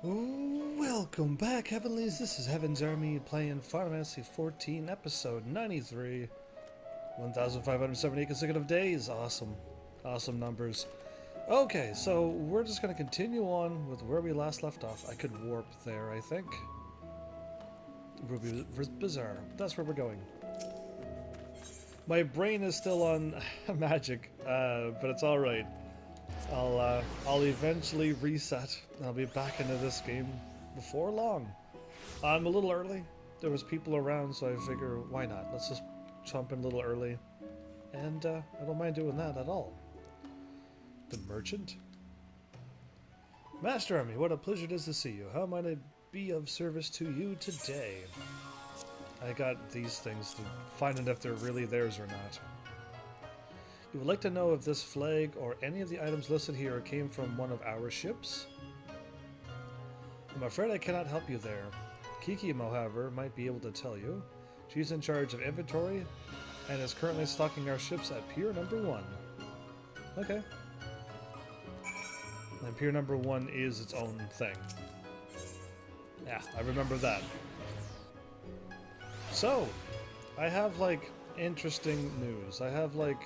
Welcome back, Heavenlies. This is Heaven's Army playing Final Fantasy XIV, episode 93. 1,578 consecutive days. Awesome. Awesome numbers. Okay, so we're just going to continue on with where we last left off. I could warp there, I think. Ruby Bazaar. That's where we're going. My brain is still on magic, but it's alright. I'll eventually reset. I'll be back into this game before long. I'm a little early. There was people around, so I figure, why not? Let's just jump in a little early. And I don't mind doing that at all. The merchant? Master Army, what a pleasure it is to see you. How might I be of service to you today? I got these things to find out if they're really theirs or not. You would like to know if this flag or any of the items listed here came from one of our ships? I'm afraid I cannot help you there. Kikimo, however, might be able to tell you. She's in charge of inventory and is currently stocking our ships at Pier Number 1. Okay. And Pier Number 1 is its own thing. Yeah, I remember that. So, I have, like, interesting news. I have, like...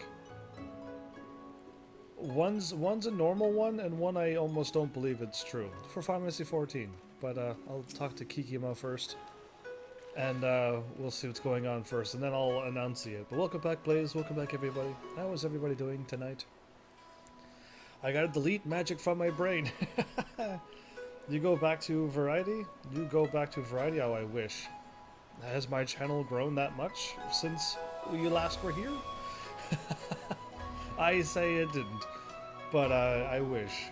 One's a normal one, and one I almost don't believe it's true. For Final Fantasy XIV. But I'll talk to Kikimo first. And we'll see what's going on first, and then I'll announce it. But welcome back, Blaze. Welcome back, everybody. How is everybody doing tonight? I gotta delete magic from my brain. You go back to Variety? You go back to Variety? Oh, I wish. Has my channel grown that much since you last were here? I say it didn't, but I wish.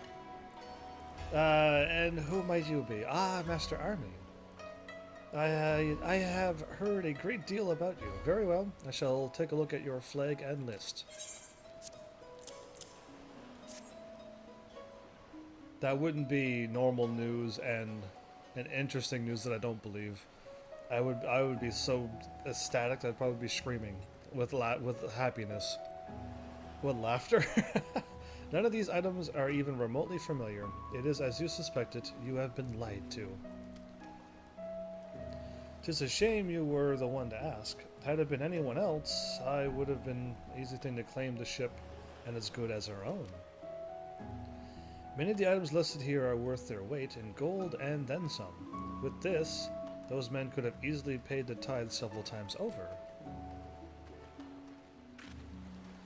And who might you be? Ah, Master Army. I have heard a great deal about you. Very well, I shall take a look at your flag and list. That wouldn't be normal news and interesting news that I don't believe. I would be so ecstatic that I'd probably be screaming with happiness. What laughter? None of these items are even remotely familiar. It is as you suspected. You have been lied to. 'Tis a shame you were the one to ask. Had it been anyone else, I would have been an easy thing to claim the ship and as good as our own. Many of the items listed here are worth their weight in gold and then some. With this, those men could have easily paid the tithe several times over.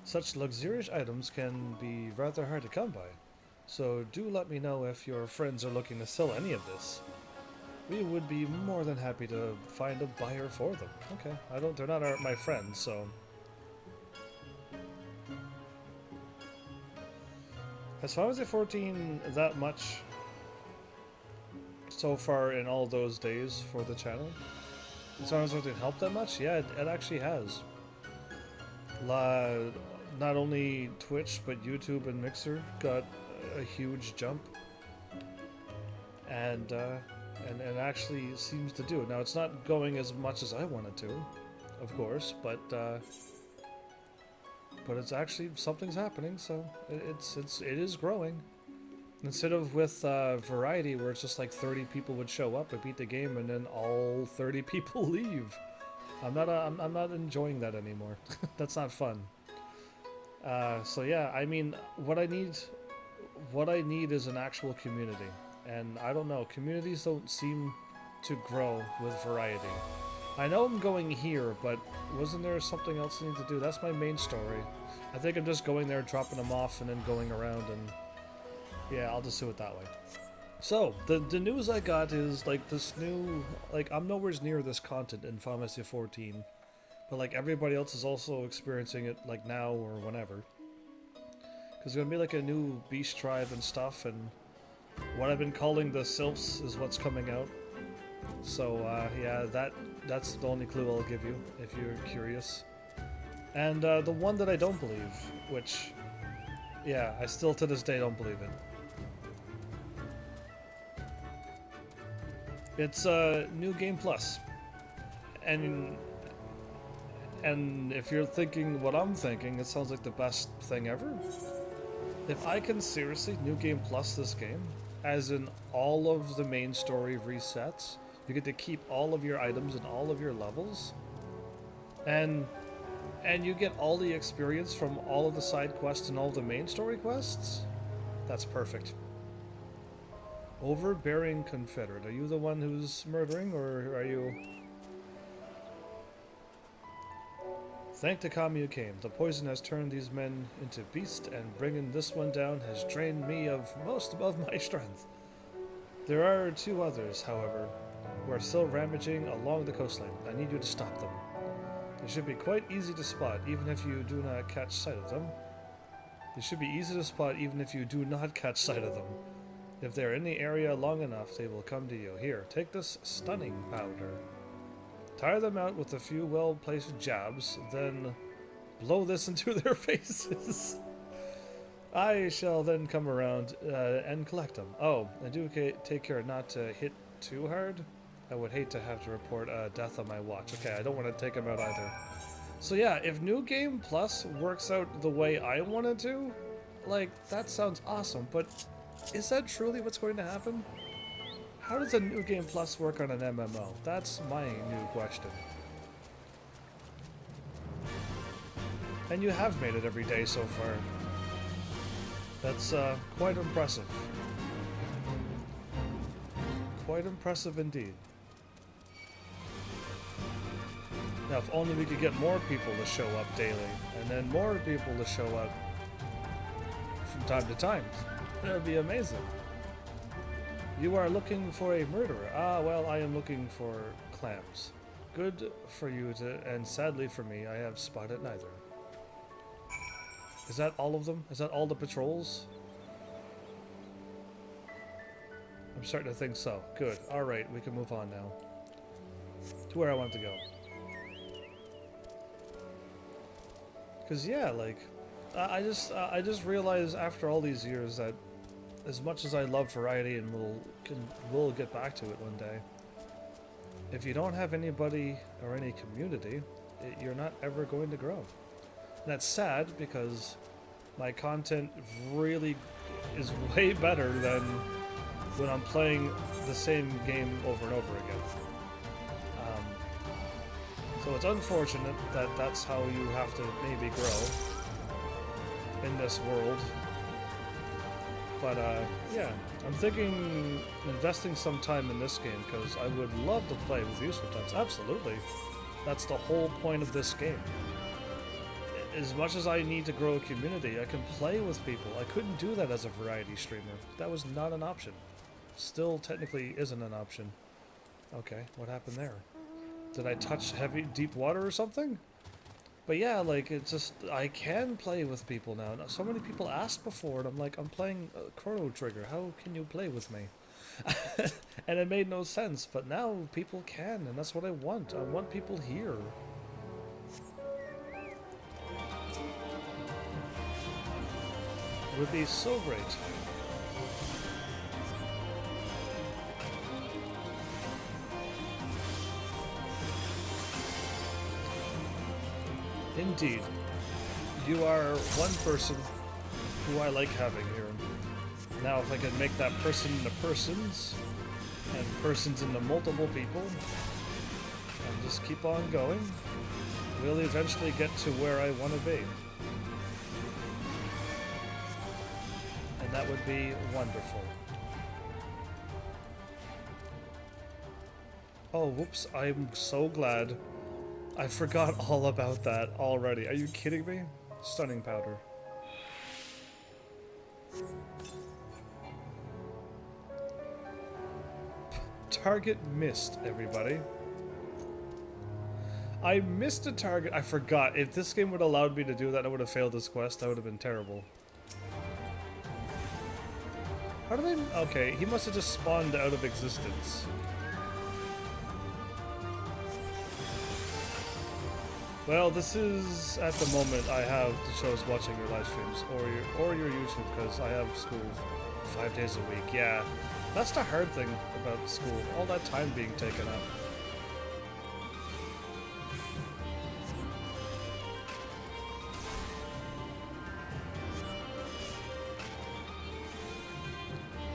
Such luxurious items can be rather hard to come by, so do let me know if your friends are looking to sell any of this. We would be more than happy to find a buyer for them. Okay, they're not my friends, so... Has Final Fantasy XIV that much so far in all those days for the channel? Has Final Fantasy XIV helped that much? Yeah, it actually has. Not only Twitch, but YouTube and Mixer got a huge jump, and actually seems to do it. Now it's not going as much as I wanted to, of course, but it's actually something's happening. So it is growing. Instead of with Variety, where it's just like 30 people would show up and beat the game, and then all 30 people leave. I'm not enjoying that anymore. That's not fun. So yeah, I mean, what I need is an actual community, and I don't know. Communities don't seem to grow with Variety. I know I'm going here, but wasn't there something else I need to do? That's my main story. I think I'm just going there, dropping them off, and then going around, and yeah, I'll just do it that way. So, the news I got is, like, this new... Like, I'm nowhere near this content in Final Fantasy XIV. But, like, everybody else is also experiencing it, like, now or whenever. Because there's going to be, like, a new beast tribe and stuff, and what I've been calling the Sylphs is what's coming out. So, yeah, that's the only clue I'll give you, if you're curious. And, the one that I don't believe, which... Yeah, I still to this day don't believe it. It's New Game Plus, and if you're thinking what I'm thinking, it sounds like the best thing ever. If I can seriously New Game Plus this game, as in all of the main story resets. You get to keep all of your items and all of your levels. And you get all the experience from all of the side quests and all the main story quests. That's perfect. Overbearing Confederate. Are you the one who's murdering, or are you... Thank the Kami you came. The poison has turned these men into beasts, and bringing this one down has drained me of most of my strength. There are 2 others, however, who are still rampaging along the coastline. I need you to stop them. They should be quite easy to spot, even if you do not catch sight of them. They should be easy to spot, even if you do not catch sight of them. If they're in the area long enough, they will come to you. Here, take this stunning powder. Tire them out with a few well-placed jabs, then blow this into their faces. I shall then come around and collect them. Oh, and do take care not to hit too hard. I would hate to have to report death on my watch. Okay, I don't want to take them out either. So yeah, if New Game Plus works out the way I want it to, like, that sounds awesome, but is that truly what's going to happen? How does a New Game Plus work on an MMO? That's my new question. And you have made it every day so far. That's quite impressive. Quite impressive indeed. Now, if only we could get more people to show up daily, and then more people to show up from time to time. That would be amazing. You are looking for a murderer. Ah, well, I am looking for clams. Good for you and sadly for me, I have spotted neither. Is that all of them? Is that all the patrols? I'm starting to think so. Good. Alright, we can move on now. To where I want to go. Because, yeah, like, I just realized after all these years that as much as I love variety and we'll get back to it one day, if you don't have anybody or any community, you're not ever going to grow. And that's sad because my content really is way better than when I'm playing the same game over and over again. So it's unfortunate that that's how you have to maybe grow in this world. But yeah, I'm thinking investing some time in this game because I would love to play with you sometimes. Absolutely. That's the whole point of this game. As much as I need to grow a community, I can play with people. I couldn't do that as a variety streamer. That was not an option. Still technically isn't an option. Okay, what happened there? Did I touch deep water or something? But yeah, like, it's just, I can play with people now. So many people asked before, and I'm like, I'm playing Chrono Trigger. How can you play with me? And it made no sense, but now people can, and that's what I want. I want people here. It would be so great. Indeed. You are one person who I like having here. Now if I can make that person into persons, and persons into multiple people, and just keep on going, we'll eventually get to where I want to be. And that would be wonderful. Oh, whoops, I'm so glad. I forgot all about that already. Are you kidding me? Stunning powder. Target missed, everybody. I missed a target. I forgot. If this game would have allowed me to do that, I would have failed this quest. That would have been terrible. How did I... Okay, he must have just spawned out of existence. Well, this is, at the moment, I have the choice watching your live streams or your YouTube, because I have school 5 days a week. Yeah, that's the hard thing about school, all that time being taken up.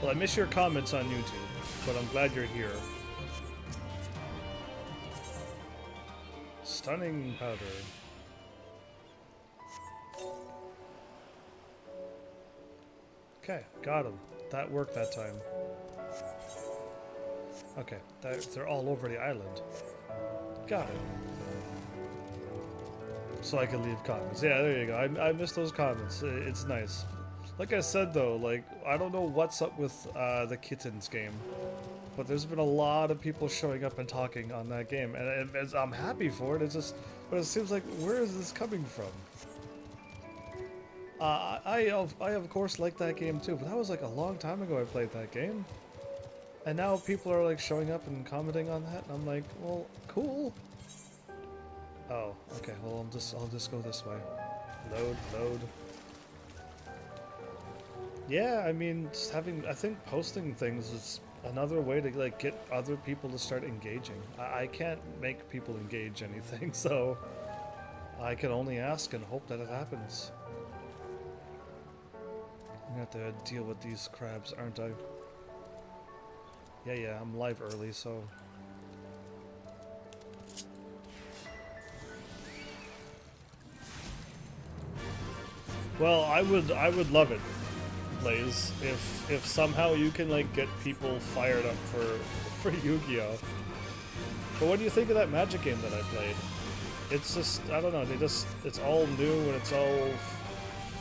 Well, I miss your comments on YouTube, but I'm glad you're here. Stunning powder. Okay, got him. That worked that time. Okay, they're all over the island. Got it. So I can leave comments. Yeah, there you go. I missed those comments. It's nice. Like I said though, like, I don't know what's up with the Kittens game, but there's been a lot of people showing up and talking on that game, and I'm happy for it. It's just, but it seems like, where is this coming from? I of course like that game too, but that was like a long time ago I played that game, and now people are like showing up and commenting on that, and I'm like, well, cool. Oh, okay. Well, I'll just go this way. Load. Yeah, I mean, just I think posting things is another way to like get other people to start engaging. I can't make people engage anything, so I can only ask and hope that it happens. I'm gonna have to deal with these crabs, aren't I? Yeah, I'm live early, so. Well, I would love it, Blaze, if somehow you can like get people fired up for Yu-Gi-Oh! But what do you think of that Magic game that I played? It's just, I don't know, it's all new and it's all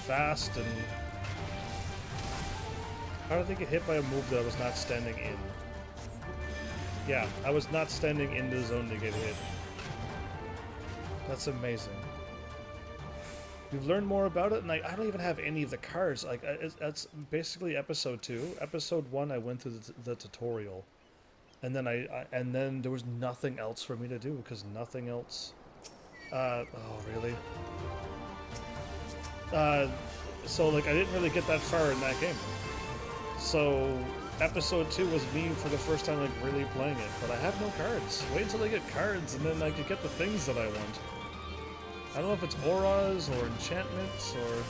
fast, and how did they get hit by a move that I was not standing in? Yeah, I was not standing in the zone to get hit. That's amazing. You've learned more about it, and I don't even have any of the cards. Like, that's basically episode 2. Episode 1, I went through the tutorial, and then and then there was nothing else for me to do because nothing else. Oh really? So like I didn't really get that far in that game. So episode 2 was me for the first time like really playing it, but I have no cards. Wait until I get cards, and then I could get the things that I want. I don't know if it's auras or enchantments or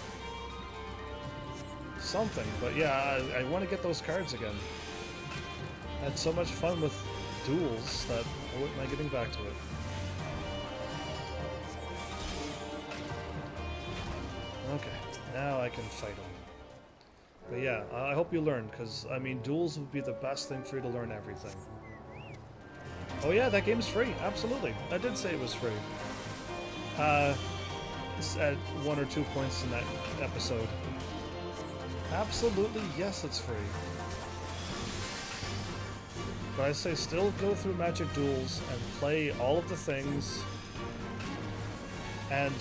something, but yeah, I want to get those cards again. I had so much fun with duels that I wouldn't mind getting back to it. Okay, now I can fight them. But yeah, I hope you learn, because, I mean, duels would be the best thing for you to learn everything. Oh yeah, that game's free, absolutely. I did say it was free. At 1 or 2 points in that episode. Absolutely, yes, it's free. But I say still go through Magic Duels and play all of the things and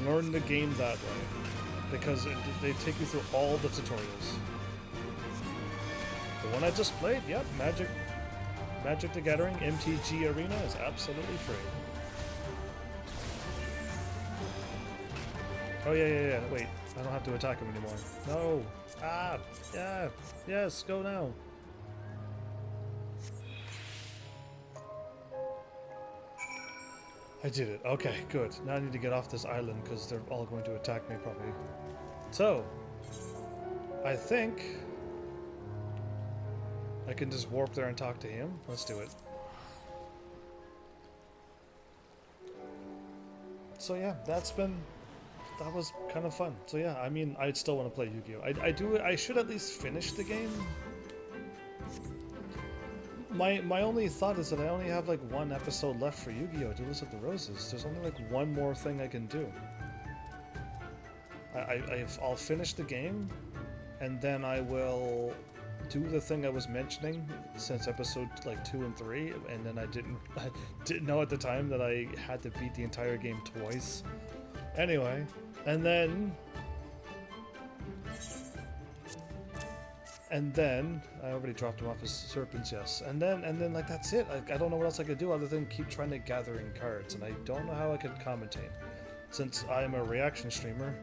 learn the game that way. Because they take you through all the tutorials. The one I just played, yep, Magic the Gathering MTG Arena is absolutely free. Oh yeah, wait, I don't have to attack him anymore. No! Ah! Yeah! Yes, go now! I did it. Okay, good. Now I need to get off this island because they're all going to attack me probably. So, I think I can just warp there and talk to him. Let's do it. So yeah, that was kind of fun. So yeah, I mean, I'd still want to play Yu-Gi-Oh! I should at least finish the game. My only thought is that I only have like 1 episode left for Yu-Gi-Oh! Duels of the Roses. There's only like 1 more thing I can do. I'll finish the game, and then I will do the thing I was mentioning since episode like 2 and 3, and then I didn't know at the time that I had to beat the entire game twice. Anyway, and then I already dropped him off as serpents, yes. And then like that's it. I don't know what else I could do other than keep trying to gather in cards, and I don't know how I could commentate. Since I'm a reaction streamer,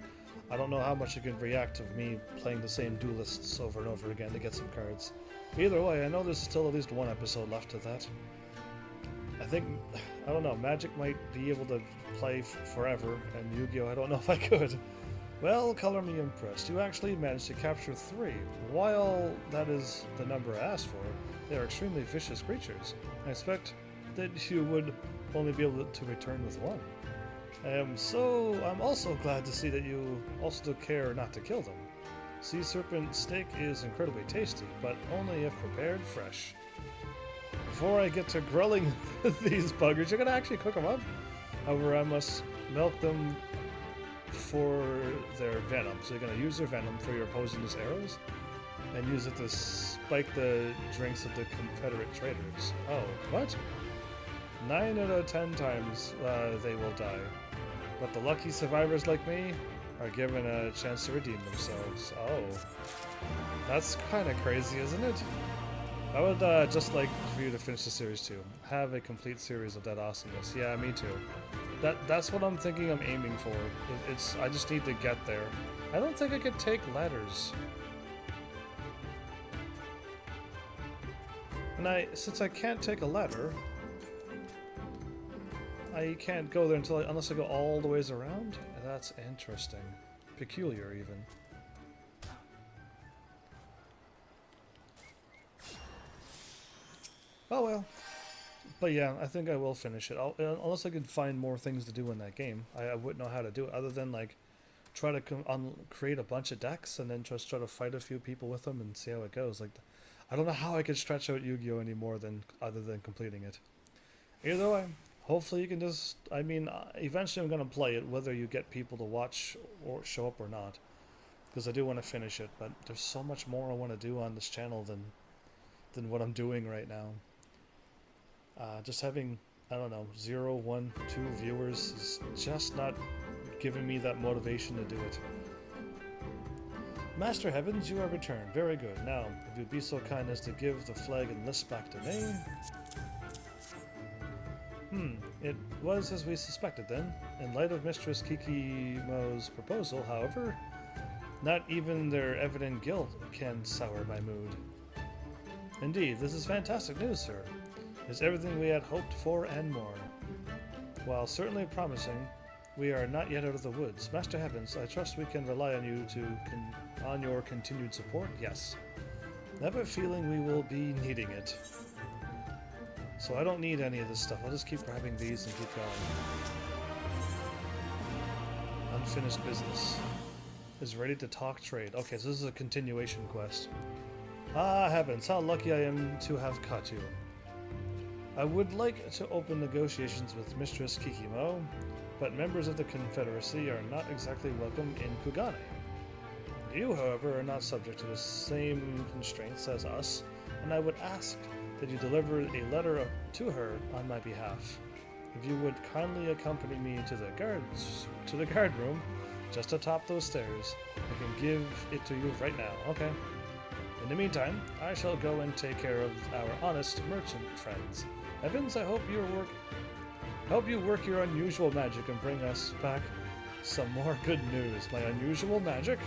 I don't know how much I can react to me playing the same duelists over and over again to get some cards. Either way, I know there's still at least 1 episode left of that. I think, I don't know, Magic might be able to play forever, and Yu-Gi-Oh! I don't know if I could. Well, color me impressed. You actually managed to capture 3. While that is the number I asked for, they are extremely vicious creatures. I expect that you would only be able to return with 1. I'm also glad to see that you also took care not to kill them. Sea serpent steak is incredibly tasty, but only if prepared fresh. Before I get to grilling these buggers, you're gonna actually cook them up? However, I must milk them for their venom. So you're gonna use their venom for your poisonous arrows, and use it to spike the drinks of the Confederate traitors. Oh, what? 9 out of 10 times they will die. But the lucky survivors like me are given a chance to redeem themselves. Oh. That's kind of crazy, isn't it? I would just like for you to finish the series too. Have a complete series of that awesomeness. Yeah, me too. That's what I'm thinking I'm aiming for. I just need to get there. I don't think I could take ladders. And since I can't take a ladder, I can't go there unless I go all the ways around? That's interesting. Peculiar, even. Oh well. But yeah, I think I will finish it. Unless I can find more things to do in that game. I wouldn't know how to do it other than like try to create a bunch of decks and then just try to fight a few people with them and see how it goes. Like, I don't know how I could stretch out Yu-Gi-Oh! Anymore other than completing it. Either way, hopefully you can just, eventually I'm going to play it whether you get people to watch or show up or not. Because I do want to finish it, but there's so much more I want to do on this channel than what I'm doing right now. Just having, I don't know, 0, 1, 2 viewers is just not giving me that motivation to do it. Master Heavens, you have returned. Very good. Now, if you'd be so kind as to give the flag and list back to me. It was as we suspected then. In light of Mistress Kikimo's proposal, however, not even their evident guilt can sour my mood. Indeed, this is fantastic news, sir. It's everything we had hoped for and more. While certainly promising, we are not yet out of the woods. Master Heavens, I trust we can rely on you on your continued support? Yes. I have a feeling we will be needing it. So I don't need any of this stuff. I'll just keep grabbing these and keep going. Unfinished business. Is ready to talk trade. Okay, so this is a continuation quest. Ah, Heavens, how lucky I am to have caught you. I would like to open negotiations with Mistress Kikimo, but members of the Confederacy are not exactly welcome in Kugane. You, however, are not subject to the same constraints as us, and I would ask that you deliver a letter to her on my behalf. If you would kindly accompany me to the guard room, just atop those stairs, I can give it to you right now. Okay. In the meantime, I shall go and take care of our honest merchant friends. Evans, I hope you work your unusual magic and bring us back some more good news. My unusual magic?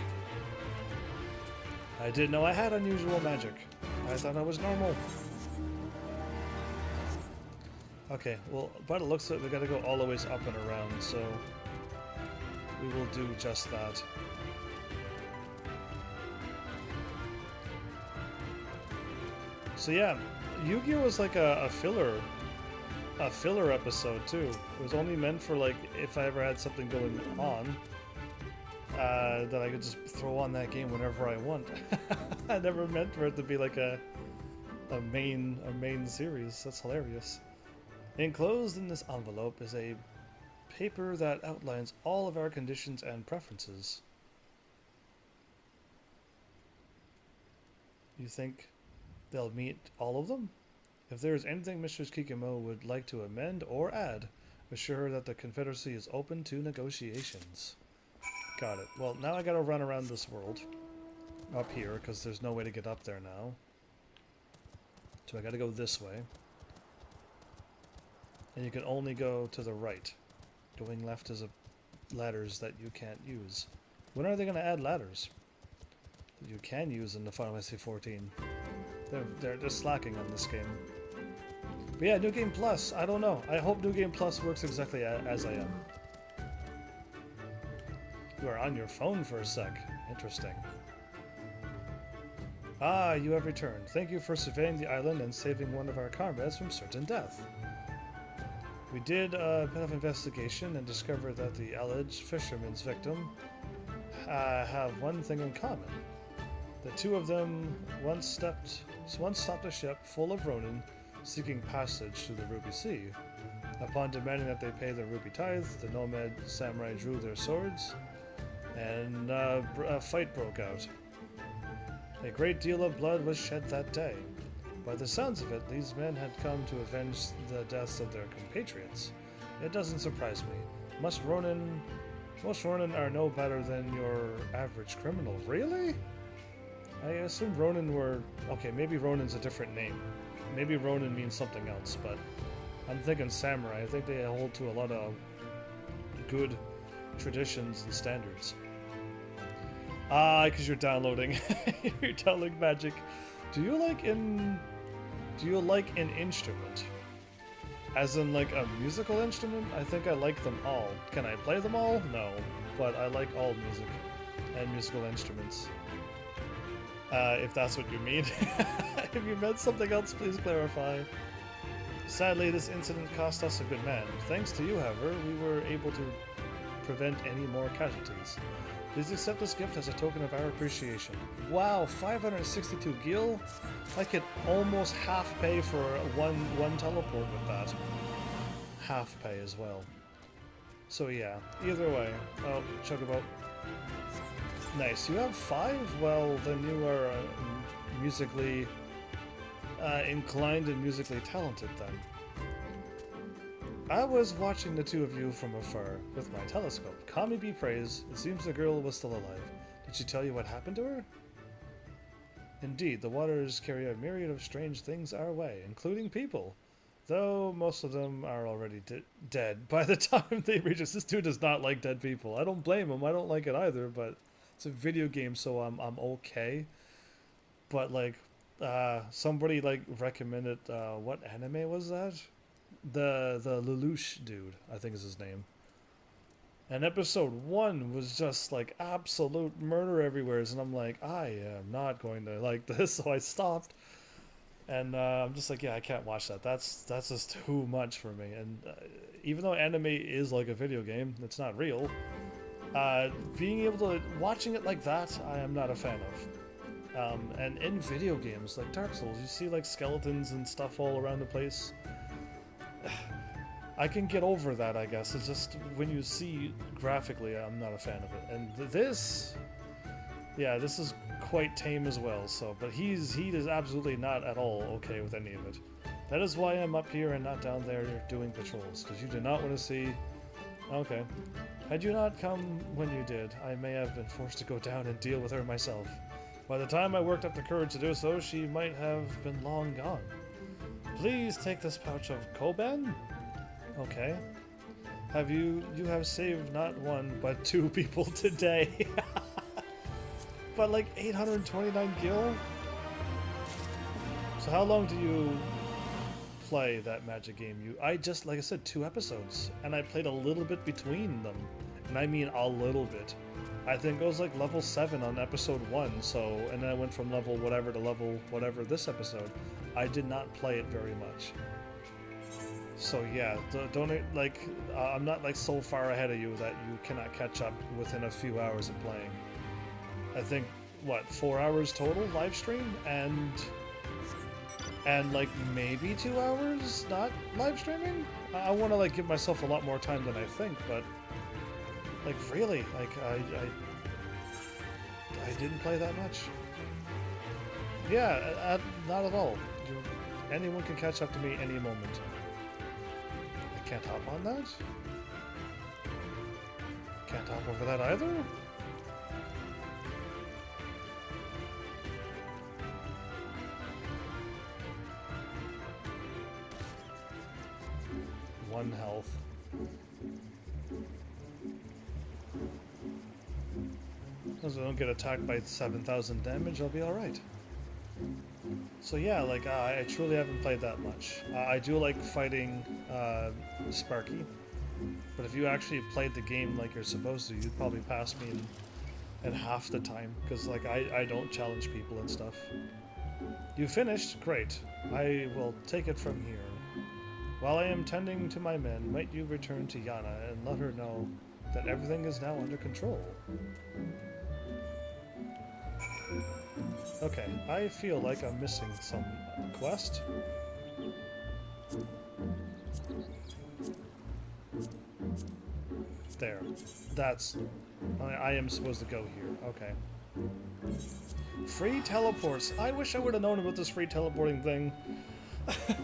I didn't know I had unusual magic. I thought I was normal. Okay, well, by the looks of it, we gotta go all the ways up and around, so we will do just that. So yeah, Yu-Gi-Oh! Was like a filler episode too. It was only meant for like if I ever had something going on that I could just throw on that game whenever I want. I never meant for it to be like a main series. That's hilarious. Enclosed in this envelope is a paper that outlines all of our conditions and preferences. You think they'll meet all of them? If there is anything Mistress Kikimo would like to amend or add, assure her that the Confederacy is open to negotiations. Got it. Well, now I gotta run around this world. Up here, because there's no way to get up there now. So I gotta go this way. And you can only go to the right. Going left is ladders that you can't use. When are they gonna add ladders that you can use in the Final Fantasy XIV? They're just slacking on this game. But yeah, New Game Plus, I don't know. I hope New Game Plus works exactly as I am. You are on your phone for a sec. Interesting. Ah, you have returned. Thank you for surveying the island and saving one of our comrades from certain death. We did a bit of investigation and discovered that the alleged fisherman's victim have one thing in common. The two of them once stopped a ship full of Ronin seeking passage through the Ruby Sea. Upon demanding that they pay the Ruby tithe, the nomad samurai drew their swords, and a fight broke out. A great deal of blood was shed that day. By the sounds of it, these men had come to avenge the deaths of their compatriots. It doesn't surprise me. Most Ronin are no better than your average criminal. Really? I assume Ronin were... Okay, maybe Ronin's a different name. Maybe Ronin means something else, but I'm thinking samurai. I think they hold to a lot of good traditions and standards. Ah, because you're downloading. You're downloading magic. Do you like an instrument? As in like a musical instrument? I think I like them all. Can I play them all? No. But I like all music and musical instruments. If that's what you mean. If you meant something else, please clarify. Sadly, this incident cost us a good man. Thanks to you, however, we were able to prevent any more casualties. Please accept this gift as a token of our appreciation. Wow, 562 gil? I could almost half pay for one teleport with that. Half pay as well. So yeah, either way. Oh, Chocobo. Nice. You have 5? Well, then you are musically inclined and musically talented then. I was watching the two of you from afar with my telescope. Kami be praised, it seems the girl was still alive. Did she tell you what happened to her? Indeed, the waters carry a myriad of strange things our way, including people. Though most of them are already dead by the time they reach us. This dude does not like dead people. I don't blame him. I don't like it either, but it's a video game, so I'm okay. But like, somebody like recommended, what anime was that? The Lelouch dude, I think is his name. And episode 1 was just like absolute murder everywhere, and I'm like, I am not going to like this, so I stopped. And I'm just like, yeah, I can't watch that. That's just too much for me. And even though anime is like a video game, it's not real. Being able to watching it like that, I am not a fan of. And in video games like Dark Souls, you see like skeletons and stuff all around the place. I can get over that, I guess. It's just when you see graphically, I'm not a fan of it. And this, yeah, this is quite tame as well. So, but he is absolutely not at all okay with any of it. That is why I'm up here and not down there doing patrols, because you do not want to see. Okay, had you not come when you did, I may have been forced to go down and deal with her myself. By the time I worked up the courage to do so, she might have been long gone. Please take this pouch of Koban. Okay. You have saved not one, but 2 people today. But like 829 gil? So how long do you play that magic game? I just, like I said, 2 episodes. And I played a little bit between them. And I mean a little bit. I think it was like level 7 on episode 1, so, and then I went from level whatever to level whatever this episode. I did not play it very much. So yeah, don't like, I'm not like so far ahead of you that you cannot catch up within a few hours of playing. I think, what, 4 hours total live stream, and like maybe 2 hours not live streaming? I want to like give myself a lot more time than I think, but like really, like I didn't play that much. Yeah, not at all. Anyone can catch up to me any moment. I can't hop on that? Can't hop over that either? One health. As I don't get attacked by 7,000 damage, I'll be alright. So yeah, like, I truly haven't played that much. I do like fighting Sparky. But if you actually played the game like you're supposed to, you'd probably pass me in half the time. Because, like, I don't challenge people and stuff. You finished? Great. I will take it from here. While I am tending to my men, might you return to Yana and let her know that everything is now under control. Okay, I feel like I'm missing some quest. There. That's... I am supposed to go here. Okay. Free teleports. I wish I would have known about this free teleporting thing.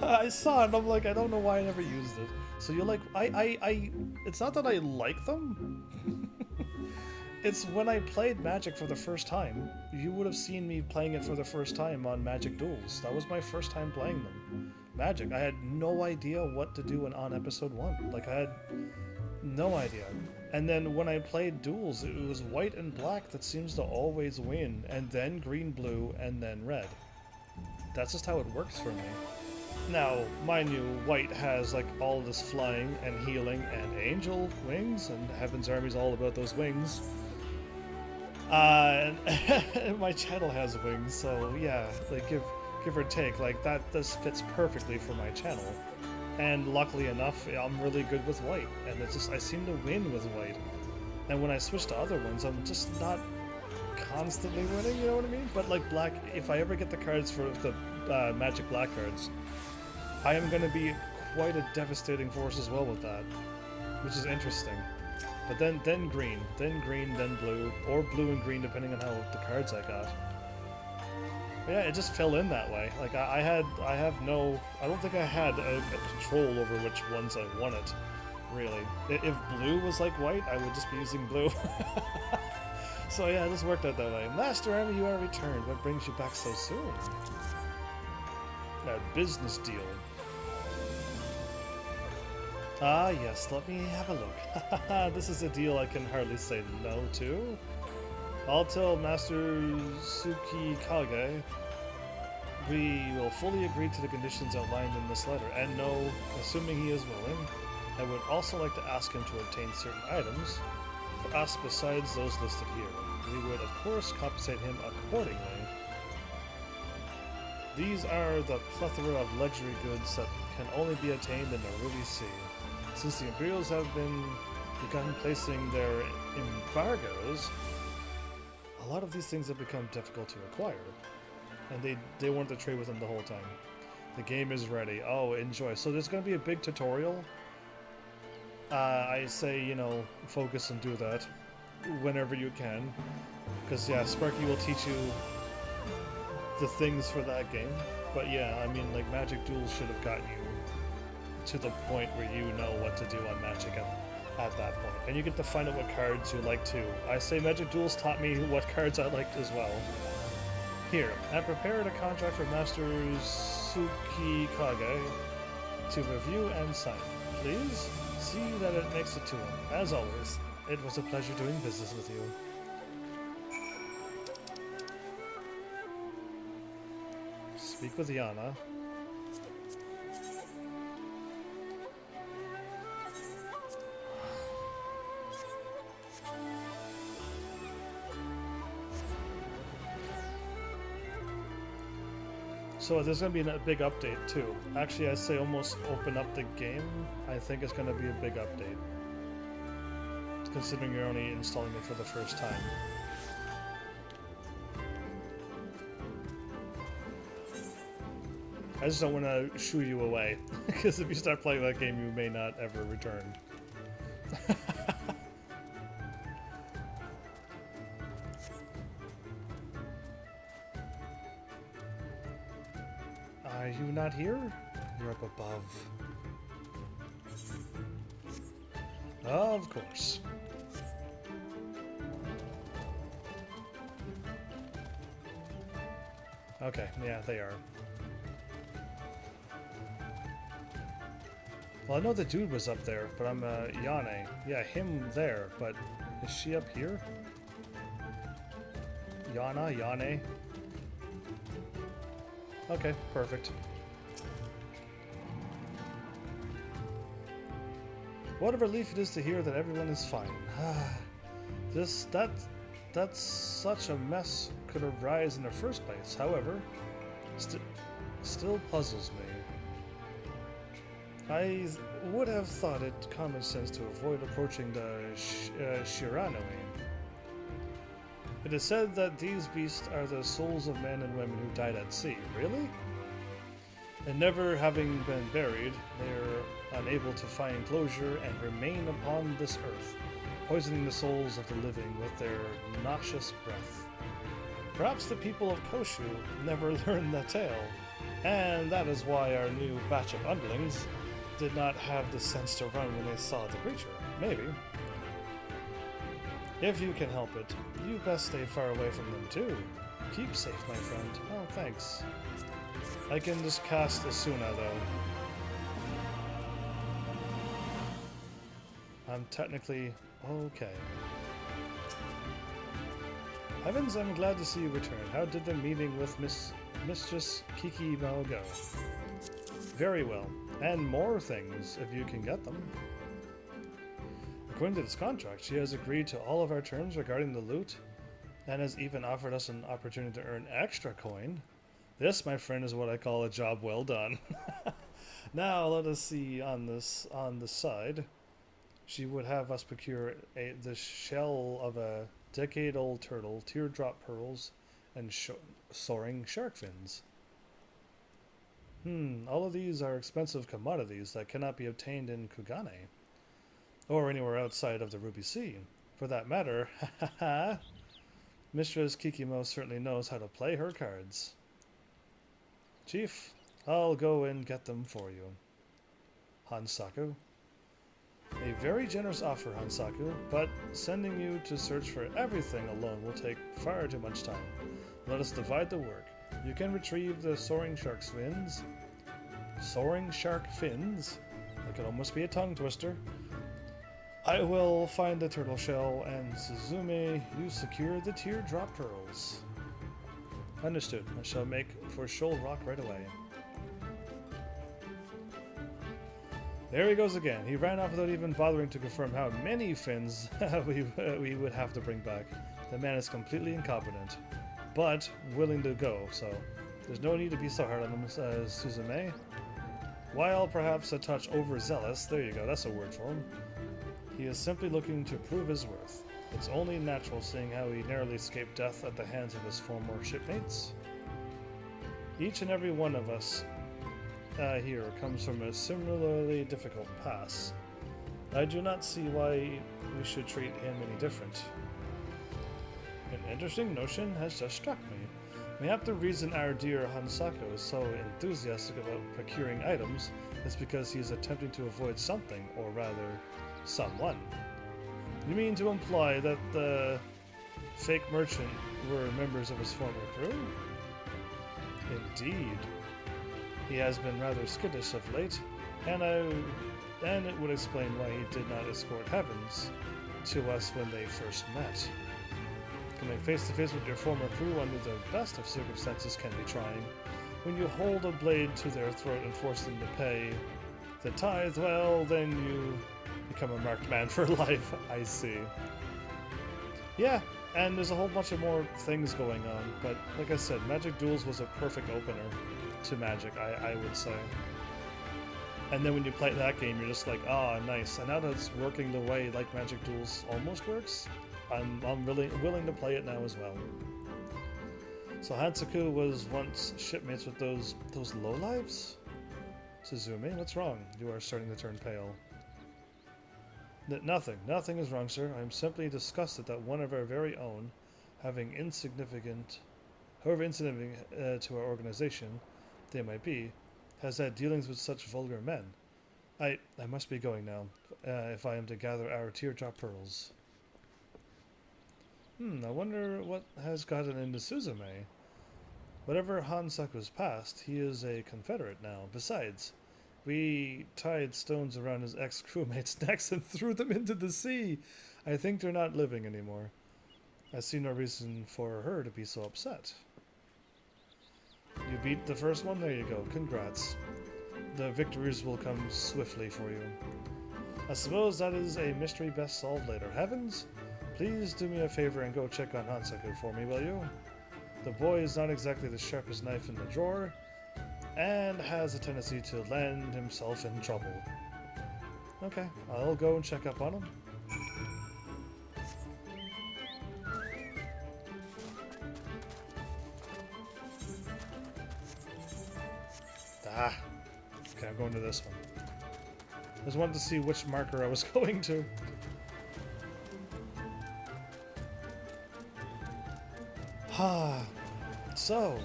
I saw it and I'm like, I don't know why I never used it. So you're like, it's not that I like them. It's when I played Magic for the first time, you would have seen me playing it for the first time on Magic Duels. That was my first time playing them. Magic. I had no idea what to do on episode 1. Like, I had no idea. And then when I played Duels, it was white and black that seems to always win, and then green, blue, and then red. That's just how it works for me. Now, mind you, white has like all this flying and healing and angel wings, and Heaven's Army's all about those wings. And my channel has wings, so yeah, like give or take, like this fits perfectly for my channel. And luckily enough, I'm really good with white, and it's just I seem to win with white. And when I switch to other ones, I'm just not constantly winning, you know what I mean? But like black, if I ever get the cards for the Magic Black cards, I am going to be quite a devastating force as well with that, which is interesting. But then green, then blue, or blue and green depending on how the cards I got. But yeah, it just fell in that way. Like I don't think I had a control over which ones I wanted, really. If blue was like white, I would just be using blue. So yeah, it just worked out that way. Master Army, you are returned. What brings you back so soon? A business deal. Ah, yes, let me have a look. This is a deal I can hardly say no to. I'll tell Master Tsukikage we will fully agree to the conditions outlined in this letter, and no, assuming he is willing, I would also like to ask him to obtain certain items for us besides those listed here. We would, of course, compensate him accordingly. These are the plethora of luxury goods that can only be attained in the Ruby Sea. Since the Imperials have begun placing their embargoes, a lot of these things have become difficult to acquire. And they wanted to trade with them the whole time. The game is ready. Oh, enjoy. So there's going to be a big tutorial. I say, you know, focus and do that whenever you can. Because, yeah, Sparky will teach you the things for that game. But yeah, I mean, like, Magic Duels should have gotten you to the point where you know what to do on Magic at that point. And you get to find out what cards you like too. I say Magic Duels taught me what cards I liked as well. Here, I prepared a contract for Master Tsukikage to review and sign. Please see that it makes it to him. As always, it was a pleasure doing business with you. Speak with Yana. So there's going to be a big update too. Actually, I say almost open up the game. I think it's going to be a big update. Considering you're only installing it for the first time. I just don't want to shoo you away. Because if you start playing that game, you may not ever return. Are you not here? You're up above. Of course. Okay, yeah, they are. Well, I know the dude was up there, but I'm Yane. Yeah, him there, but is she up here? Yane? Okay, perfect. What a relief it is to hear that everyone is fine. That's such a mess could arise in the first place. However, still puzzles me. I would have thought it common sense to avoid approaching the Shiranui. It is said that these beasts are the souls of men and women who died at sea. Really? And never having been buried, they are unable to find closure and remain upon this earth, poisoning the souls of the living with their nauseous breath. Perhaps the people of Koshu never learned the tale, and that is why our new batch of underlings did not have the sense to run when they saw the creature. Maybe. If you can help it, you best stay far away from them too. Keep safe, my friend. Oh, thanks. I can just cast Asuna, though. I'm technically okay. Heavens, I'm glad to see you return. How did the meeting with Mistress Kikimo go? Very well. And more things, if you can get them. According to this contract, she has agreed to all of our terms regarding the loot, and has even offered us an opportunity to earn extra coin. This, my friend, is what I call a job well done. Now, let us see on the side. She would have us procure the shell of a decade-old turtle, teardrop pearls, and soaring shark fins. All of these are expensive commodities that cannot be obtained in Kugane, or anywhere outside of the Ruby Sea. For that matter, Mistress Kikimo certainly knows how to play her cards. Chief, I'll go and get them for you. Hansaku. A very generous offer, Hansaku, but sending you to search for everything alone will take far too much time. Let us divide the work. You can retrieve the soaring shark fins. Soaring shark fins? That could almost be a tongue twister. I will find the turtle shell, and Suzume, you secure the teardrop pearls. Understood. I shall make for Shoal Rock right away. There he goes again. He ran off without even bothering to confirm how many fins we would have to bring back. The man is completely incompetent, but willing to go, so there's no need to be so hard on him, Suzume. While perhaps a touch overzealous, there you go, that's a word for him, he is simply looking to prove his worth. It's only natural seeing how he narrowly escaped death at the hands of his former shipmates. Each and every one of us here comes from a similarly difficult past. I do not see why we should treat him any different. An interesting notion has just struck me. Mayhap the reason our dear Hansaku is so enthusiastic about procuring items is because he is attempting to avoid something, or rather, someone. You mean to imply that the fake merchant were members of his former crew? Indeed. He has been rather skittish of late, and it would explain why he did not escort Heavens to us when they first met. Coming face to face with your former crew under the best of circumstances can be trying. When you hold a blade to their throat and force them to pay the tithe, well, then you become a marked man for life. I see. Yeah, and there's a whole bunch of more things going on, but like I said, Magic Duels was a perfect opener to Magic, I would say. And then when you play that game, you're just like, ah, nice. And now that it's working the way like Magic Duels almost works, I'm really willing to play it now as well. So Hansaku was once shipmates with those lowlives? Suzume, what's wrong? You are starting to turn pale. Nothing is wrong, sir. I'm simply disgusted that one of our very own, however insignificant to our organization they might be, has had dealings with such vulgar men. I must be going now, if I am to gather our teardrop pearls. I wonder what has gotten into Suzume. Whatever Hansaku's past, he is a Confederate now. Besides, we tied stones around his ex-crewmates' necks and threw them into the sea. I think they're not living anymore. I see no reason for her to be so upset. You beat the first one? There you go. Congrats. The victories will come swiftly for you. I suppose that is a mystery best solved later. Heavens, please do me a favor and go check on Hansaku for me, will you? The boy is not exactly the sharpest knife in the drawer, and has a tendency to land himself in trouble. Okay, I'll go and check up on him. Ah, okay, I'm going to this one. I just wanted to see which marker I was going to. So,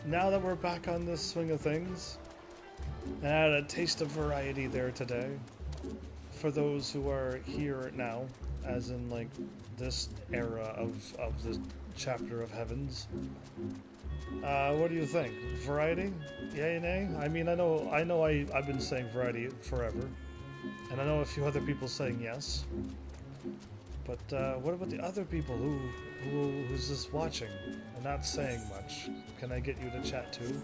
now that we're back on this swing of things, and I had a taste of variety there today, for those who are here now, as in like this era of the chapter of Heavens. What do you think? Variety? Yay, nay? I mean, I know I've been saying variety forever, and I know a few other people saying yes. But what about the other people who's just watching and not saying much? Can I get you to chat too?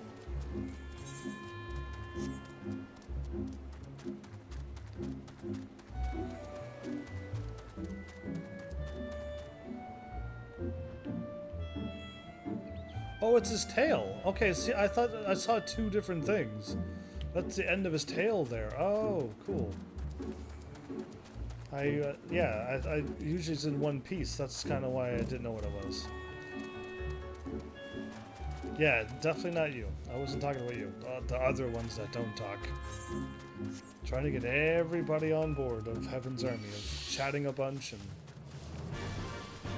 Oh, it's his tail. Okay, see, I thought I saw two different things. That's the end of his tail there. Oh, cool. I usually it's in one piece. That's kind of why I didn't know what it was. Yeah, definitely not you. I wasn't talking about you. The other ones that don't talk. Trying to get everybody on board of Heaven's Army, of chatting a bunch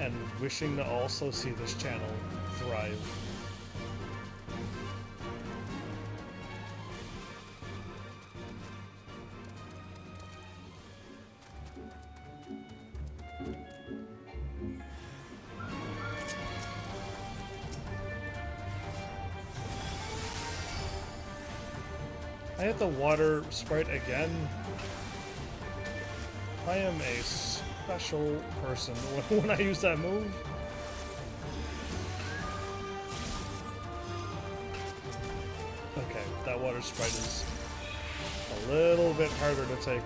and wishing to also see this channel thrive. I hit the water sprite again. I am a special person when I use that move. Okay, that water sprite is a little bit harder to take.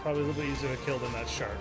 Probably a little bit easier to kill than that shark.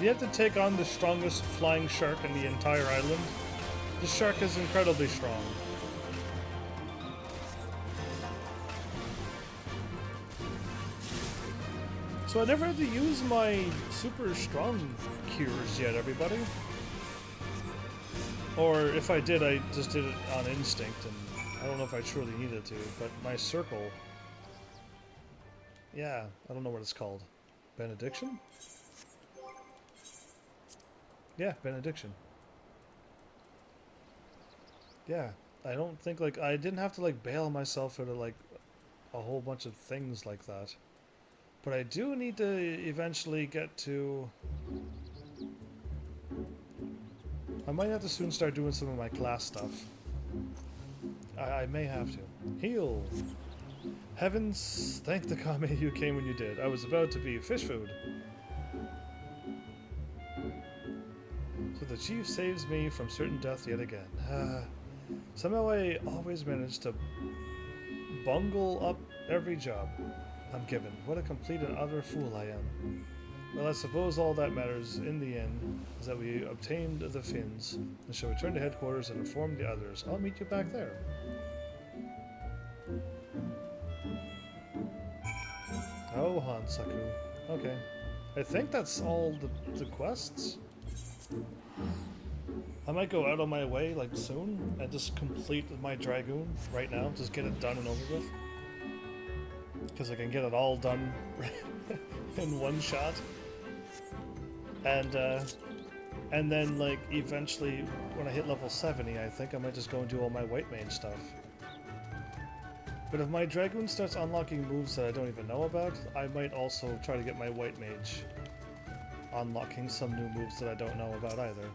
You have to take on the strongest flying shark in the entire island. The shark is incredibly strong. So I never had to use my super strong cures yet, everybody. Or if I did, I just did it on instinct, and I don't know if I truly needed to, but my circle... Yeah, I don't know what it's called. Benediction? Yeah, benediction. Yeah, I don't think, like, I didn't have to, like, bail myself out of, like, a whole bunch of things like that. But I do need to eventually get to... I might have to soon start doing some of my class stuff. I may have to. Heal! Heavens, thank the Kami you came when you did. I was about to be fish food. So the chief saves me from certain death yet again. Somehow I always manage to bungle up every job I'm given. What a complete and utter fool I am. Well, I suppose all that matters in the end is that we obtained the fins and shall return to headquarters and inform the others. I'll meet you back there. Oh, Hansaku. Okay. I think that's all the quests. I might go out on my way, like, soon, and just complete my Dragoon right now. Just get it done and over with. Because I can get it all done in one shot. And then, like, eventually, when I hit level 70, I think I might just go and do all my white mage stuff. But if my Dragoon starts unlocking moves that I don't even know about, I might also try to get my White Mage unlocking some new moves that I don't know about either.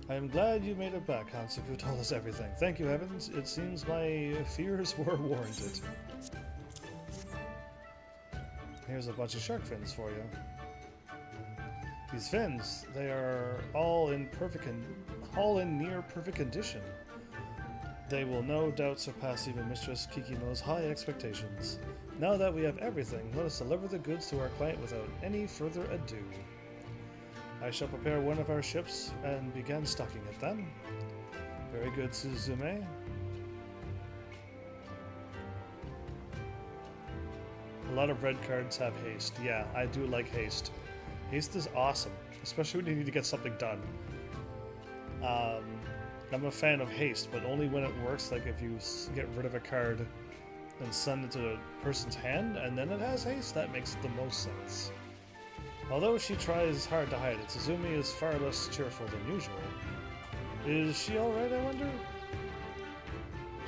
I am glad you made it back, Hansu, who told us everything. Thank you, Heavens. It seems my fears were warranted. Here's a bunch of shark fins for you. These fins, they are all in near perfect condition. They will no doubt surpass even Mistress Kikimo's high expectations. Now that we have everything, let us deliver the goods to our client without any further ado. I shall prepare one of our ships and begin stocking it then. Very good, Suzume. A lot of red cards have haste. Yeah, I do like haste. Haste is awesome, especially when you need to get something done. I'm a fan of haste, but only when it works, like if you get rid of a card and send it to the person's hand, and then it has haste, that makes the most sense. Although she tries hard to hide it, Suzumi is far less cheerful than usual. Is she alright, I wonder?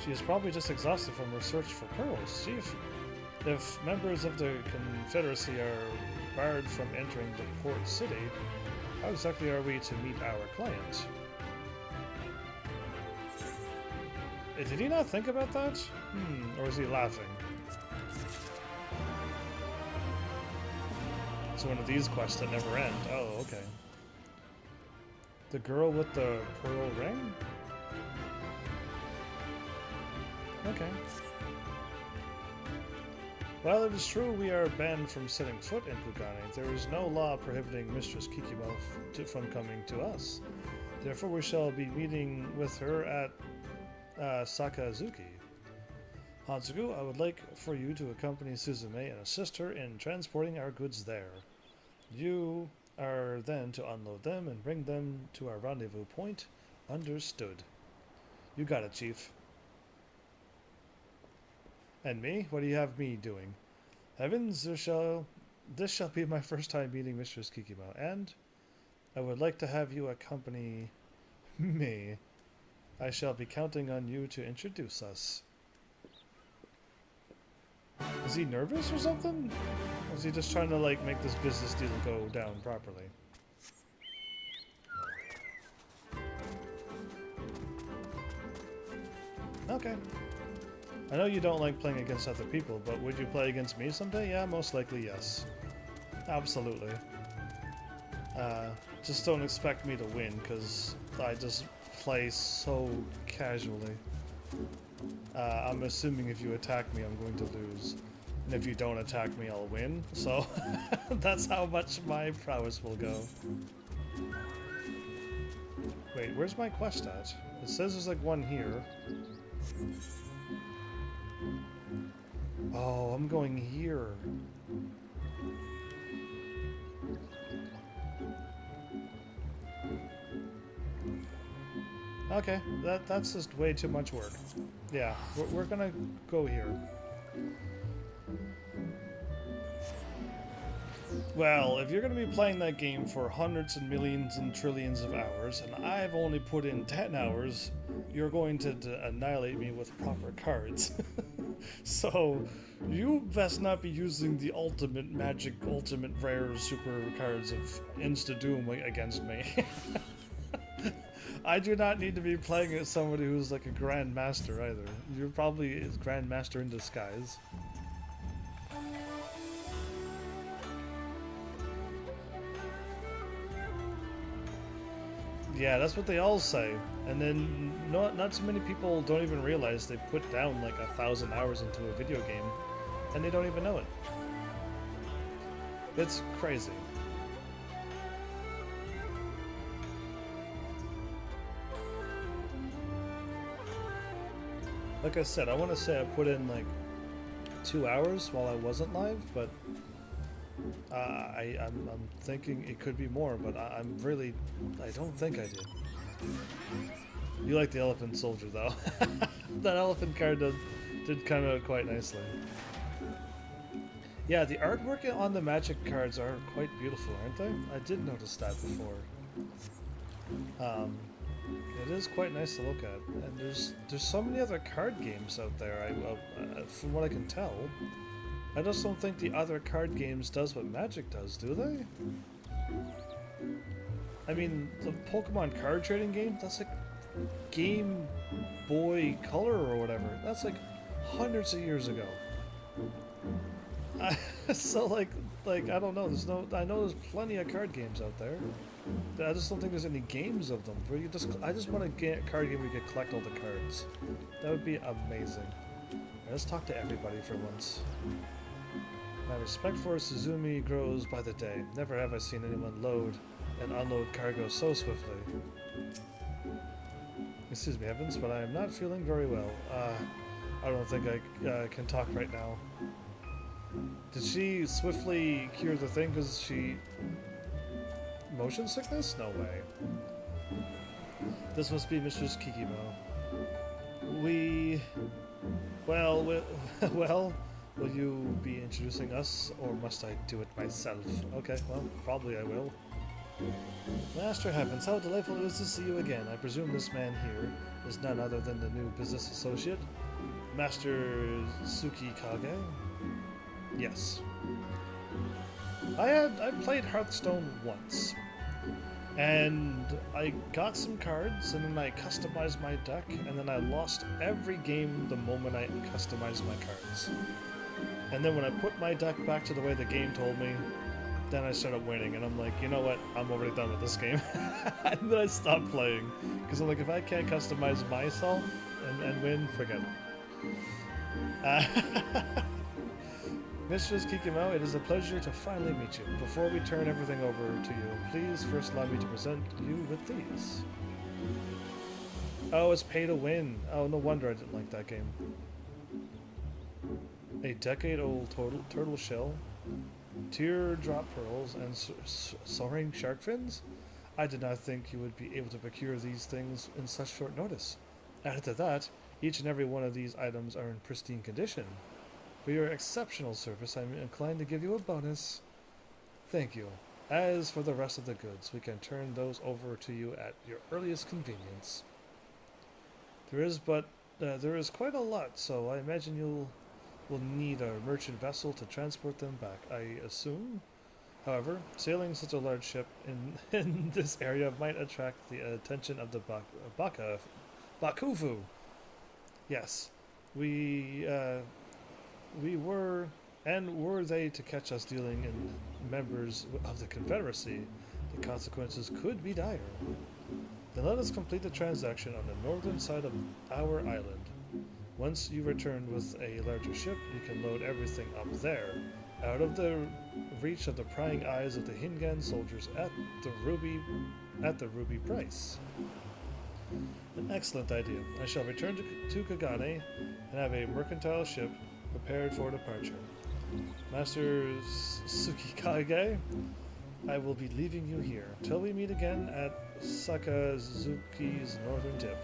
She is probably just exhausted from her search for pearls. See if members of the Confederacy are barred from entering the port city, how exactly are we to meet our client? Did he not think about that? Or is he laughing? It's one of these quests that never end. Oh, okay. The girl with the pearl ring? Okay. While it is true we are banned from setting foot in Kugane, there is no law prohibiting Mistress Kikimo from coming to us. Therefore we shall be meeting with her at Sakazuki. Hansuku, I would like for you to accompany Suzume and assist her in transporting our goods there. You are then to unload them and bring them to our rendezvous point. Understood. You got it, Chief. And me? What do you have me doing? Heavens, this shall be my first time meeting Mistress Kikimo, and I would like to have you accompany me. I shall be counting on you to introduce us. Is he nervous or something? Or is he just trying to, like, make this business deal go down properly? Okay. I know you don't like playing against other people, but would you play against me someday? Yeah, most likely yes. Absolutely. Just don't expect me to win, because I just play so casually. I'm assuming if you attack me, I'm going to lose. And if you don't attack me, I'll win. So, that's how much my prowess will go. Wait, where's my quest at? It says there's like one here. Oh, I'm going here. Okay, that's just way too much work. Yeah, we're gonna go here. Well, if you're gonna be playing that game for hundreds and millions and trillions of hours, and I've only put in 10 hours, you're going to annihilate me with proper cards. So, you best not be using the ultimate magic, ultimate rare super cards of Insta-Doom against me. I do not need to be playing as somebody who's like a Grandmaster either. You're probably a Grandmaster in disguise. Yeah, that's what they all say. And then not so many people don't even realize they put down like 1,000 hours into a video game and they don't even know it. It's crazy. Like I said, I want to say I put in like 2 hours while I wasn't live, but I'm thinking it could be more, but I don't think I did. You like the elephant soldier though. That elephant card did come out quite nicely. Yeah, the artwork on the magic cards are quite beautiful, aren't they? I did notice that before. It is quite nice to look at, and there's so many other card games out there. From what I can tell, I just don't think the other card games does what Magic does, do they? I mean, the Pokemon card trading game, that's like Game Boy Color or whatever. That's like hundreds of years ago. So like I don't know. I know there's plenty of card games out there. I just don't think there's any games of them. Where I just want a card game where you can collect all the cards. That would be amazing. Right, let's talk to everybody for once. My respect for Suzumi grows by the day. Never have I seen anyone load and unload cargo so swiftly. Excuse me, Evans, but I am not feeling very well. I don't think I can talk right now. Did she swiftly cure the thing because she... Motion sickness? No way. This must be Mistress Kikimo. Well, will you be introducing us, or must I do it myself? Okay, well, probably I will. Master Heavens, how delightful it is to see you again. I presume this man here is none other than the new business associate, Master Tsukikage? Yes. I played Hearthstone once, and I got some cards, and then I customized my deck, and then I lost every game the moment I customized my cards. And then when I put my deck back to the way the game told me, then I started winning, and I'm like, you know what, I'm already done with this game. And then I stopped playing, because I'm like, if I can't customize myself and win, forget it. Mistress Kikimo, it is a pleasure to finally meet you. Before we turn everything over to you, please first allow me to present you with these. Oh, it's pay to win. Oh, no wonder I didn't like that game. A decade-old turtle shell, teardrop pearls, and soaring shark fins? I did not think you would be able to procure these things in such short notice. Added to that, each and every one of these items are in pristine condition. For your exceptional service, I'm inclined to give you a bonus. Thank you. As for the rest of the goods, we can turn those over to you at your earliest convenience. There is quite a lot, so I imagine will need a merchant vessel to transport them back, I assume. However, sailing such a large ship in this area might attract the attention of the Bakufu. Yes, were they to catch us dealing in members of the Confederacy, the consequences could be dire. Then let us complete the transaction on the northern side of our island. Once you return with a larger ship, you can load everything up there, out of the reach of the prying eyes of the Hingan soldiers at the ruby price. An excellent idea. I shall return to Kagane and have a mercantile ship prepared for departure. Master Tsukikage, I will be leaving you here till we meet again at Sakazuki's northern tip.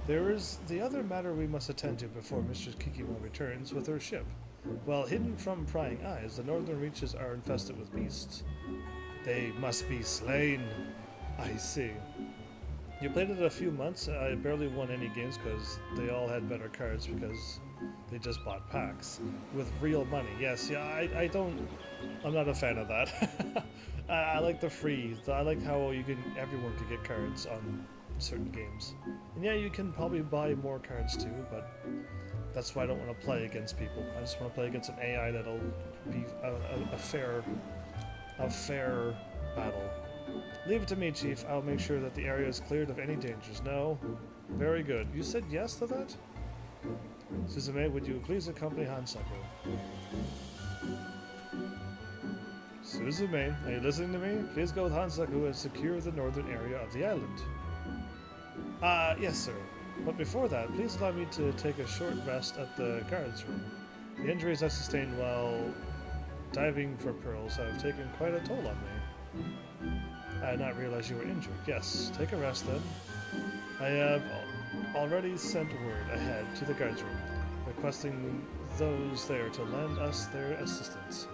There is the other matter we must attend to before Mistress Kikimo returns with her ship. While hidden from prying eyes, the northern reaches are infested with beasts. They must be slain. I see. You played it a few months. I barely won any games because they all had better cards because they just bought packs with real money. Yes, yeah, I'm not a fan of that. I like the free. I like how everyone can get cards on certain games. And yeah, you can probably buy more cards too, but that's why I don't want to play against people. I just want to play against an AI that'll be a fair battle. Leave it to me, Chief. I'll make sure that the area is cleared of any dangers. No? Very good. You said yes to that? Suzume, would you please accompany Hansaku? Suzume, are you listening to me? Please go with Hansaku and secure the northern area of the island. Yes, sir. But before that, please allow me to take a short rest at the guard's room. The injuries I sustained while diving for pearls have taken quite a toll on me. I had not realized you were injured. Yes, take a rest then. I have already sent word ahead to the guards room, requesting those there to lend us their assistance.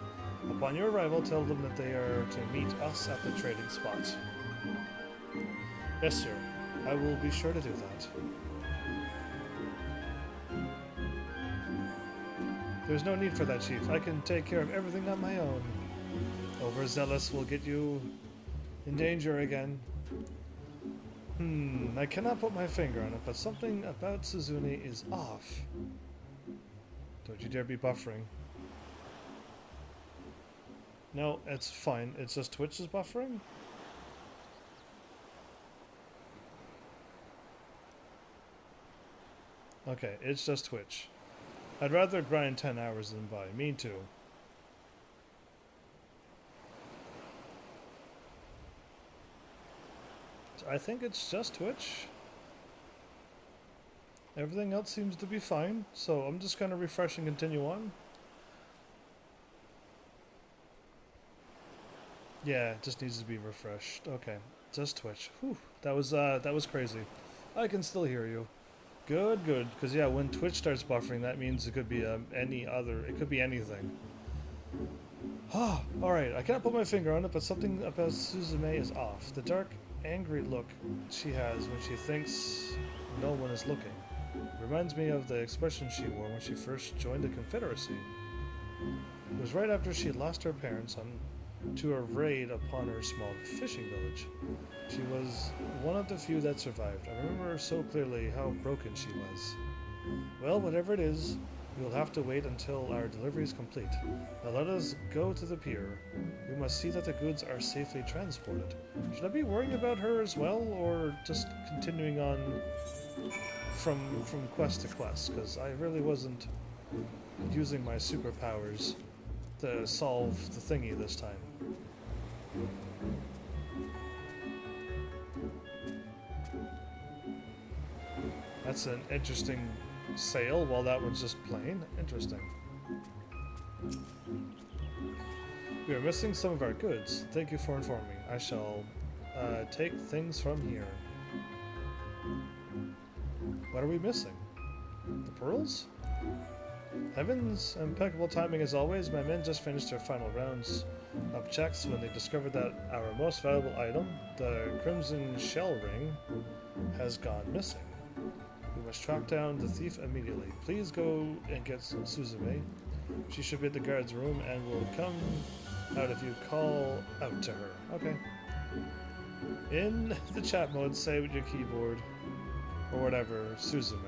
Upon your arrival, tell them that they are to meet us at the trading spot. Yes, sir. I will be sure to do that. There's no need for that, Chief. I can take care of everything on my own. Overzealous will get you in danger again. I cannot put my finger on it, but something about Suzune is off. Don't you dare be buffering. No, it's fine. It's just Twitch is buffering? Okay, it's just Twitch. I'd rather grind 10 hours than buy. Me too. I think it's just Twitch. Everything else seems to be fine, so I'm just going to refresh and continue on. Yeah, it just needs to be refreshed. Okay, just Twitch. Whew, that was crazy. I can still hear you. Good, good. Because yeah, when Twitch starts buffering, that means it could be any other. It could be anything. Ah, all right. I cannot put my finger on it, but something about Suzume is off. The dark, angry look she has when she thinks no one is looking reminds me of the expression she wore when she first joined the Confederacy. It was right after she lost her parents to a raid upon her small fishing village. She was one of the few that survived. I remember so clearly how broken she was. Well, whatever it is, we will have to wait until our delivery is complete. Now let us go to the pier. We must see that the goods are safely transported. Should I be worrying about her as well, or just continuing on from quest to quest? Because I really wasn't using my superpowers to solve the thingy this time. That's an interesting sail, while that one's just plain. Interesting. We are missing some of our goods. Thank you for informing me. I shall take things from here. What are we missing? The pearls? Heavens, impeccable timing as always. My men just finished their final rounds of checks when they discovered that our most valuable item, the crimson shell ring, has gone missing. We must track down the thief immediately. Please go and get Suzume. She should be at the guard's room and will come out if you call out to her. Okay. In the chat mode, say with your keyboard, or whatever, Suzume,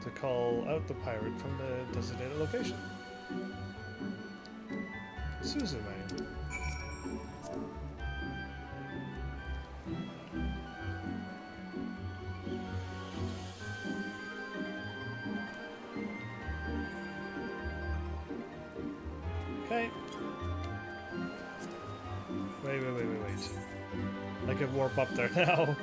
to call out the pirate from the designated location. Suzume. Okay. Wait. I can warp up there now.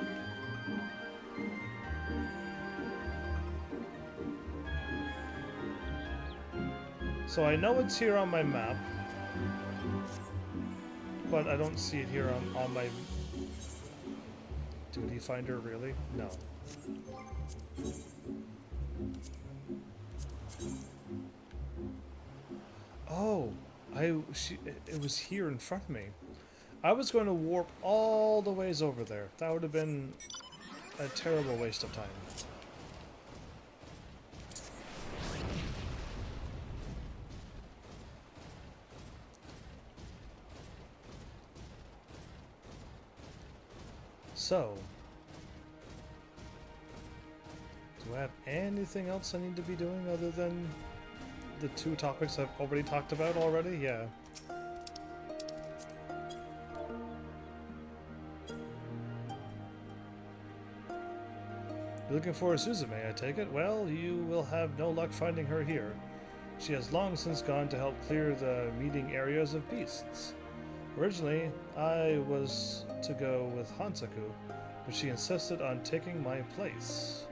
So I know it's here on my map, but I don't see it here on my duty finder, really? No. Oh, it was here in front of me. I was going to warp all the ways over there. That would have been a terrible waste of time. So, do I have anything else I need to be doing other than the two topics I've already talked about already? Yeah. You're looking for Suzume, I take it? Well, you will have no luck finding her here. She has long since gone to help clear the meeting areas of beasts. Originally, I was to go with Hansaku, but she insisted on taking my place.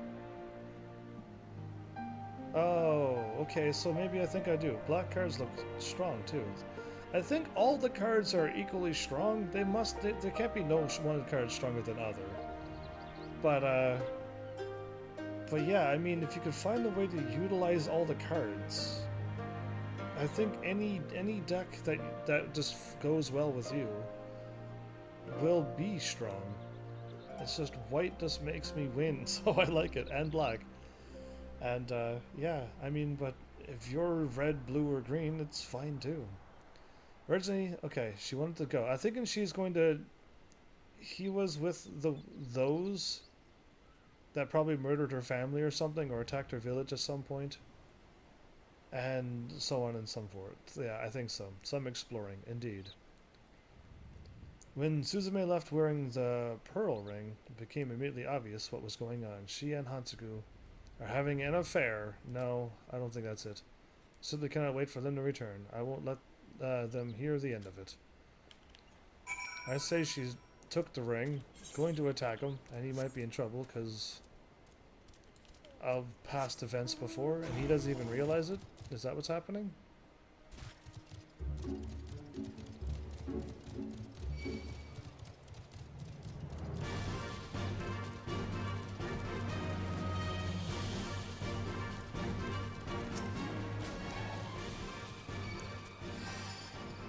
Oh, okay, so maybe I think I do. Black cards look strong, too. I think all the cards are equally strong. There can't be no one card stronger than other. But yeah, I mean, if you could find a way to utilize all the cards, I think any deck that just goes well with you will be strong. It's just white just makes me win, so I like it, and black. And yeah, I mean, but if you're red, blue, or green, it's fine too. Originally, okay, she wanted to go. I'm thinking she's going to. He was with those that probably murdered her family or something, or attacked her village at some point, and so on and so forth. Yeah, I think so. Some exploring, indeed. When Suzume left wearing the pearl ring, it became immediately obvious what was going on. She and Hansaku are having an affair. No, I don't think that's it. Simply cannot wait for them to return. I won't let them hear the end of it. I say she took the ring, going to attack him, and he might be in trouble because of past events before, and he doesn't even realize it. Is that what's happening?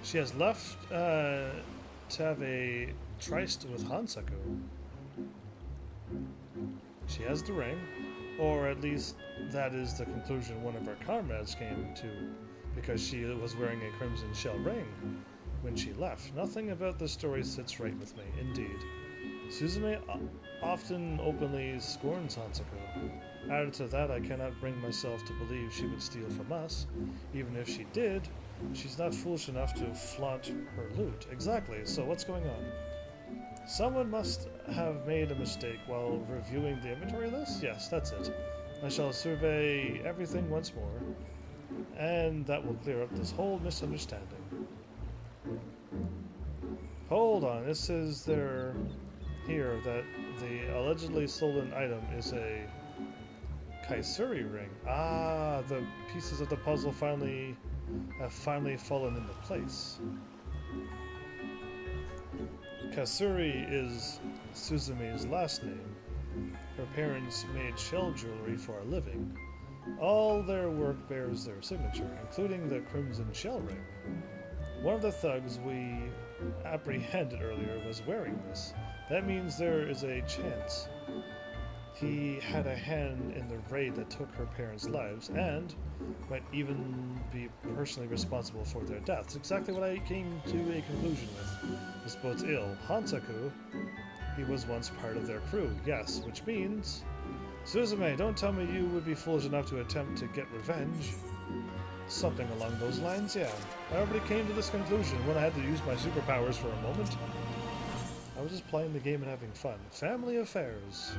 She has left to have a tryst with Hansaku. She has the ring, or at least that is the conclusion one of our comrades came to, because she was wearing a crimson shell ring when she left. Nothing about this story sits right with me, indeed. Suzume often openly scorns Hansaku. Added to that, I cannot bring myself to believe she would steal from us. Even if she did, she's not foolish enough to flaunt her loot. Exactly, so what's going on? Someone must have made a mistake while reviewing the inventory list? Yes, that's it. I shall survey everything once more, and that will clear up this whole misunderstanding. Hold on, it says there here that the allegedly stolen item is a Kaisuri ring. Ah, the pieces of the puzzle have finally fallen into place. Kasuri is Suzume's last name. Her parents made shell jewelry for a living. All their work bears their signature, including the crimson shell ring. One of the thugs we apprehended earlier was wearing this. That means there is a chance he had a hand in the raid that took her parents' lives, and might even be personally responsible for their deaths. Exactly what I came to a conclusion with. This bodes ill. Hansaku, he was once part of their crew, yes, which means... Suzume, don't tell me you would be foolish enough to attempt to get revenge. Something along those lines, yeah. I already came to this conclusion when I had to use my superpowers for a moment. I was just playing the game and having fun. Family affairs.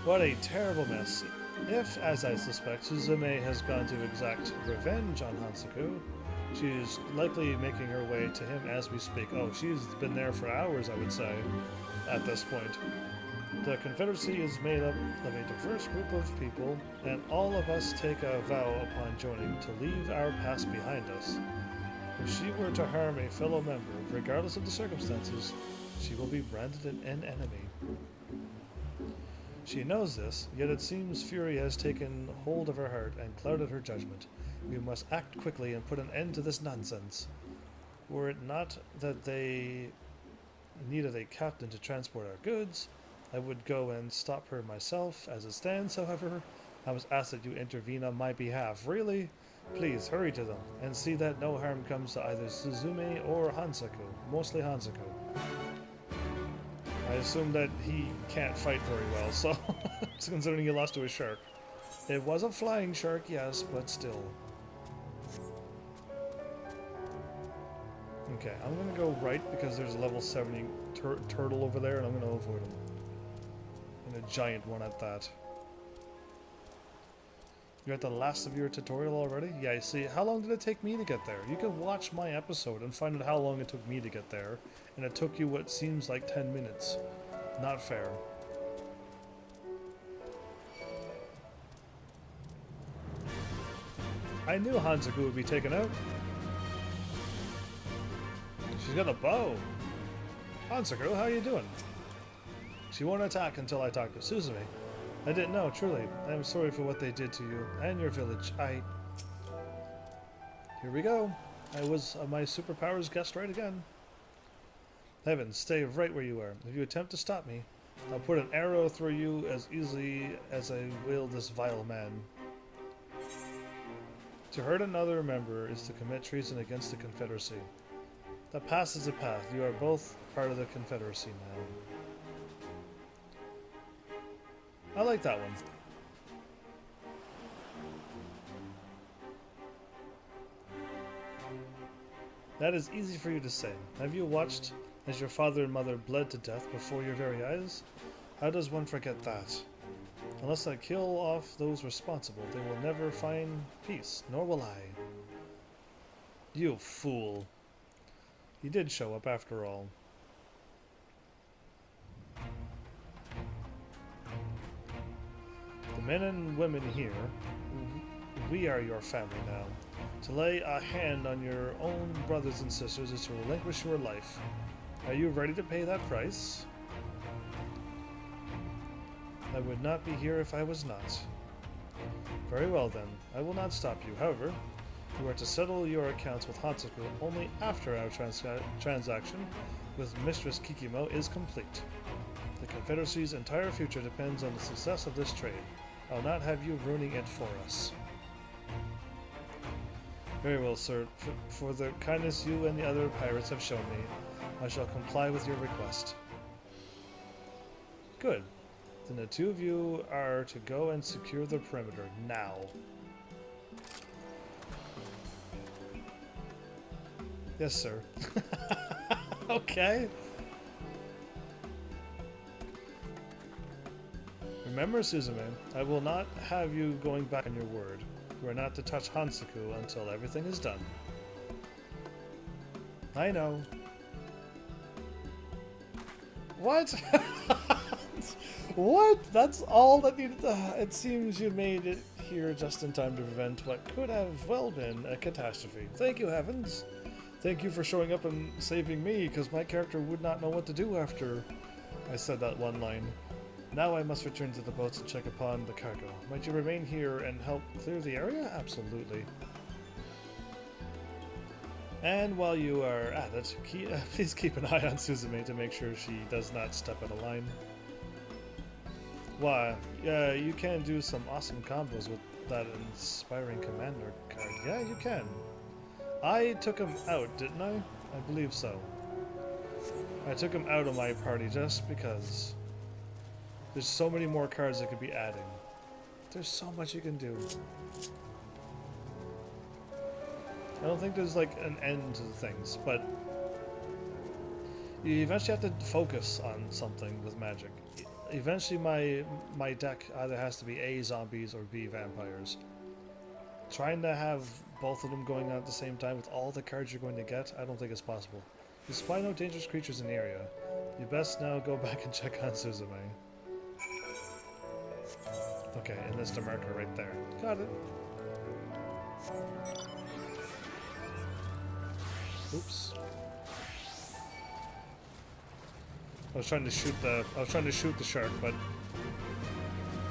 What a terrible mess. If, as I suspect, Suzume has gone to exact revenge on Hansaku, she is likely making her way to him as we speak. Oh, she's been there for hours, I would say, at this point. The Confederacy is made up of a diverse group of people, and all of us take a vow upon joining to leave our past behind us. If she were to harm a fellow member, regardless of the circumstances, she will be branded an enemy. She knows this, yet it seems fury has taken hold of her heart and clouded her judgment. We must act quickly and put an end to this nonsense. Were it not that they needed a captain to transport our goods, I would go and stop her myself. As it stands, however, I must ask that you intervene on my behalf. Really? Please, hurry to them, and see that no harm comes to either Suzume or Hansaku. Mostly Hansaku. I assume that he can't fight very well, so considering he lost to a shark. It was a flying shark, yes, but still. Okay, I'm gonna go right because there's a level 70 turtle over there, and I'm gonna avoid him. And a giant one at that. You're at the last of your tutorial already? Yeah, I see. How long did it take me to get there? You can watch my episode and find out how long it took me to get there. And it took you what seems like 10 minutes. Not fair. I knew Hansaku would be taken out. She's got a bow. Hansaku, how you doing? She won't attack until I talk to Suzume. I didn't know, truly. I am sorry for what they did to you and your village. Here we go. I was my superpowers guessed right again. Heavens, stay right where you are. If you attempt to stop me, I'll put an arrow through you as easily as I will this vile man. To hurt another member is to commit treason against the Confederacy. The past is the past. You are both part of the Confederacy now. I like that one. That is easy for you to say. Have you watched as your father and mother bled to death before your very eyes? How does one forget that? Unless I kill off those responsible, they will never find peace, nor will I. You fool. He did show up after all. The men and women here, we are your family now. To lay a hand on your own brothers and sisters is to relinquish your life. Are you ready to pay that price? I would not be here if I was not. Very well then, I will not stop you. However, you are to settle your accounts with Hansaku only after our transaction with Mistress Kikimo is complete. The Confederacy's entire future depends on the success of this trade. I will not have you ruining it for us. Very well, sir. For the kindness you and the other pirates have shown me, I shall comply with your request. Good. Then the two of you are to go and secure the perimeter now. Yes, sir. Okay. Remember, Suzume, I will not have you going back on your word. You are not to touch Hansaku until everything is done. I know. What? What? That's all that needed to... It seems you made it here just in time to prevent what could have well been a catastrophe. Thank you, Heavens. Thank you for showing up and saving me, because my character would not know what to do after I said that one line. Now I must return to the boats and check upon the cargo. Might you remain here and help clear the area? Absolutely. And while you are at it, please keep an eye on Suzume to make sure she does not step out of line. Why, you can do some awesome combos with that inspiring commander card. Yeah, you can. I took him out, didn't I? I believe so. I took him out of my party just because there's so many more cards I could be adding. There's so much you can do. I don't think there's like an end to things, but you eventually have to focus on something with magic. Eventually my deck either has to be A, zombies, or B, vampires. Trying to have both of them going on at the same time with all the cards you're going to get, I don't think it's possible. You spy no dangerous creatures in the area. You best now go back and check on Suzume. Okay, and there's the marker right there. Got it. Oops. I was trying to shoot the shark, but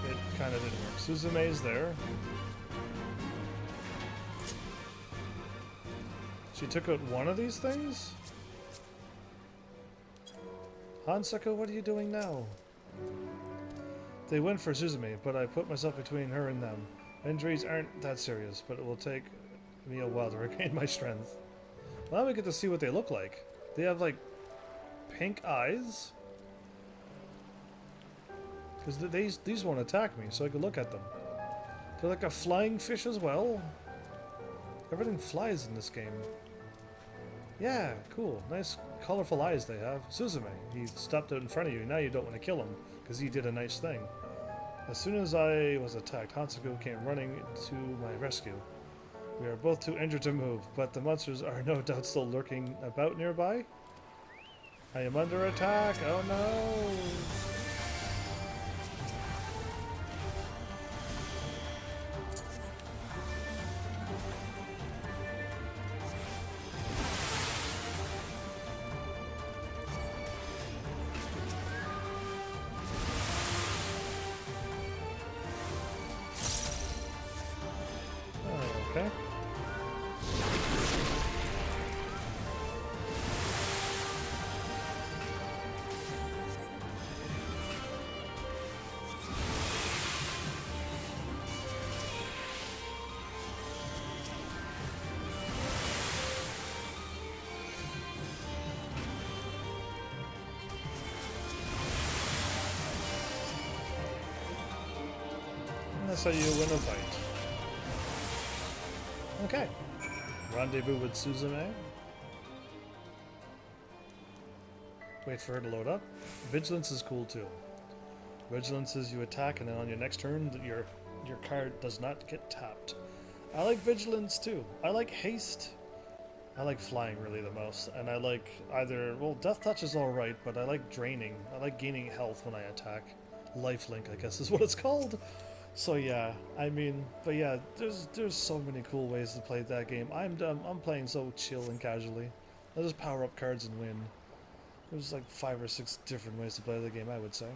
it kind of didn't work. Suzume's there. She took out one of these things? Hansaku, what are you doing now? They went for Suzume, but I put myself between her and them. Injuries aren't that serious, but it will take me a while to regain my strength. Well, now we get to see what they look like. They have, like, pink eyes? Because these won't attack me, so I can look at them. They're like a flying fish as well. Everything flies in this game. Yeah, cool. Nice, colorful eyes they have. Suzume, he stepped out in front of you. Now you don't want to kill him, because he did a nice thing. As soon as I was attacked, Hansaku came running to my rescue. We are both too injured to move, but the monsters are no doubt still lurking about nearby. I am under attack! Oh no! Okay. That's how you win a fight. Okay. Rendezvous with Suzume. Wait for her to load up. Vigilance is cool too. Vigilance is you attack and then on your next turn your card does not get tapped. I like Vigilance too. I like Haste. I like flying really the most, and I like either, well, Death Touch is alright, but I like draining. I like gaining health when I attack. Lifelink, I guess is what it's called. So yeah, I mean, but yeah, there's so many cool ways to play that game. I'm playing so chill and casually. I just power up cards and win. There's like 5 or 6 different ways to play the game, I would say.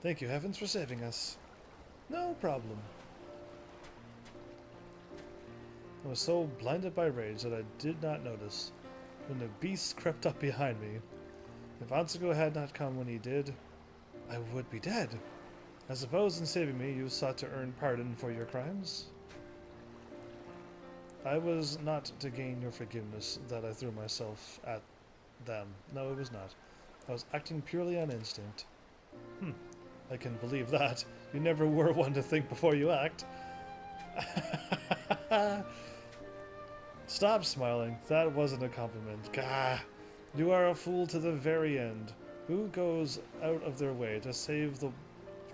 Thank you, Heavens, for saving us. No problem. I was so blinded by rage that I did not notice when the beast crept up behind me. If Ansugo had not come when he did, I would be dead. I suppose in saving me you sought to earn pardon for your crimes? I was not to gain your forgiveness that I threw myself at them. No, it was not. I was acting purely on instinct. I can believe that. You never were one to think before you act. Stop smiling. That wasn't a compliment. Gah! You are a fool to the very end. Who goes out of their way to save the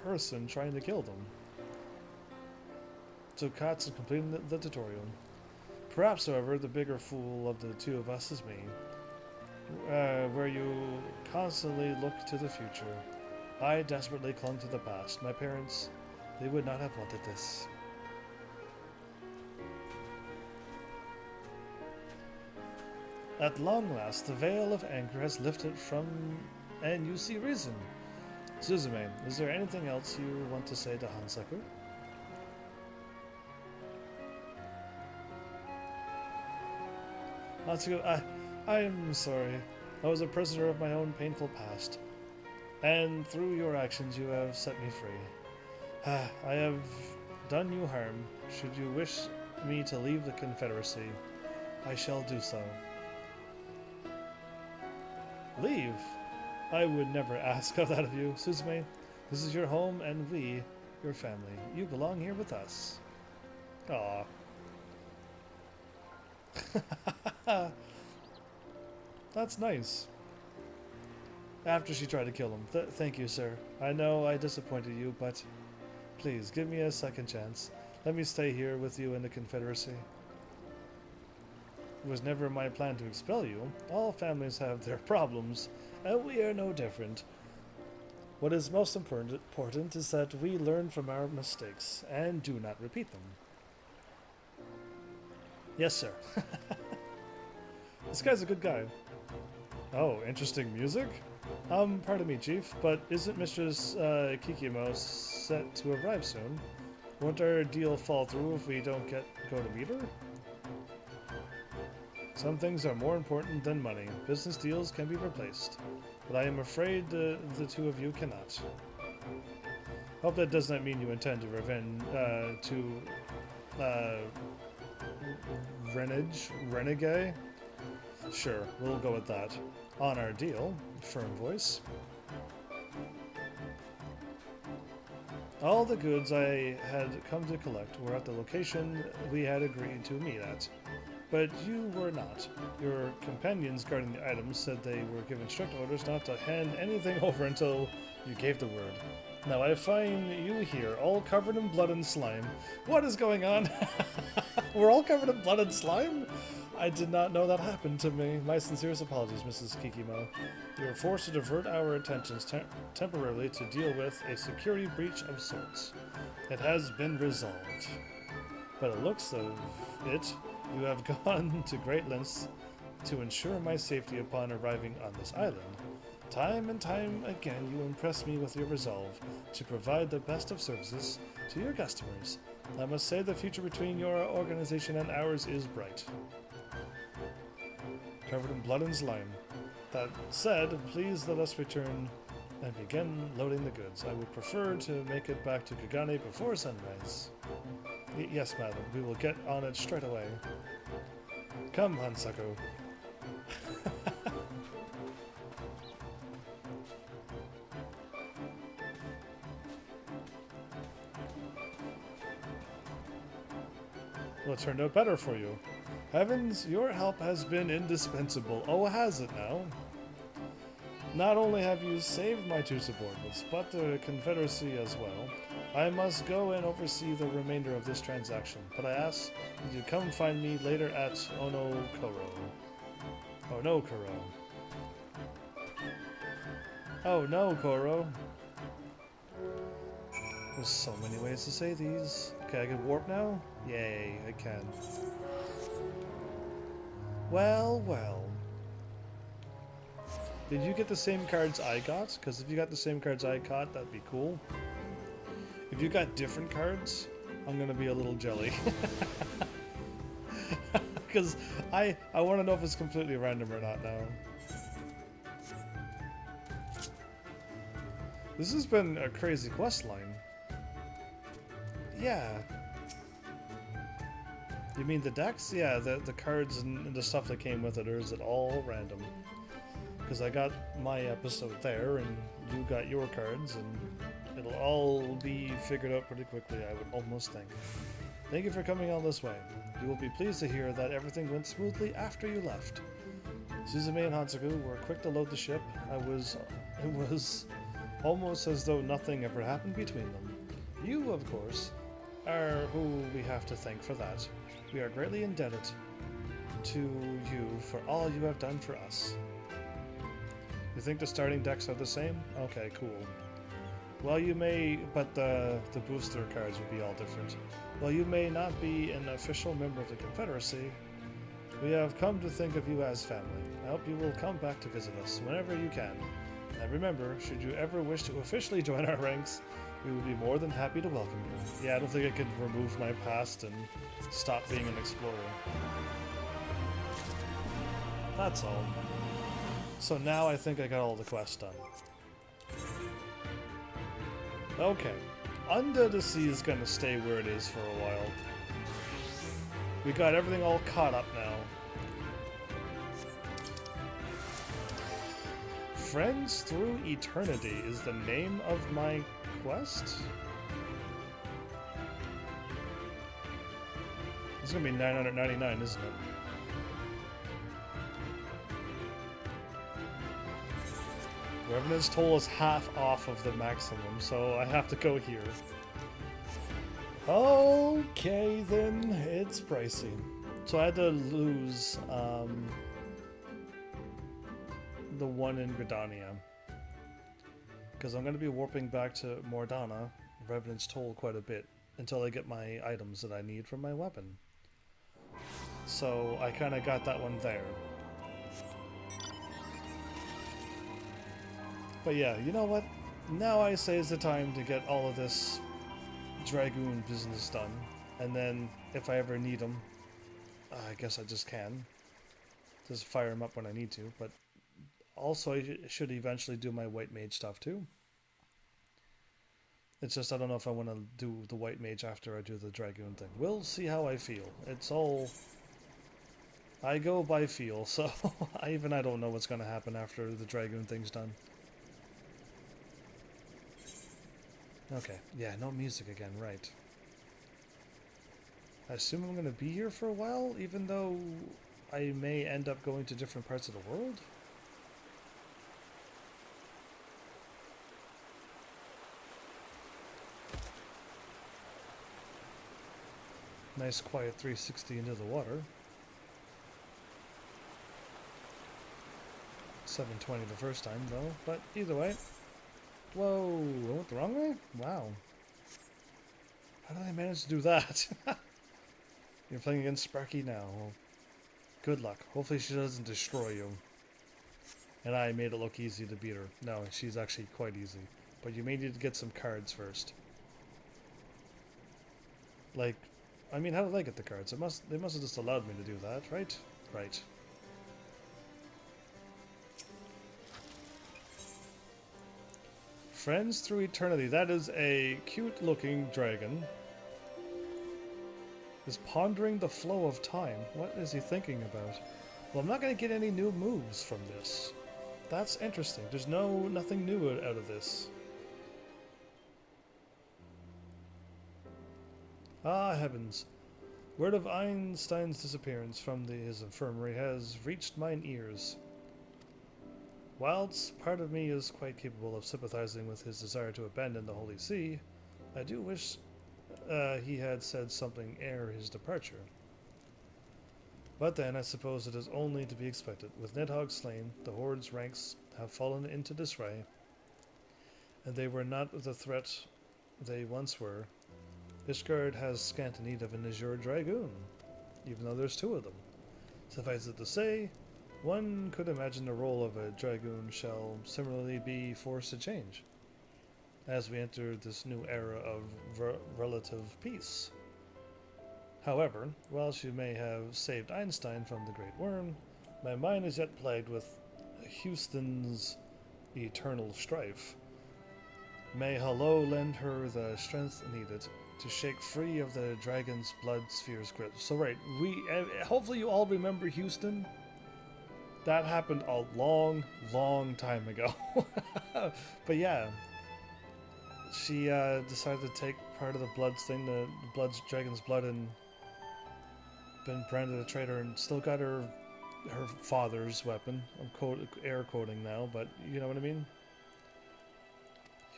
person trying to kill them? So Katsu completing the tutorial. Perhaps, however, the bigger fool of the two of us is me. Where you constantly look to the future. I desperately clung to the past. My parents, they would not have wanted this. At long last, the veil of anger has lifted from, and you see reason. Suzume, is there anything else you want to say to Hansaku? Hansaku, I am sorry. I was a prisoner of my own painful past. And through your actions you have set me free. I have done you harm. Should you wish me to leave the Confederacy, I shall do so. Leave? I would never ask of that of you, Suzume. This is your home and we, your family. You belong here with us. Aww. That's nice. After she tried to kill him. Thank you, sir. I know I disappointed you, but please, give me a second chance. Let me stay here with you in the Confederacy. It was never my plan to expel you. All families have their problems, and we are no different. What is most important is that we learn from our mistakes and do not repeat them. Yes, sir. This guy's a good guy. Oh, interesting music? Pardon me, Chief, but isn't Mistress Kikimo set to arrive soon? Won't our deal fall through if we don't go to meet her? Some things are more important than money. Business deals can be replaced, but I am afraid the two of you cannot. Hope that does not mean you intend to renegade? Sure, we'll go with that. On our deal, firm voice. All the goods I had come to collect were at the location we had agreed to meet at. But you were not. Your companions guarding the items said they were given strict orders not to hand anything over until you gave the word. Now I find you here, all covered in blood and slime. What is going on? We're all covered in blood and slime? I did not know that happened to me. My sincerest apologies, Mrs. Kikimo. We were forced to divert our attentions temporarily to deal with a security breach of sorts. It has been resolved. But it looks of it, you have gone to great lengths to ensure my safety upon arriving on this island. Time and time again, you impress me with your resolve to provide the best of services to your customers. I must say the future between your organization and ours is bright. Covered in blood and slime. That said, please let us return and begin loading the goods. I would prefer to make it back to Kagane before sunrise. Yes, madam, we will get on it straight away. Come, Hansaku. Well, it turned out better for you. Heavens, your help has been indispensable. Oh, has it now? Not only have you saved my two subordinates, but the Confederacy as well. I must go and oversee the remainder of this transaction, but I ask that you come find me later at Onokoro. Onokoro. Oh no, Koro. There's so many ways to say these. Okay, I can warp now? Yay, I can. Well, well. Did you get the same cards I got? Because if you got the same cards I got, that'd be cool. If you got different cards, I'm gonna be a little jelly. Because I want to know if it's completely random or not now. This has been a crazy quest line. Yeah. You mean the decks? Yeah, the cards and the stuff that came with it, or is it all random? Because I got my episode there, and you got your cards, and it'll all be figured out pretty quickly, I would almost think. Thank you for coming all this way. You will be pleased to hear that everything went smoothly after you left. Suzume and Hansaku were quick to load the ship. It was almost as though nothing ever happened between them. You, of course, are who we have to thank for that. We are greatly indebted to you for all you have done for us. You think the starting decks are the same? Okay, cool. Well, you may, but the booster cards would be all different. While you may not be an official member of the Confederacy, we have come to think of you as family. I hope you will come back to visit us whenever you can. And remember, should you ever wish to officially join our ranks, we would be more than happy to welcome you. Yeah, I don't think I could remove my past and stop being an explorer. That's all. So now I think I got all the quests done. Okay. Under the Sea is gonna stay where it is for a while. We got everything all caught up now. Friends Through Eternity is the name of my quest? It's gonna be 999, isn't it? Revenant's Toll is half off of the maximum, so I have to go here. Okay, then, it's pricey. So I had to lose the one in Gridania. Because I'm going to be warping back to Mordana, Revenant's Toll, quite a bit, until I get my items that I need from my weapon. So I kind of got that one there. But yeah, you know what? Now I say is the time to get all of this Dragoon business done. And then, if I ever need them, I guess I just can. Just fire them up when I need to. But also, I should eventually do my White Mage stuff too. It's just I don't know if I want to do the White Mage after I do the Dragoon thing. We'll see how I feel. It's all... I go by feel, so I don't know what's going to happen after the Dragoon thing's done. Okay, yeah, no music again, right. I assume I'm going to be here for a while, even though I may end up going to different parts of the world? Nice quiet 360 into the water. 720 the first time, though, but either way. Whoa, I went the wrong way? Wow. How did I manage to do that? You're playing against Sparky now. Well, good luck. Hopefully she doesn't destroy you. And I made it look easy to beat her. No, she's actually quite easy. But you may need to get some cards first. Like, I mean, how did I get the cards? They must have just allowed me to do that, right? Right. Friends Through Eternity. That is a cute-looking dragon. Is pondering the flow of time. What is he thinking about? Well, I'm not going to get any new moves from this. That's interesting. There's nothing new out of this. Ah, heavens. Word of Einstein's disappearance from his infirmary has reached mine ears. Whilst part of me is quite capable of sympathizing with his desire to abandon the Holy See, I do wish he had said something ere his departure. But then, I suppose it is only to be expected. With Nidhogg slain, the Horde's ranks have fallen into disarray, and they were not the threat they once were. Ishgard has scant need of an Azure Dragoon, even though there's two of them. Suffice it to say, one could imagine the role of a Dragoon shall similarly be forced to change, as we enter this new era of relative peace. However, whilst you may have saved Einstein from the Great Worm, my mind is yet plagued with Houston's eternal strife. May Hello lend her the strength needed to shake free of the dragon's blood sphere's grip. So right, hopefully you all remember Houston. That happened a long, long time ago. But yeah, she decided to take part of the Bloods thing, the dragon's blood, and been branded a traitor, and still got her father's weapon. I'm air quoting now, but you know what I mean.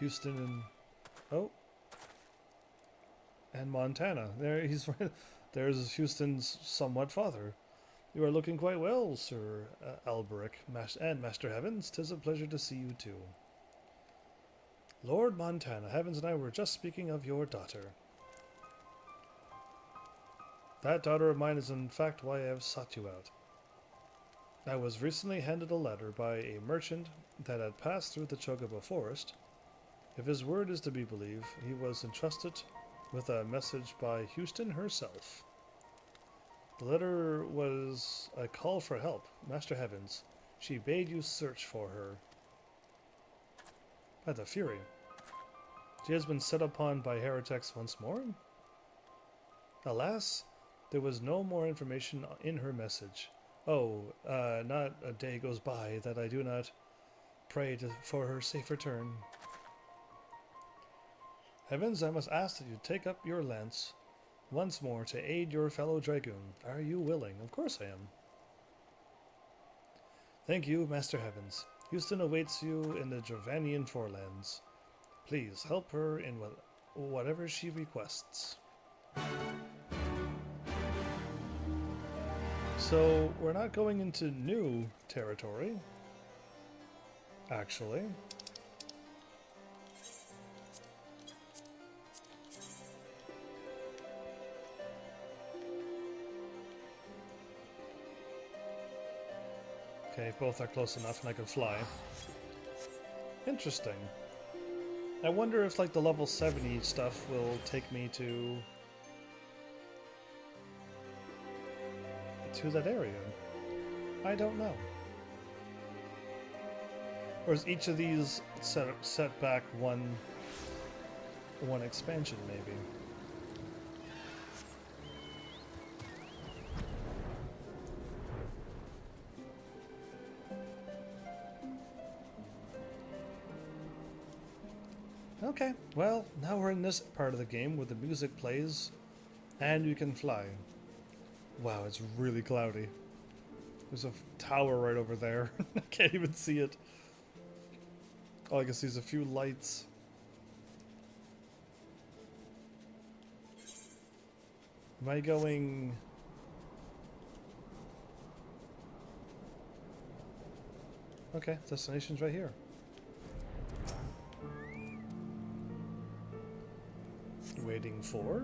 Houston and Montana. There, he's right. There's Houston's somewhat father. You are looking quite well, Sir Alberic, and Master Heavens. 'Tis a pleasure to see you too. Lord Montana, Heavens and I were just speaking of your daughter. That daughter of mine is in fact why I have sought you out. I was recently handed a letter by a merchant that had passed through the Chocobo Forest. If his word is to be believed, he was entrusted with a message by Houston herself. The letter was a call for help. Master Heavens, she bade you search for her. By the Fury. She has been set upon by heretics once more? Alas, there was no more information in her message. Not a day goes by that I do not pray for her safe return. Heavens, I must ask that you take up your lance once more to aid your fellow dragoon. Are you willing? Of course I am. Thank you, Master Heavens. Houston awaits you in the Jovanian Forelands. Please help her in whatever she requests. So, we're not going into new territory, actually. Okay, both are close enough and I can fly. Interesting. I wonder if like the level 70 stuff will take me to that area. I don't know. Or is each of these set back one expansion maybe? Okay, well, now we're in this part of the game where the music plays and you can fly. Wow, it's really cloudy. There's a tower right over there. I can't even see it. All I can see is a few lights. Am I going... Okay, destination's right here. Waiting for...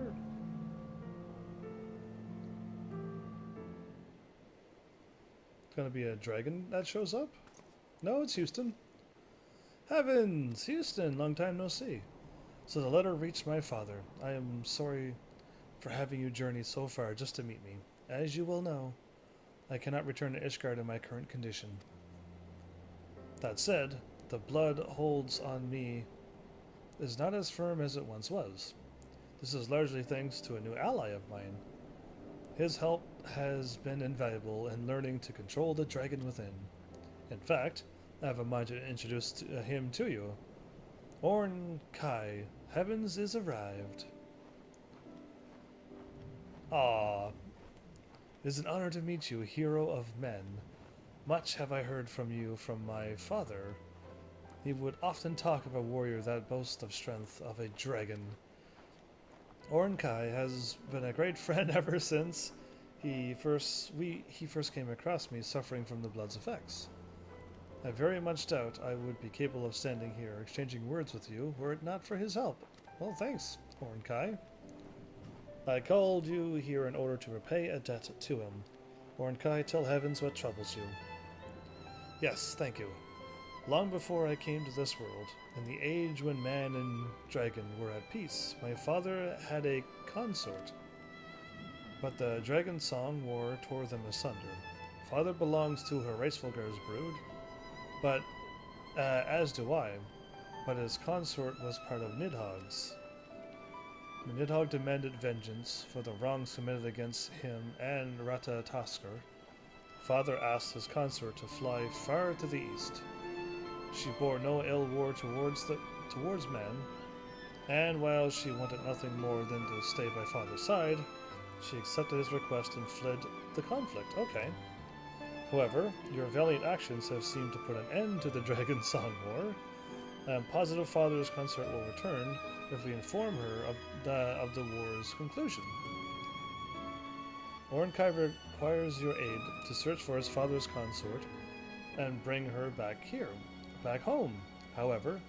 It's gonna be a dragon that shows up? No, it's Houston. Heavens! Houston, long time no see. So the letter reached my father. I am sorry for having you journey so far just to meet me. As you will know, I cannot return to Ishgard in my current condition. That said, the blood holds on me is not as firm as it once was. This is largely thanks to a new ally of mine. His help has been invaluable in learning to control the dragon within. In fact, I have a mind to introduce him to you. Orn Kai, Heavens is arrived. Ah, it is an honor to meet you, hero of men. Much have I heard from you from my father. He would often talk of a warrior that boasts of strength of a dragon. Ornkai has been a great friend ever since he first came across me suffering from the blood's effects. I very much doubt I would be capable of standing here exchanging words with you were it not for his help. Well, thanks, Ornkai. I called you here in order to repay a debt to him. Ornkai, tell heavens what troubles you. Yes, thank you. Long before I came to this world, in the age when man and dragon were at peace, my father had a consort. But the dragon song war tore them asunder. Father belongs to Hraesvelgur's brood, but as do I. But his consort was part of Nidhogg's. Nidhogg demanded vengeance for the wrongs committed against him and Ratatoskr. Father asked his consort to fly far to the east. She bore no ill war towards men, and while she wanted nothing more than to stay by father's side, she accepted his request and fled the conflict. Okay. However, your valiant actions have seemed to put an end to the Dragon Song War. I am positive father's consort will return if we inform her of the war's conclusion. Ornkai requires your aid to search for his father's consort and bring her back home. However,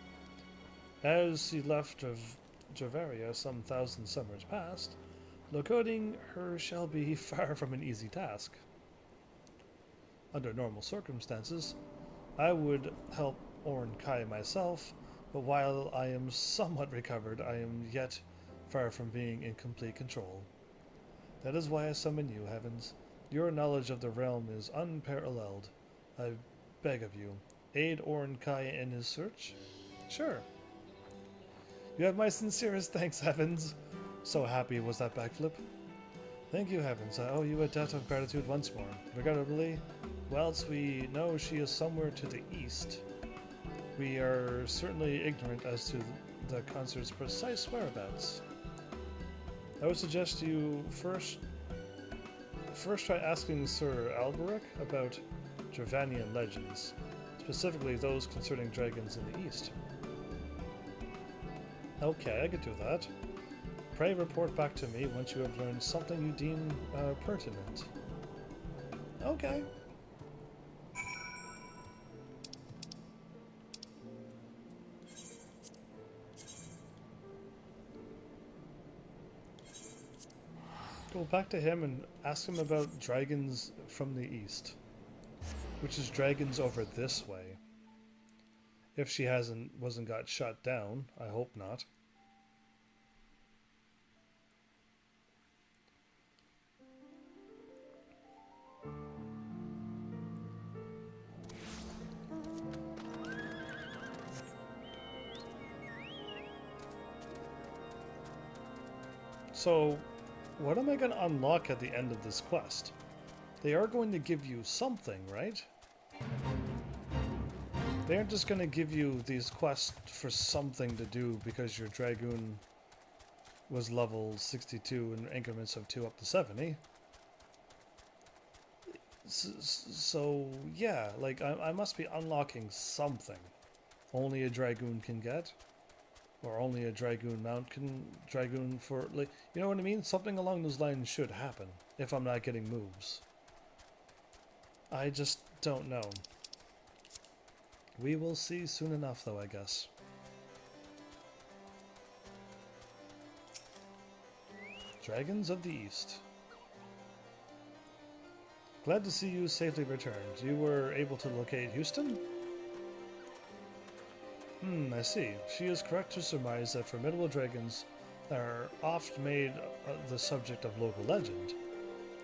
as he left Javaria some 1,000 summers past, locating her shall be far from an easy task. Under normal circumstances, I would help Ornkai myself, but while I am somewhat recovered, I am yet far from being in complete control. That is why I summon you, Heavens. Your knowledge of the realm is unparalleled. I beg of you, aid Ornkai in his search? Sure. You have my sincerest thanks, Heavens. So happy was that backflip. Thank you, Heavens. I owe you a debt of gratitude once more. Regrettably, whilst we know she is somewhere to the east, we are certainly ignorant as to the consort's precise whereabouts. I would suggest you first try asking Sir Alberic about Dravanian legends, specifically those concerning dragons in the east. Okay, I could do that. Pray report back to me once you have learned something you deem pertinent. Okay. Go back to him and ask him about dragons from the east, which is dragons over this way. If she wasn't got shut down, I hope not. So, what am I going to unlock at the end of this quest? They are going to give you something, right? They aren't just going to give you these quests for something to do because your Dragoon was level 62 in increments of 2 up to 70. So, yeah, like, I must be unlocking something only a Dragoon can get. Or only a Dragoon mount can Dragoon for, like, you know what I mean? Something along those lines should happen if I'm not getting moves. I just don't know. We will see soon enough, though, I guess. Dragons of the East. Glad to see you safely returned. You were able to locate Houston? I see. She is correct to surmise that formidable dragons are oft made the subject of local legend.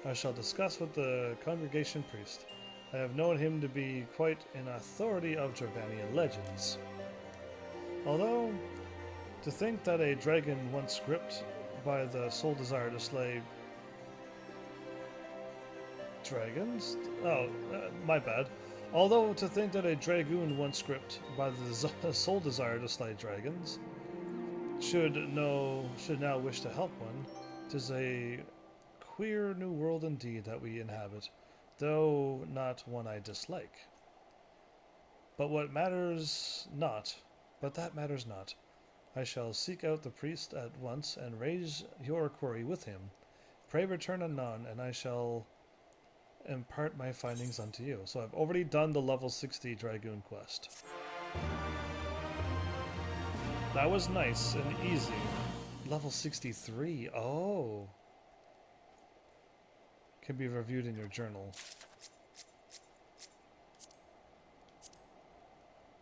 I shall discuss with the congregation priest. I have known him to be quite an authority of Dravanian legends. Although, to think that a dragon once gripped by the sole desire to slay dragons? Oh, my bad. Although to think that a Dragoon once gripped by the sole desire to slay dragons should now wish to help one, 'tis a queer new world indeed that we inhabit, though not one I dislike. But what matters not, but that matters not. I shall seek out the priest at once and raise your query with him. Pray return anon, and I shall impart my findings unto you. So I've already done the level 60 Dragoon quest. That was nice and easy. Level 63. Oh. Can be reviewed in your journal.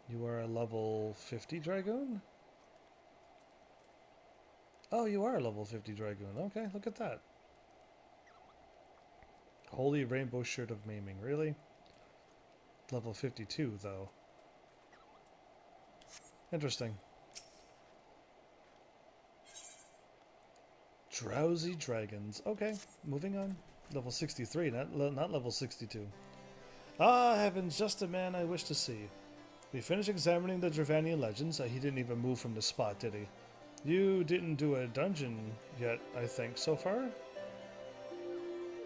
You are a level 50 Dragoon? Oh, you are a level 50 Dragoon. Okay, look at that. Holy Rainbow Shirt of Maiming. Really? Level 52, though. Interesting. Drowsy Dragons. Okay, moving on. Level 63, not level 62. Ah, heavens, just a man I wish to see. We finished examining the Dravanian legends. He didn't even move from the spot, did he? You didn't do a dungeon yet, I think, so far?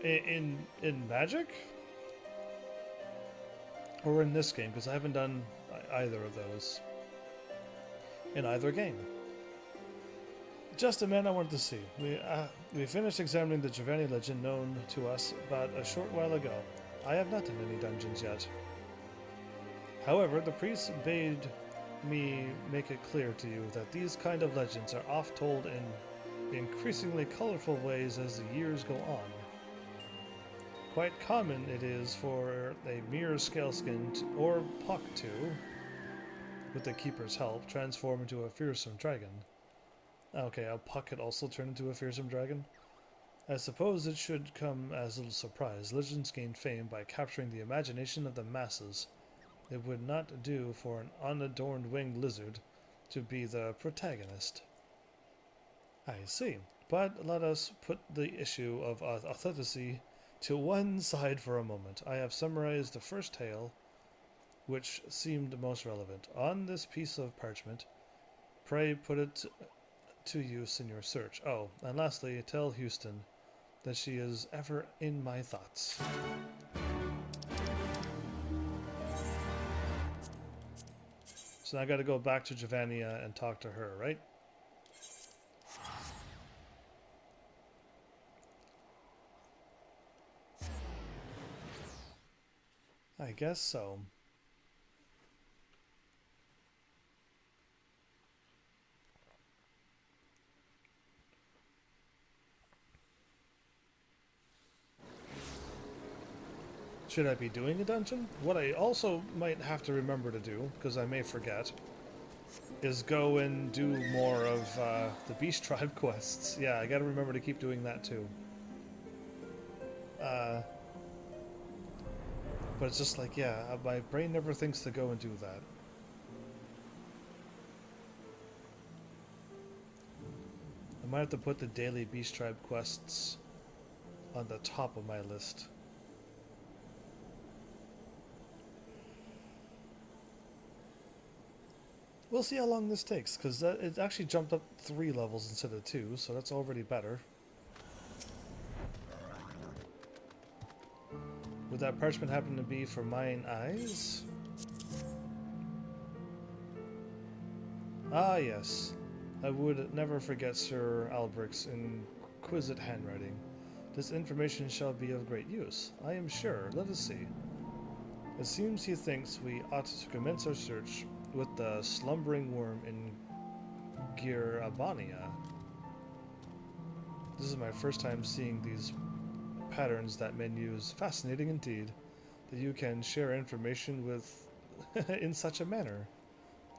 In Magic? Or in this game, because I haven't done either of those. In either game. Just a man I wanted to see. We finished examining the Dravanian legend known to us about a short while ago. I have not done any dungeons yet. However, the priest bade me make it clear to you that these kind of legends are oft told in increasingly colorful ways as the years go on. Quite common it is for a mere scaleskin or puck to, with the keeper's help, transform into a fearsome dragon. Okay, a puck could also turn into a fearsome dragon? I suppose it should come as a little surprise. Legends gain fame by capturing the imagination of the masses. It would not do for an unadorned winged lizard to be the protagonist. I see. But let us put the issue of authenticity to one side for a moment. I have summarized the first tale, which seemed most relevant. On this piece of parchment, pray put it to use in your search. Oh, and lastly, tell Houston that she is ever in my thoughts. So now I gotta go back to Giovannia and talk to her, right? I guess so. Should I be doing a dungeon? What I also might have to remember to do, because I may forget, is go and do more of the Beast Tribe quests. Yeah, I gotta remember to keep doing that too. But it's just like, yeah, my brain never thinks to go and do that. I might have to put the daily Beast Tribe quests on the top of my list. We'll see how long this takes, because it actually jumped up 3 levels instead of 2, so that's already better. Would that parchment happen to be for mine eyes? Ah, yes. I would never forget Sir Alberic's exquisite handwriting. This information shall be of great use, I am sure. Let us see. It seems he thinks we ought to commence our search with the slumbering worm in Girabania. This is my first time seeing these patterns that men use. Fascinating indeed that you can share information with in such a manner.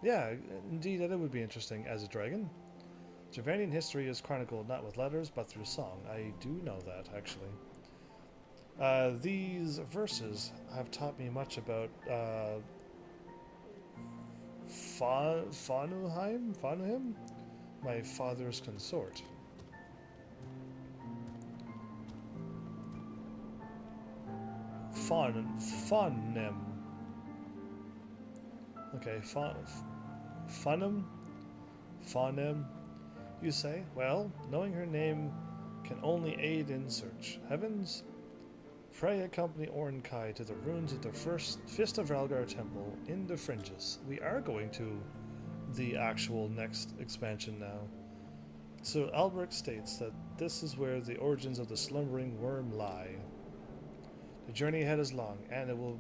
Yeah, indeed that it would be interesting as a dragon. Dravanian history is chronicled not with letters but through song. I do know that, actually. These verses have taught me much about Fanuhim, my father's consort. Fanem. Okay, Fanem, you say? Well, knowing her name can only aid in search. Heavens, pray accompany Ornkai to the ruins of the first Fist of Ralgar temple in the fringes. We are going to the actual next expansion now. So Albrecht states that this is where the origins of the slumbering worm lie. The journey ahead is long, and it will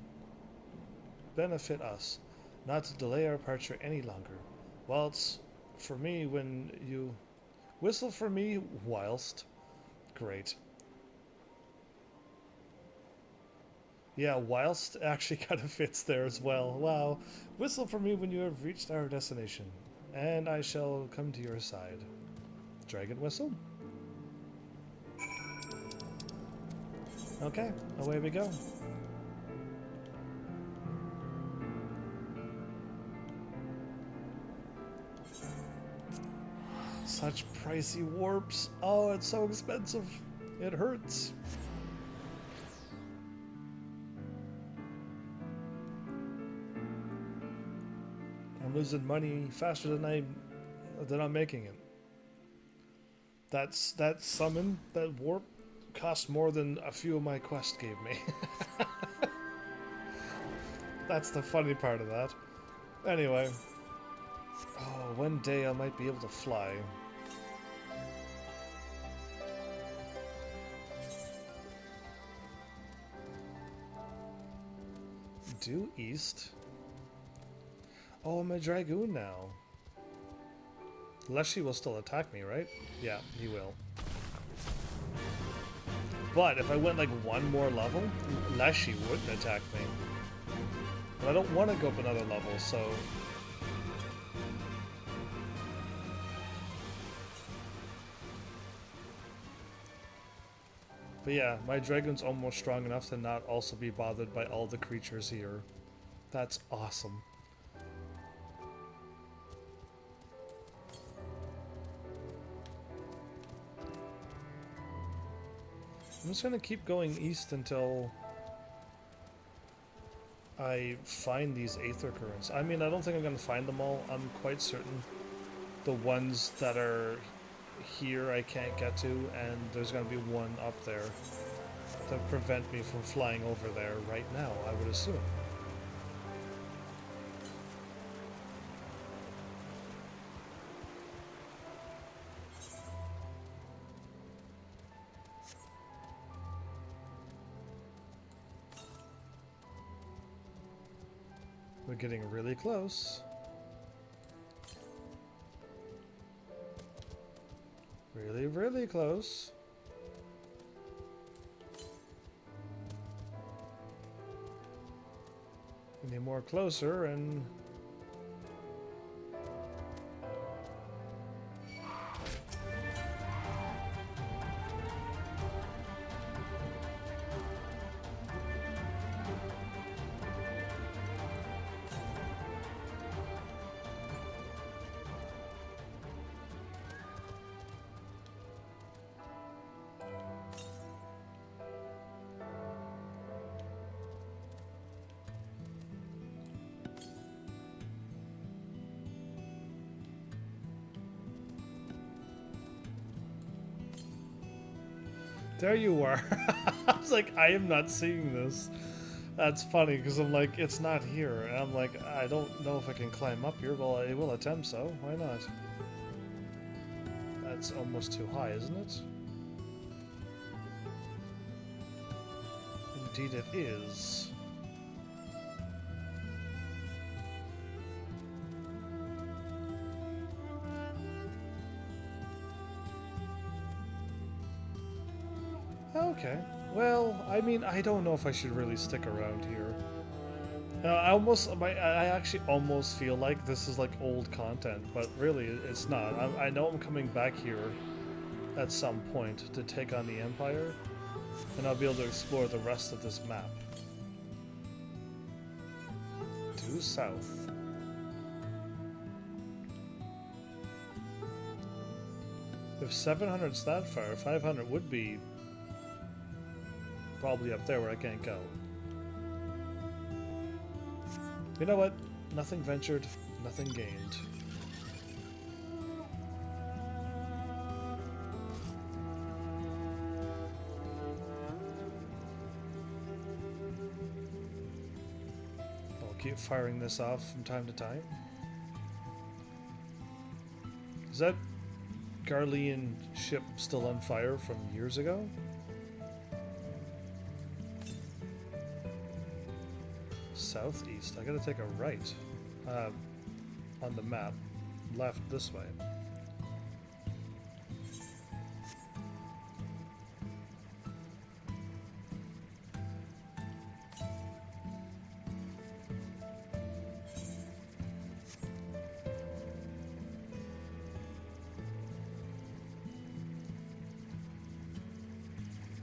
benefit us not to delay our departure any longer. Whilst for me when you whistle for me whilst great. Yeah, whilst actually kind of fits there as well. Wow. Whistle for me when you have reached our destination, and I shall come to your side. Dragon whistle. Okay, away we go. Such pricey warps. Oh, it's so expensive. It hurts. I'm losing money faster than I'm making it. That summon, that warp, cost more than a few of my quests gave me. That's the funny part of that. Anyway. Oh, one day I might be able to fly. Due east. Oh, I'm a Dragoon now. Leshy will still attack me, right? Yeah, he will. But if I went like one more level, Leshy wouldn't attack me. But I don't want to go up another level, so... But yeah, my Dragoon's almost strong enough to not also be bothered by all the creatures here. That's awesome. I'm just gonna keep going east until I find these Aether Currents. I mean, I don't think I'm gonna find them all. I'm quite certain the ones that are here I can't get to, and there's gonna be one up there to prevent me from flying over there right now, I would assume. We're getting really close. Really, really close. Any more closer and... There you are. I was like, I am not seeing this. That's funny, because I'm like, it's not here. And I'm like, I don't know if I can climb up here. Well, I will attempt so. Why not? That's almost too high, isn't it? Indeed it is. Okay. Well, I mean, I don't know if I should really stick around here. I actually almost feel like this is like old content, but really it's not. I know I'm coming back here at some point to take on the Empire, and I'll be able to explore the rest of this map. Due south. If 700's that far, 500 would be probably up there where I can't go. You know what? Nothing ventured, nothing gained. keep firing this off from time to time. Is that Garlean ship still on fire from years ago? Southeast. I gotta take a right on the map. Left this way.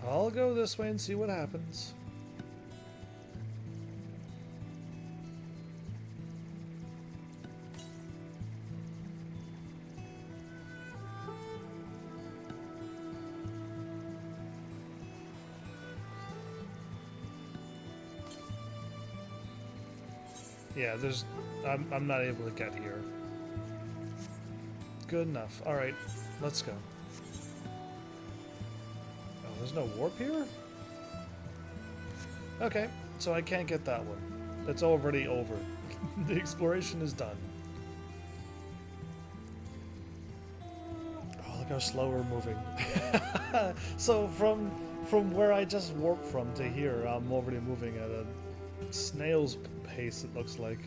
I'll go this way and see what happens. Yeah, I'm not able to get here. Good enough. Alright, let's go. Oh, there's no warp here? Okay, so I can't get that one. It's already over. The exploration is done. Oh, look how slow we're moving. So from where I just warped from to here, I'm already moving at a snail's pace, it looks like.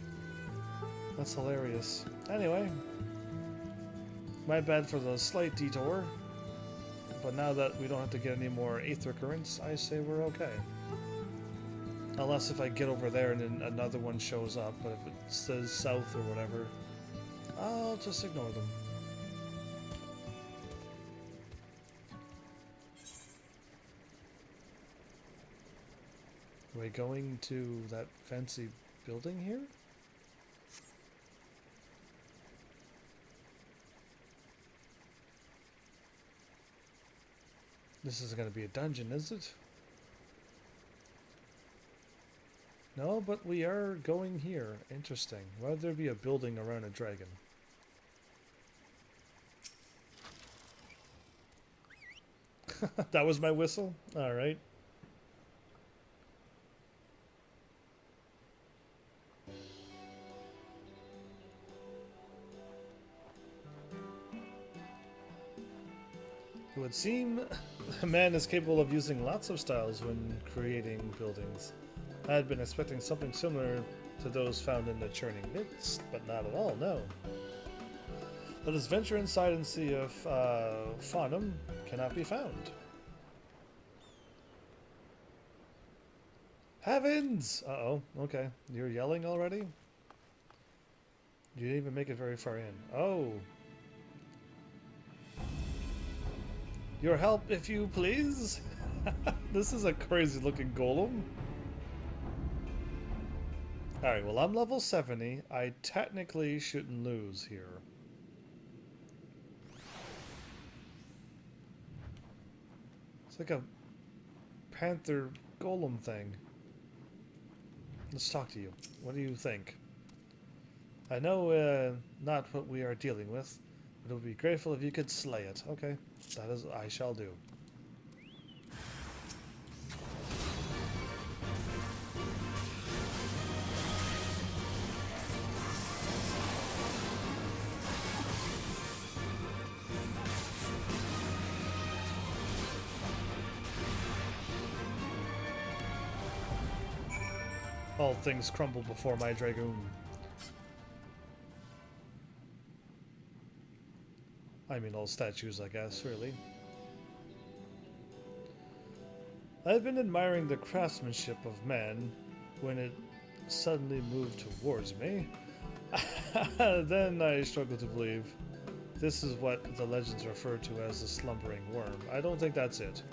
That's hilarious. Anyway, my bad for the slight detour, but now that we don't have to get any more aether currents, I say we're okay. Unless if I get over there and then another one shows up, but if it says south or whatever, I'll just ignore them. Are we going to that fancy building here? This isn't going to be a dungeon, is it? No, but we are going here. Interesting. Why would there be a building around a dragon? That was my whistle? Alright. It would seem a man is capable of using lots of styles when creating buildings. I had been expecting something similar to those found in the churning mist, but not at all, no. Let us venture inside and see if Faunum cannot be found. Heavens! Uh-oh, okay. You're yelling already? You didn't even make it very far in. Oh. Your help, if you please? This is a crazy looking golem. Alright, well I'm level 70. I technically shouldn't lose here. It's like a panther golem thing. Let's talk to you. What do you think? I know not what we are dealing with, but it would be grateful if you could slay it. Okay, that is I shall do. All things crumble before my dragoon. I mean all statues, I guess, really. I've been admiring the craftsmanship of man when it suddenly moved towards me. Then I struggle to believe. This is what the legends refer to as the slumbering worm. I don't think that's it.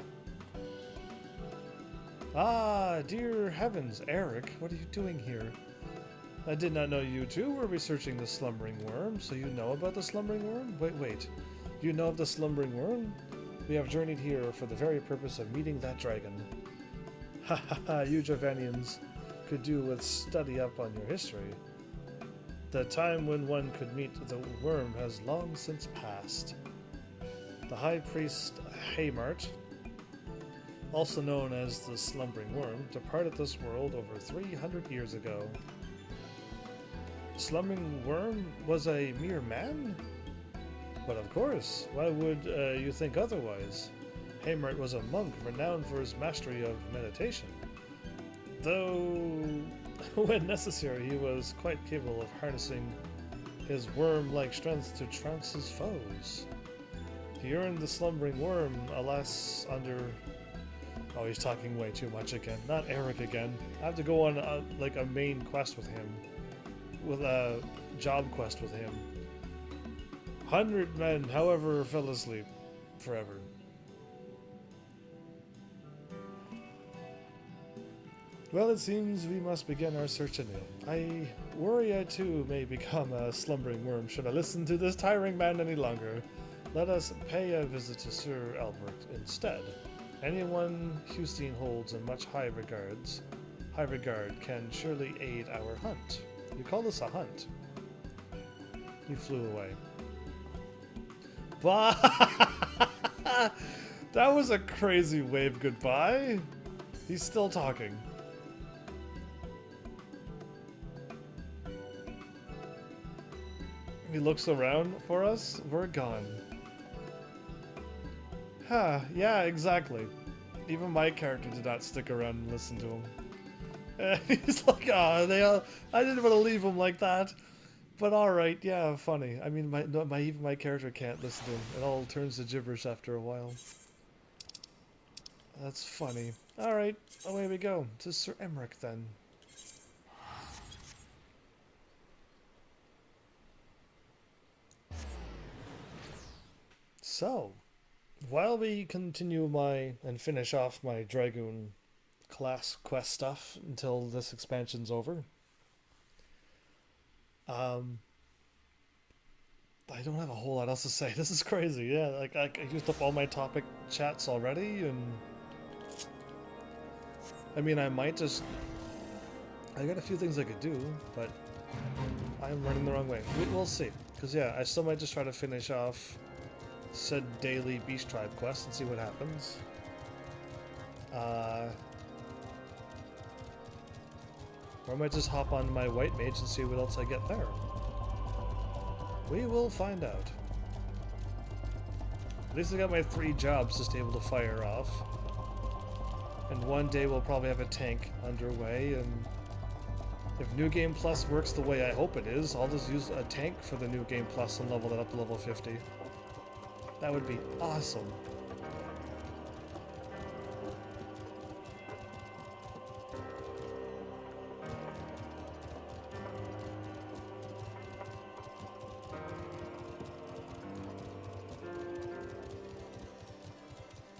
Ah, dear heavens, Eric, what are you doing here? I did not know you too were researching the slumbering worm, so you know about the slumbering worm? Wait. You know of the slumbering worm? We have journeyed here for the very purpose of meeting that dragon. Ha ha ha, you Javanians could do with study up on your history. The time when one could meet the worm has long since passed. The High Priest Haymart, also known as the Slumbering Worm, departed this world over 300 years ago. slumbering worm was a mere man? But of course, why would you think otherwise? Haemert was a monk renowned for his mastery of meditation. Though, when necessary, he was quite capable of harnessing his worm-like strength to trounce his foes. He earned the slumbering worm, alas, under... Oh, he's talking way too much again. Not Eric again. I have to go on like a main quest with him. With a job quest with him. 100 men, however, fell asleep. Forever. Well, it seems we must begin our search anew. I worry I too may become a slumbering worm should I listen to this tiring man any longer. Let us pay a visit to Sir Albert instead. Anyone Hustine holds in much high regard can surely aid our hunt. You call this a hunt? You flew away. Bye! That was a crazy wave goodbye. He's still talking. He looks around for us. We're gone. Huh, yeah, exactly. Even my character did not stick around and listen to him. He's like, oh, I didn't want to leave him like that. But alright, yeah, funny. I mean, even my character can't listen to him. It all turns to gibberish after a while. That's funny. Alright, away we go. To Sir Emmerich, then. So, while we continue and finish off my Dragoon class quest stuff until this expansion's over, I don't have a whole lot else to say. This is crazy. Yeah, like I used up all my topic chats already, and I mean, I might just... I got a few things I could do, but I'm running the wrong way. We'll see. Because yeah, I still might just try to finish off said daily Beast Tribe quest and see what happens. Or I might just hop on my White Mage and see what else I get there. We will find out. At least I got my 3 jobs just able to fire off. And one day we'll probably have a tank underway, and if New Game Plus works the way I hope it is, I'll just use a tank for the New Game Plus and level it up to level 50. That would be awesome.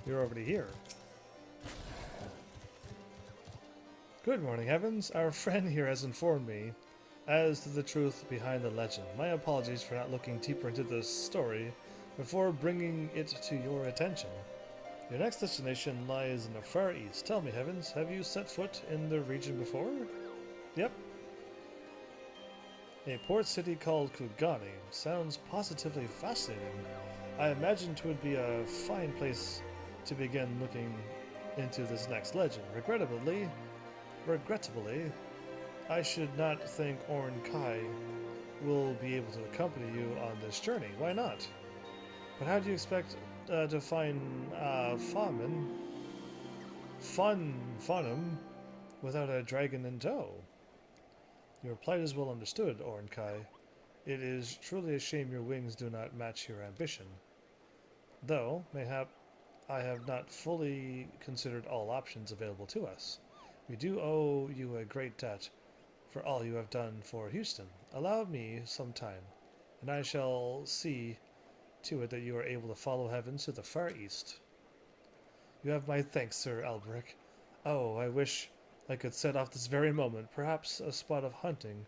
You're already here. Good morning, Heavens. Our friend here has informed me as to the truth behind the legend. My apologies for not looking deeper into this story before bringing it to your attention. Your next destination lies in the far east. Tell me, Heavens, have you set foot in the region before? Yep. A port city called Kugani. Sounds positively fascinating. I imagined it would be a fine place to begin looking into this next legend. Regrettably, I should not think Orn Kai will be able to accompany you on this journey. Why not? But how do you expect to find Funum without a dragon in tow? Your plight is well understood, Orn Kai. It is truly a shame your wings do not match your ambition. Though, mayhap, I have not fully considered all options available to us. We do owe you a great debt for all you have done for Houston. Allow me some time, and I shall see to it that you are able to follow Heavens to the far east. You have my thanks, Sir Albrecht. Oh, I wish I could set off this very moment. Perhaps a spot of hunting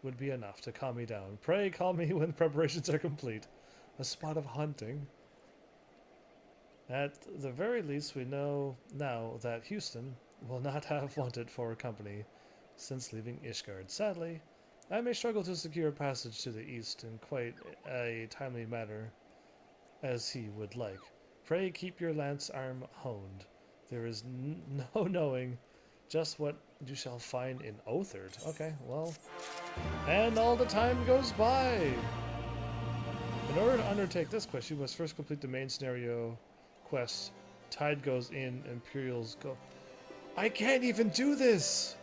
would be enough to calm me down. Pray call me when preparations are complete. A spot of hunting? At the very least, we know now that Houston will not have wanted for company since leaving Ishgard. Sadly, I may struggle to secure passage to the east in quite a timely manner as he would like. Pray keep your lance arm honed. There is no knowing Just what you shall find in Othard. Okay, well. And all the time goes by. In order to undertake this quest, you must first complete the main scenario quest. Tide goes in, Imperials go. I can't even do this!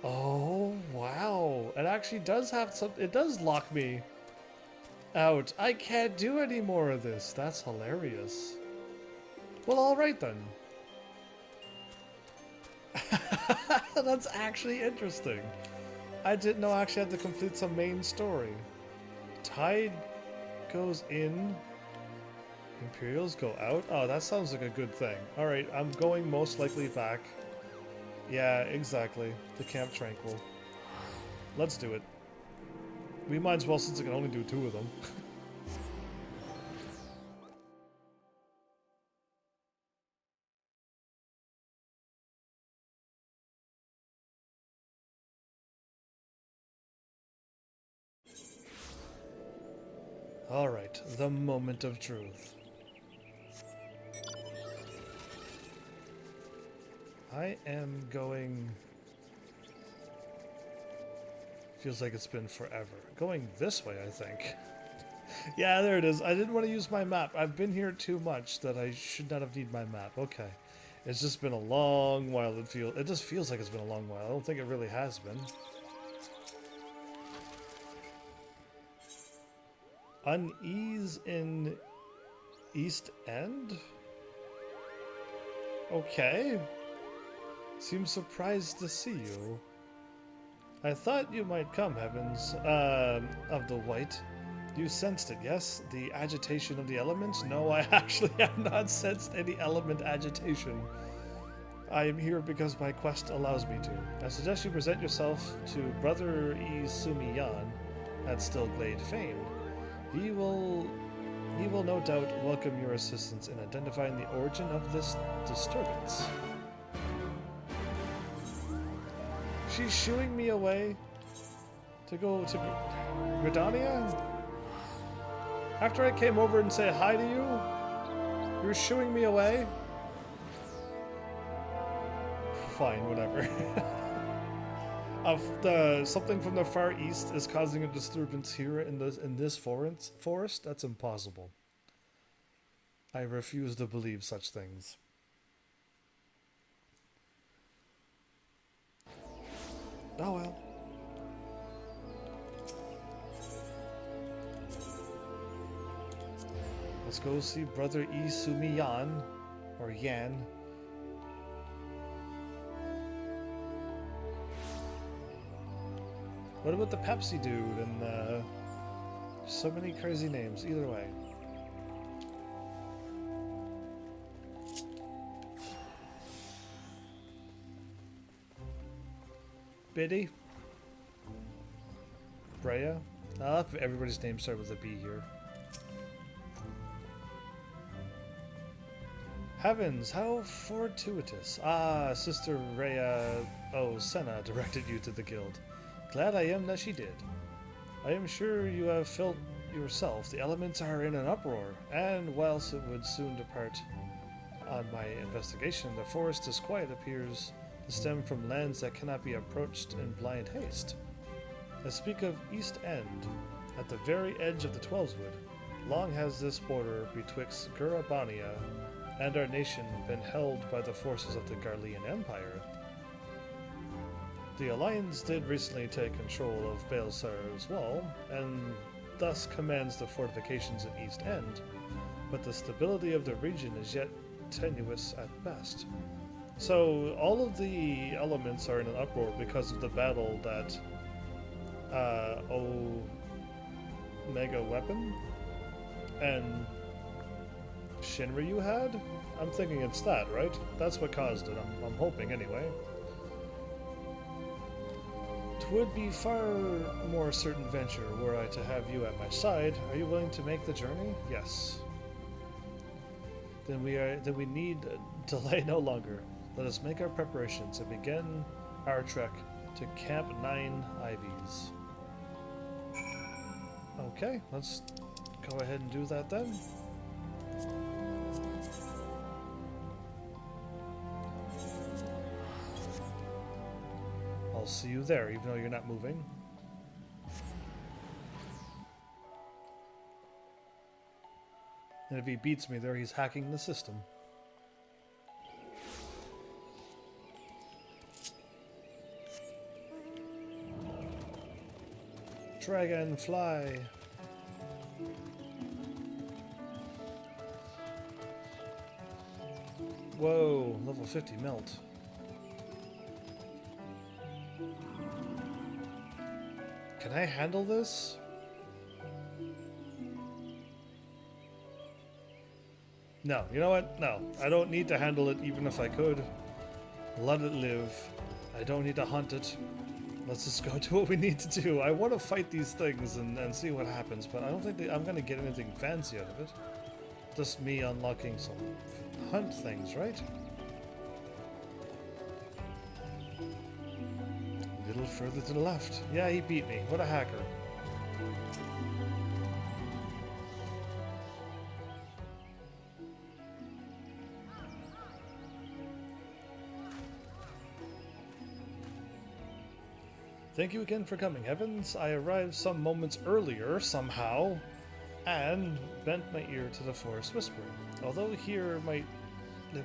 Oh, wow. It actually does have some. It does lock me out. I can't do any more of this. That's hilarious. Well, alright then. That's actually interesting. I didn't know I actually had to complete some main story. Tide goes in. Imperials go out? Oh, that sounds like a good thing. Alright, I'm going most likely back. Yeah, exactly. The Camp Tranquil. Let's do it. We might as well, since I can only do 2 of them. Alright, the moment of truth. I am going... Feels like it's been forever. Going this way, I think. Yeah, there it is. I didn't want to use my map. I've been here too much that I should not have needed my map. Okay. It's just been a long while. It just feels like it's been a long while. I don't think it really has been. Unease in East End? Okay. Seems surprised to see you. I thought you might come, Heavens. Of the White. You sensed it, yes? The agitation of the elements? No, I actually have not sensed any element agitation. I am here because my quest allows me to. I suggest you present yourself to Brother E. Sumiyan at Stillglade Fane. He will no doubt welcome your assistance in identifying the origin of this disturbance. She's shooing me away to go to Gridania? After I came over and said hi to you, you're shooing me away? Fine, whatever. Something from the Far East is causing a disturbance here in this forest? That's impossible. I refuse to believe such things. Oh well. Let's go see Brother E. Sumiyan, or Yan. What about the Pepsi dude and so many crazy names, either way. Biddy? Brea? Everybody's names start with a B here. Heavens, how fortuitous. Ah, Sister Rhea Senna directed you to the guild. Glad I am that she did. I am sure you have felt yourself. The elements are in an uproar, and whilst it would soon depart on my investigation, the forest disquiet appears to stem from lands that cannot be approached in blind haste. I speak of East End, at the very edge of the Twelveswood. Long has this border betwixt Gurabania and our nation been held by the forces of the Garlean Empire. The Alliance did recently take control of Baelsar's Wall, and thus commands the fortifications in East End, but the stability of the region is yet tenuous at best. So all of the elements are in an uproar because of the battle that Omega Weapon and Shinryu had? I'm thinking it's that, right? That's what caused it. I'm hoping anyway. Twould be far more certain venture were I to have you at my side. Are you willing to make the journey? Yes. Then we need delay no longer. Let us make our preparations and begin our trek to Camp 9 Ivies. Okay, let's go ahead and do that then. I'll see you there, even though you're not moving. And if he beats me there, he's hacking the system. Dragonfly! Whoa, level 50 melt. Can I handle this? No, you know what? No, I don't need to handle it even if I could. Let it live. I don't need to hunt it. Let's just go do what we need to do. I want to fight these things and see what happens, but I don't think I'm going to get anything fancy out of it. Just me unlocking some hunt things, right? A little further to the left. Yeah, he beat me. What a hacker. Thank you again for coming, Heavens. I arrived some moments earlier, somehow, and bent my ear to the forest whisper. Although here it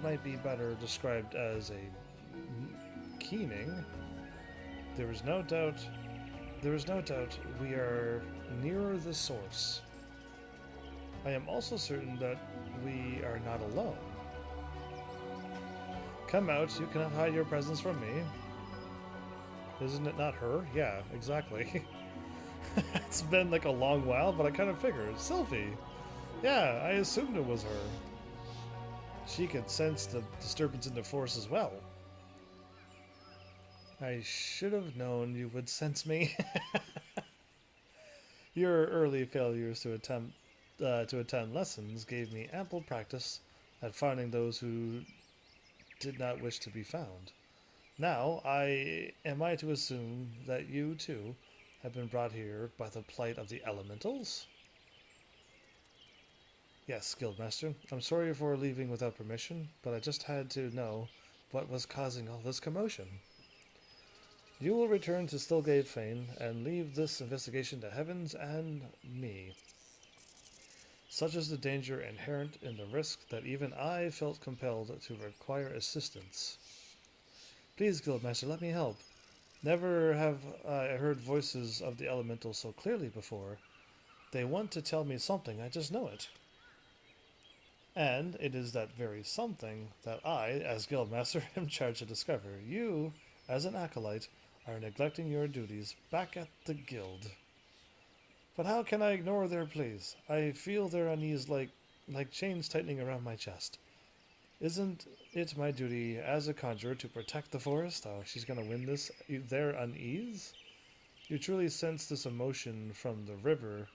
might be better described as a keening, there is no doubt we are nearer the source. I am also certain that we are not alone. Come out, you cannot hide your presence from me. Isn't it not her? Yeah, exactly. It's been like a long while, but I kind of figured. Sylvie! Yeah, I assumed it was her. She could sense the disturbance in the force as well. I should have known you would sense me. Your early failures to attend lessons gave me ample practice at finding those who did not wish to be found. Now, am I to assume that you, too, have been brought here by the plight of the elementals? Yes, Guildmaster. I'm sorry for leaving without permission, but I just had to know what was causing all this commotion. You will return to Stillgate Fane and leave this investigation to Heavens and me. Such is the danger inherent in the risk that even I felt compelled to require assistance. Please, Guildmaster, let me help. Never have I heard voices of the elementals so clearly before. They want to tell me something, I just know it. And it is that very something that I, as Guildmaster, am charged to discover. You, as an acolyte, are neglecting your duties back at the guild. But how can I ignore their pleas? I feel their unease like chains tightening around my chest. Isn't it my duty as a conjurer to protect the forest? Oh, she's going to win this. Their unease? You truly sense this emotion from the river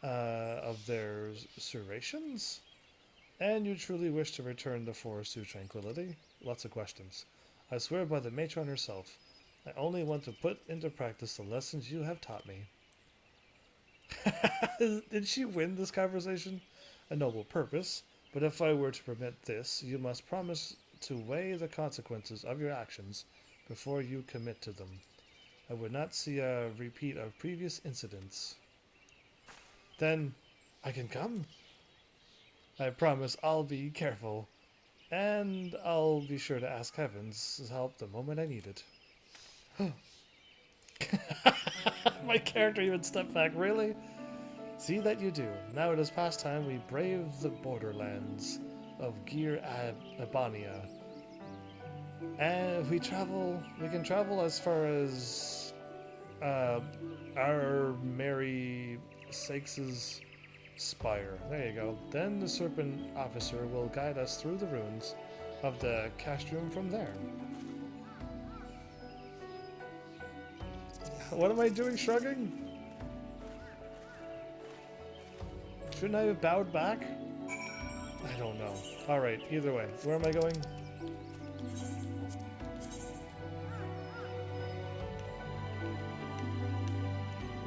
of their serrations? And you truly wish to return the forest to tranquility? Lots of questions. I swear by the matron herself, I only want to put into practice the lessons you have taught me. Did she win this conversation? A noble purpose. But if I were to permit this, you must promise to weigh the consequences of your actions before you commit to them. I would not see a repeat of previous incidents. Then, I can come? I promise I'll be careful, and I'll be sure to ask Heaven's help the moment I need it. My character even stepped back, really? See that you do. Now it is past time we brave the borderlands of Gir Abania. And if we can travel as far as our Mary Sakes' spire. There you go. Then the serpent officer will guide us through the ruins of the castrum from there. What am I doing, shrugging? Shouldn't I have bowed back? I don't know. Alright, either way. Where am I going?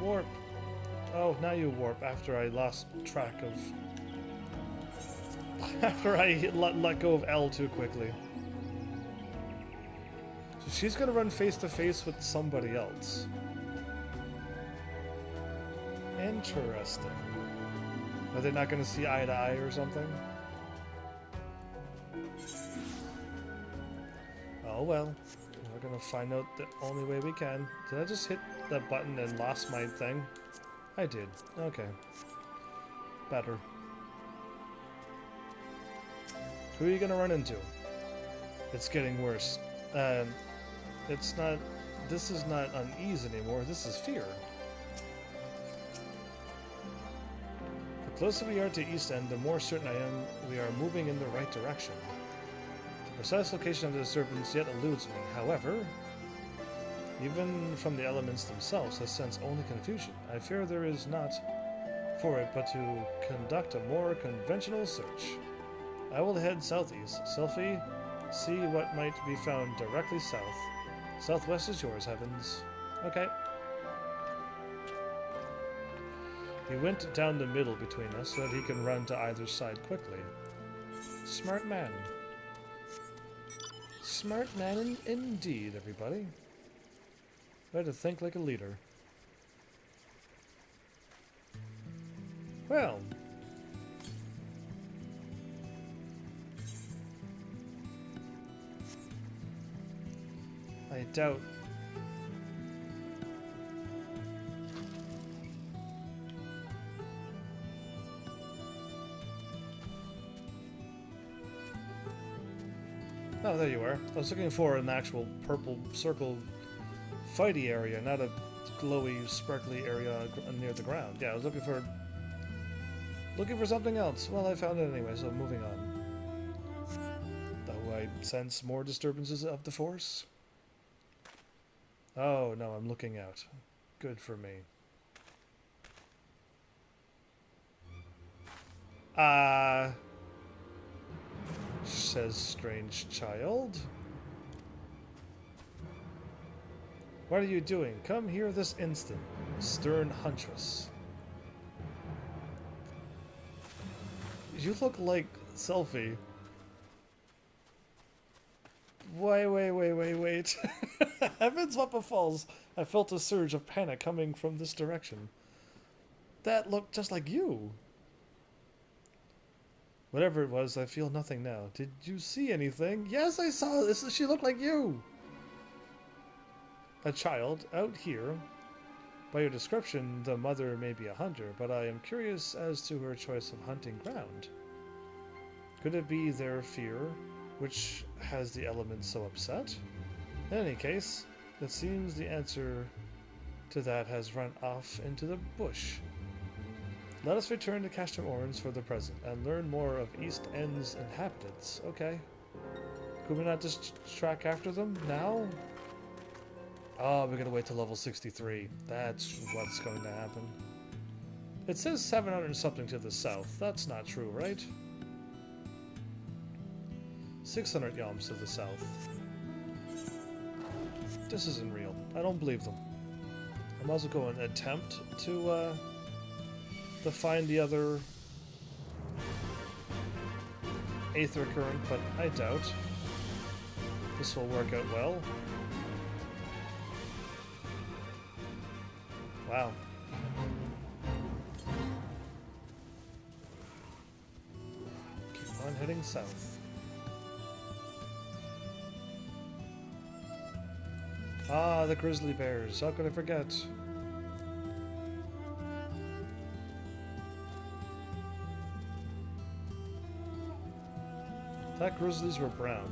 Warp. Oh, now you warp after I lost track of... After I let go of L too quickly. She's gonna run face to face with somebody else. Interesting. Are they not gonna see eye to eye or something? Oh well. We're gonna find out the only way we can. Did I just hit that button and lost my thing? I did. Okay. Better. Who are you gonna run into? It's getting worse. It's not... This is not unease anymore, this is fear. The closer we are to East End, the more certain I am we are moving in the right direction. The precise location of the disturbance yet eludes me. However, even from the elements themselves, I sense only confusion. I fear there is not for it but to conduct a more conventional search. I will head southeast. Selfie, see what might be found directly south. Southwest is yours, Heavens. Okay. He went down the middle between us so that he can run to either side quickly. Smart man. Smart man indeed, everybody. Way to think like a leader. Well. I doubt. Oh, there you are. I was looking for an actual purple circle fighty area, not a glowy, sparkly area near the ground. Yeah, I was looking for something else. Well, I found it anyway, so moving on. Though I sense more disturbances of the Force. Oh, no, I'm looking out. Good for me. Says strange child. What are you doing? Come here this instant, stern huntress. You look like Selfie. Wait. Heavens, what befalls? I felt a surge of panic coming from this direction. That looked just like you. Whatever it was, I feel nothing now. Did you see anything? Yes, I saw this. She looked like you. A child out here. By your description, the mother may be a hunter, but I am curious as to her choice of hunting ground. Could it be their fear, which has the elements so upset? In any case, it seems the answer to that has run off into the bush. Let us return to Castor Orange for the present and learn more of East End's inhabitants. Okay. Could we not just track after them now? Oh, we're gonna wait till level 63. That's what's going to happen. It says 700 something to the south. That's not true, right? 600 yalms to the south. This isn't real. I don't believe them. I'm also going to attempt to find the other Aether Current, but I doubt this will work out well. Wow. Keep on heading south. Ah, the grizzly bears. How could I forget? I thought grizzlies were brown.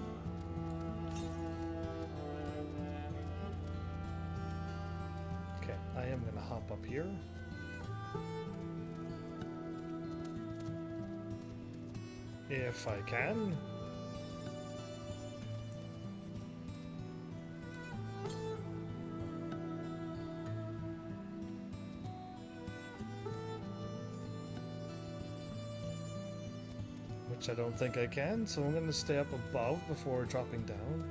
Okay, I am going to hop up here. If I can. Which I don't think I can, so I'm going to stay up above before dropping down.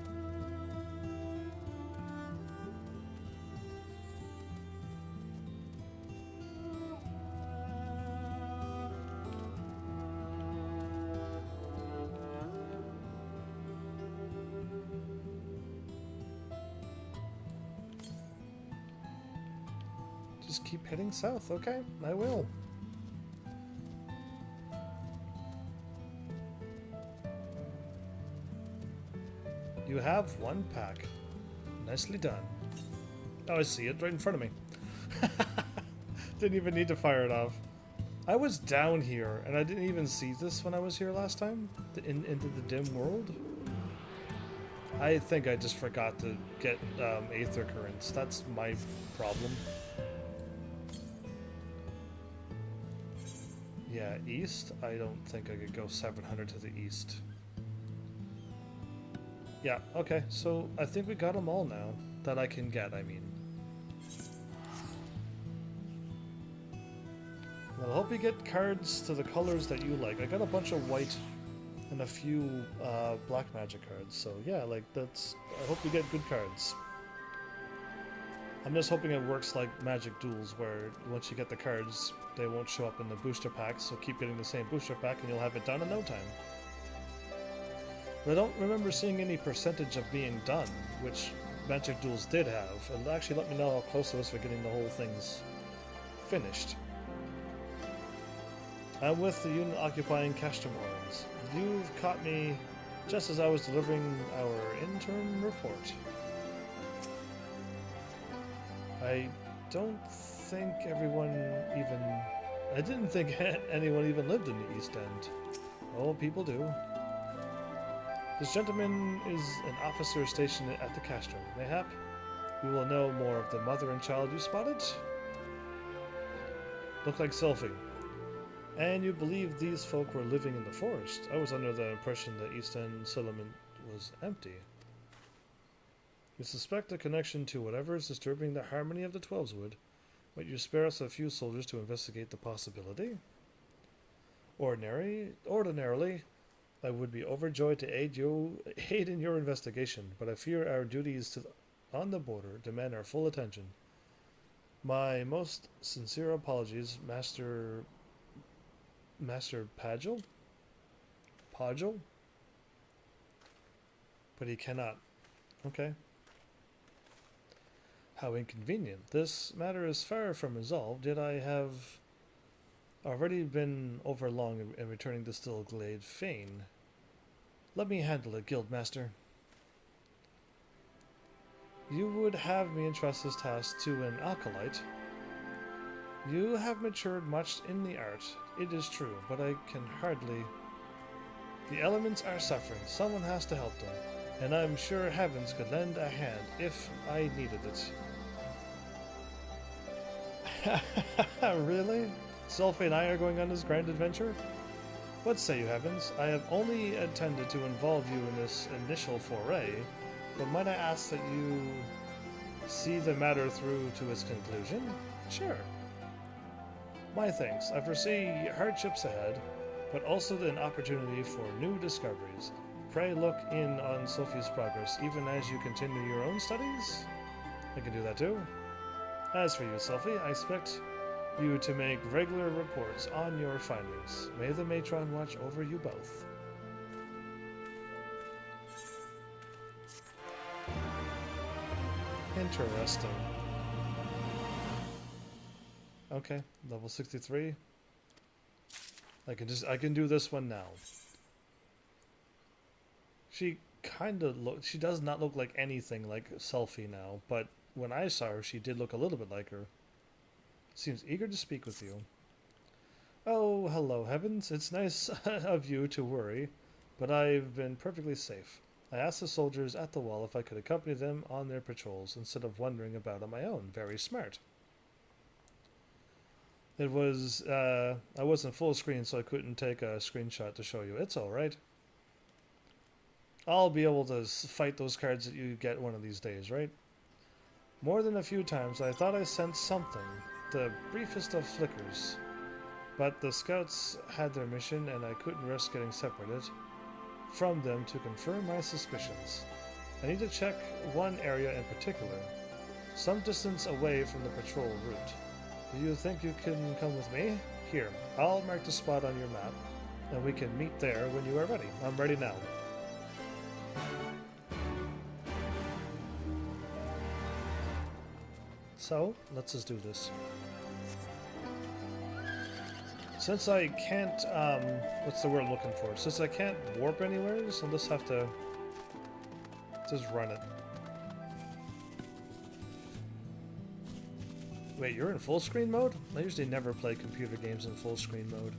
just keep heading south, okay? I will. You have one pack. Nicely done. Oh, I see it right in front of me. Didn't even need to fire it off. I was down here, and I didn't even see this when I was here last time, into the dim world. I think I just forgot to get Aether Currents. That's my problem. Yeah, east? I don't think I could go 700 to the east. Yeah, okay, so I think we got them all now. That I can get, I mean. Well, I hope you get cards to the colors that you like. I got a bunch of white and a few black magic cards, so yeah, like that's... I hope you get good cards. I'm just hoping it works like Magic Duels, where once you get the cards, they won't show up in the booster packs, so keep getting the same booster pack and you'll have it done in no time. But I don't remember seeing any percentage of being done, which Magic Duels did have, and actually let me know how close it was for getting the whole things finished. I'm with the unit occupying Castamorans. You've caught me just as I was delivering our interim report. I don't think everyone even... I didn't think anyone even lived in the East End. Oh, people do. This gentleman is an officer stationed at the castrum. Mayhap we will know more of the mother and child you spotted? Look like Sylphie. And you believe these folk were living in the forest? I was under the impression that East End settlement was empty. You suspect a connection to whatever is disturbing the harmony of the Twelveswood. Might you spare us a few soldiers to investigate the possibility? Ordinarily, I would be overjoyed to aid in your investigation, but I fear our duties on the border demand our full attention. My most sincere apologies, Master Pagel? Pagel? But he cannot. Okay. How inconvenient. This matter is far from resolved, yet I have already been overlong in returning to Stillglade Fane. Let me handle it, Guildmaster. You would have me entrust this task to an acolyte. You have matured much in the art, it is true, but I can hardly... The elements are suffering, someone has to help them, and I'm sure Heavens could lend a hand if I needed it. Really? Sylphie and I are going on this grand adventure? What say you, Heavens? I have only intended to involve you in this initial foray, but might I ask that you see the matter through to its conclusion? Sure. My thanks. I foresee hardships ahead, but also an opportunity for new discoveries. Pray look in on Sophie's progress, even as you continue your own studies? I can do that too. As for you, Sophie, I expect you to make regular reports on your findings. May the matron watch over you both. Interesting. Okay, level 63. I can do this one now. She she does not look like anything like Sylphie now, but when I saw her, she did look a little bit like her. Seems eager to speak with you. Oh, hello, Heavens. It's nice of you to worry, but I've been perfectly safe. I asked the soldiers at the wall if I could accompany them on their patrols instead of wandering about on my own. Very smart. It was, I wasn't full screen, so I couldn't take a screenshot to show you. It's alright. I'll be able to fight those cards that you get one of these days, right? More than a few times, I thought I sensed something, the briefest of flickers. But the scouts had their mission, and I couldn't risk getting separated from them to confirm my suspicions. I need to check one area in particular, some distance away from the patrol route. Do you think you can come with me? Here, I'll mark the spot on your map, and we can meet there when you are ready. I'm ready now. So, let's just do this. Since I can't, what's the word I'm looking for? Since I can't warp anywhere, so I'll just have to just run it. Wait, you're in full screen mode? I usually never play computer games in full screen mode.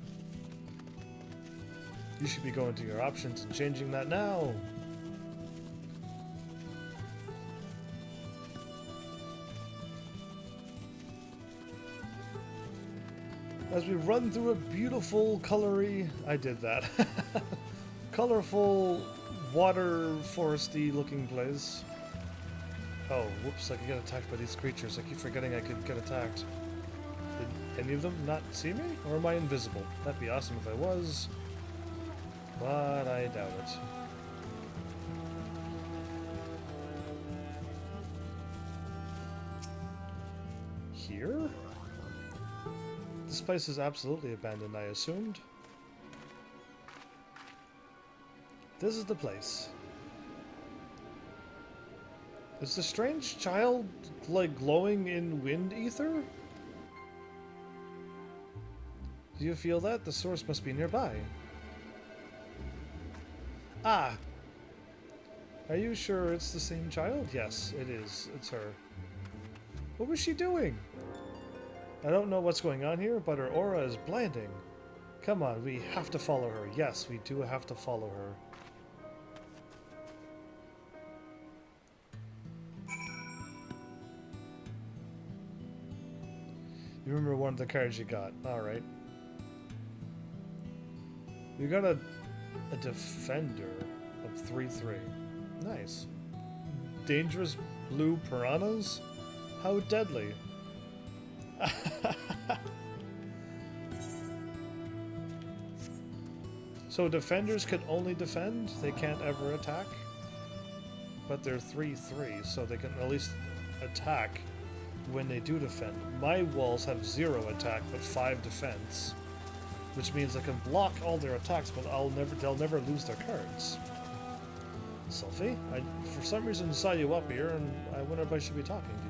You should be going to your options and changing that now. As we run through a beautiful, colory... I did that. Colorful, water, foresty looking place. Oh, whoops, I could get attacked by these creatures. I keep forgetting I could get attacked. Did any of them not see me? Or am I invisible? That'd be awesome if I was. But I doubt it. Here? This place is absolutely abandoned, I assumed. This is the place. Is the strange child, like, glowing in wind ether? Do you feel that? The source must be nearby. Ah! Are you sure it's the same child? Yes, it is. It's her. What was she doing? I don't know what's going on here, but her aura is blinding. Come on, we have to follow her. Yes, we do have to follow her. You remember one of the cards you got. Alright. You got a defender of 3/3. Nice. Dangerous blue piranhas? How deadly. So defenders can only defend? They can't ever attack? But they're 3/3, so they can at least attack when they do defend. My walls have 0 attack but 5 defense, which means I can block all their attacks, but they'll never lose their cards. Sophie, I for some reason saw you up here, and I wonder if I should be talking to you.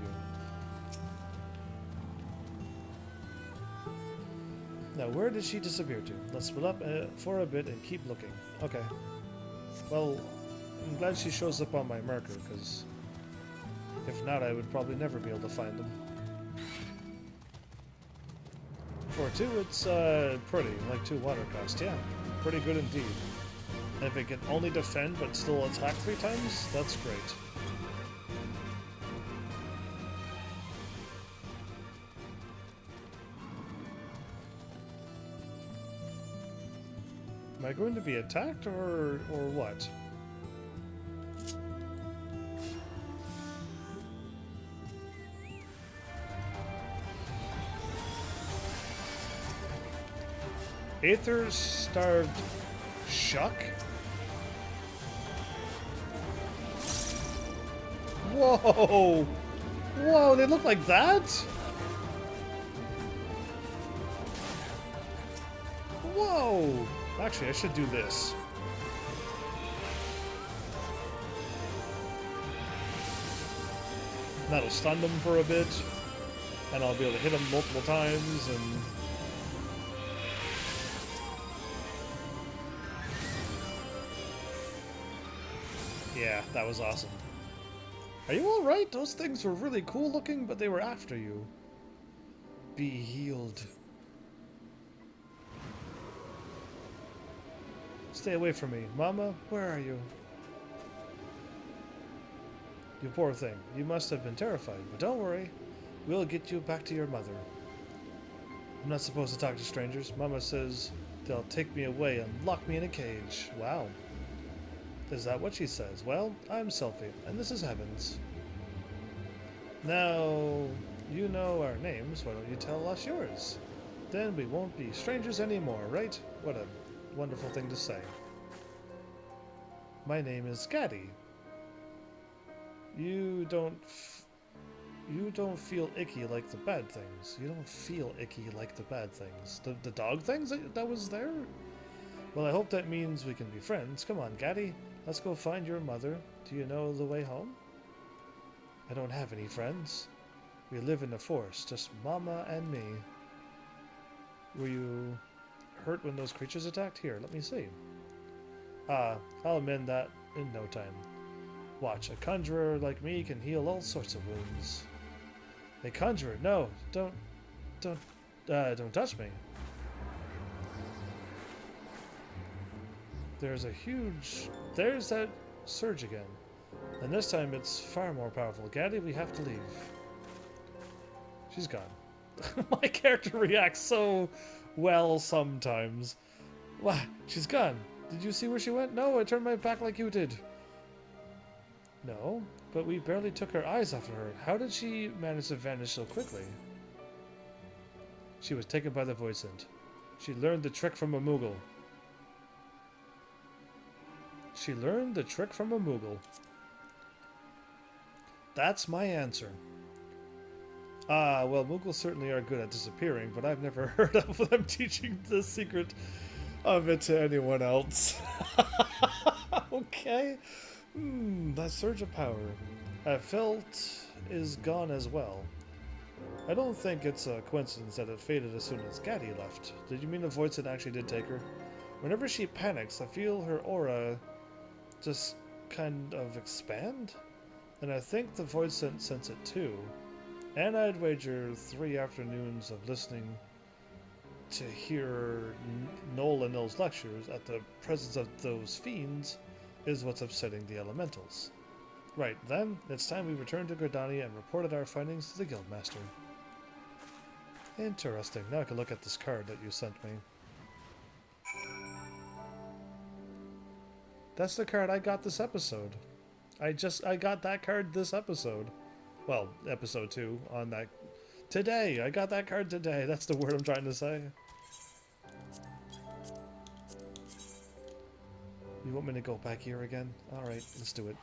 Now, where did she disappear to? Let's split up for a bit and keep looking. Okay. Well, I'm glad she shows up on my marker, because if not, I would probably never be able to find them. For 2, it's pretty, like 2 water cost. Yeah, pretty good indeed. And if it can only defend but still attack 3 times, that's great. Am I going to be attacked or what? Aether-starved shuck? Whoa! Whoa, they look like that? Whoa! Actually, I should do this. That'll stun them for a bit, and I'll be able to hit them multiple times, and... yeah, that was awesome. Are you alright? Those things were really cool looking, but they were after you. Be healed. Stay away from me. Mama, where are you? You poor thing. You must have been terrified, but don't worry. We'll get you back to your mother. I'm not supposed to talk to strangers. Mama says they'll take me away and lock me in a cage. Wow. Is that what she says? Well, I'm Selphie, and this is Heavens. Now, you know our names. Why don't you tell us yours? Then we won't be strangers anymore, right? What a wonderful thing to say. My name is Gaddy. You don't feel icky like the bad things. You don't feel icky like the bad things. The dog things that was there? Well, I hope that means we can be friends. Come on, Gaddy. Let's go find your mother. Do you know the way home? I don't have any friends. We live in the forest, just Mama and me. Were you hurt when those creatures attacked? Here, let me see. I'll amend that in no time. Watch, a conjurer like me can heal all sorts of wounds. A conjurer? No, don't touch me. There's that surge again. And this time it's far more powerful. Gaddy, we have to leave. She's gone. My character reacts so well sometimes. What? She's gone. Did you see where she went? No, I turned my back like you did. No, but we barely took our eyes off of her. How did she manage to vanish so quickly? She was taken by the voice int. She learned the trick from a Moogle. She learned the trick from a Moogle. That's my answer. Well, Moogles certainly are good at disappearing, but I've never heard of them teaching the secret of it to anyone else. Okay. That surge of power I felt is gone as well. I don't think it's a coincidence that it faded as soon as Gaddy left. Did you mean the voice that actually did take her? Whenever she panics, I feel her aura just kind of expand, and I think the void sense it too. And I'd wager 3 afternoons of listening to hear Noel and Noel's lectures at the presence of those fiends is what's upsetting the elementals. Right, then, it's time we return to Gridania and reported our findings to the Guildmaster. Interesting. Now I can look at this card that you sent me. That's the card I got this episode. I got that card this episode. Well, episode 2 on that. Today! I got that card today. That's the word I'm trying to say. You want me to go back here again? Alright, let's do it.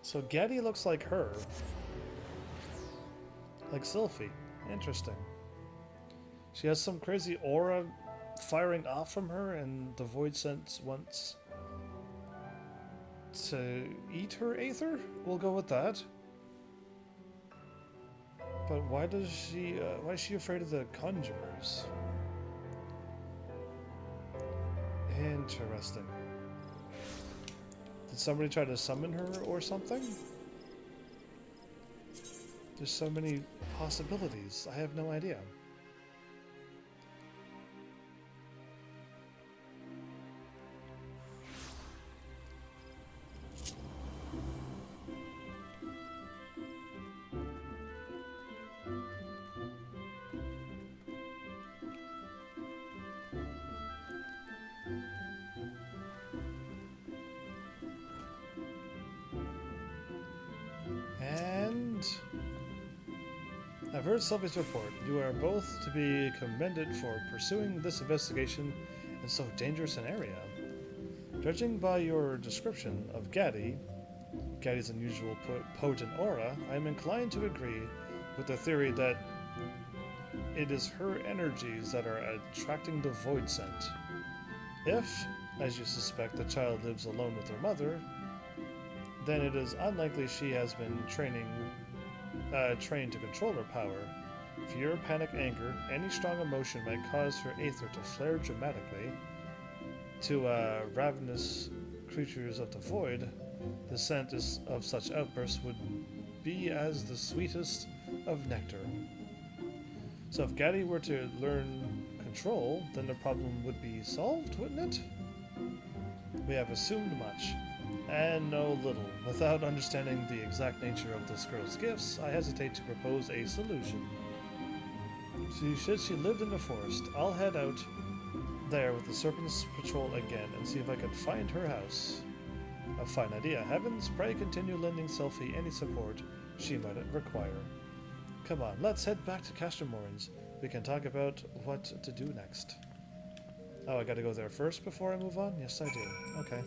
So Gaddy looks like her. Like Sylphie. Interesting. She has some crazy aura firing off from her, and the void sense wants to eat her aether? We'll go with that. But why is she afraid of the conjurers? Interesting. Did somebody try to summon her or something? There's so many possibilities. I have no idea. I've heard Sylvie's report. You are both to be commended for pursuing this investigation in so dangerous an area. Judging by your description of Gaddy's unusual potent aura, I am inclined to agree with the theory that it is her energies that are attracting the void scent. If, as you suspect, the child lives alone with her mother, then it is unlikely she has been trained to control her power. Fear, panic, anger, any strong emotion might cause her aether to flare dramatically. To ravenous creatures of the void, the scent of such outbursts would be as the sweetest of nectar. So if Gaddy were to learn control, then the problem would be solved, wouldn't it? We have assumed much, and know little. Without understanding the exact nature of this girl's gifts, I hesitate to propose a solution. So you said she lived in the forest. I'll head out there with the Serpent's Patrol again and see if I can find her house. A fine idea. Heavens, pray continue lending Sylphie any support she might require. Come on, let's head back to Castermorns. We can talk about what to do next. Oh, I gotta go there first before I move on? Yes, I do. Okay.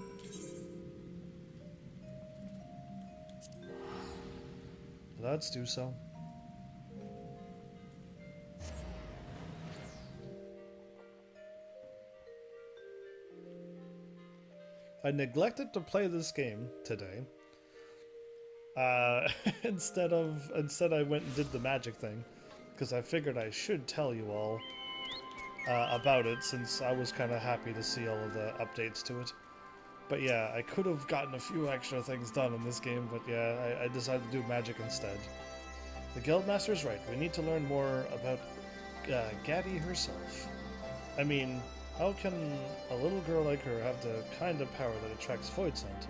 Let's do so. I neglected to play this game today. Instead I went and did the magic thing, because I figured I should tell you all about it, since I was kind of happy to see all of the updates to it. But yeah, I could have gotten a few extra things done in this game, but yeah, I decided to do magic instead. The Guildmaster's right. We need to learn more about Gaddy herself. I mean, how can a little girl like her have the kind of power that attracts Voidsent?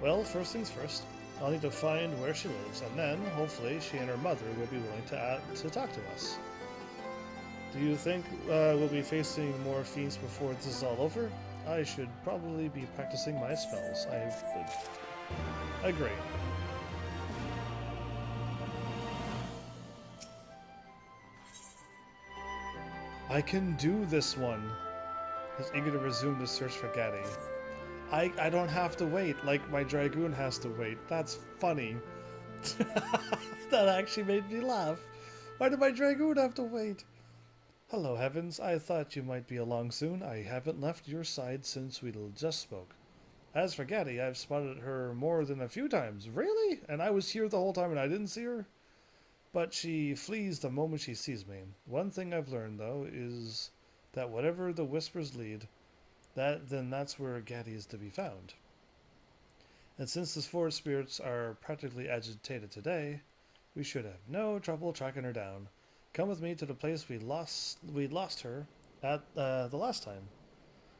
Well, first things first, I'll need to find where she lives, and then, hopefully, she and her mother will be willing to talk to us. Do you think we'll be facing more fiends before this is all over? I should probably be practicing my spells. I agree. I can do this one. He's eager to resume the search for Gaddy. I don't have to wait, like my Dragoon has to wait. That's funny. That actually made me laugh. Why did my Dragoon have to wait? Hello, Heavens. I thought you might be along soon. I haven't left your side since we just spoke. As for Gaddy, I've spotted her more than a few times. Really? And I was here the whole time and I didn't see her? But she flees the moment she sees me. One thing I've learned, though, is that whatever the whispers lead, that's where Gaddy is to be found. And since the forest spirits are practically agitated today, we should have no trouble tracking her down. Come with me to the place we lost her at the last time.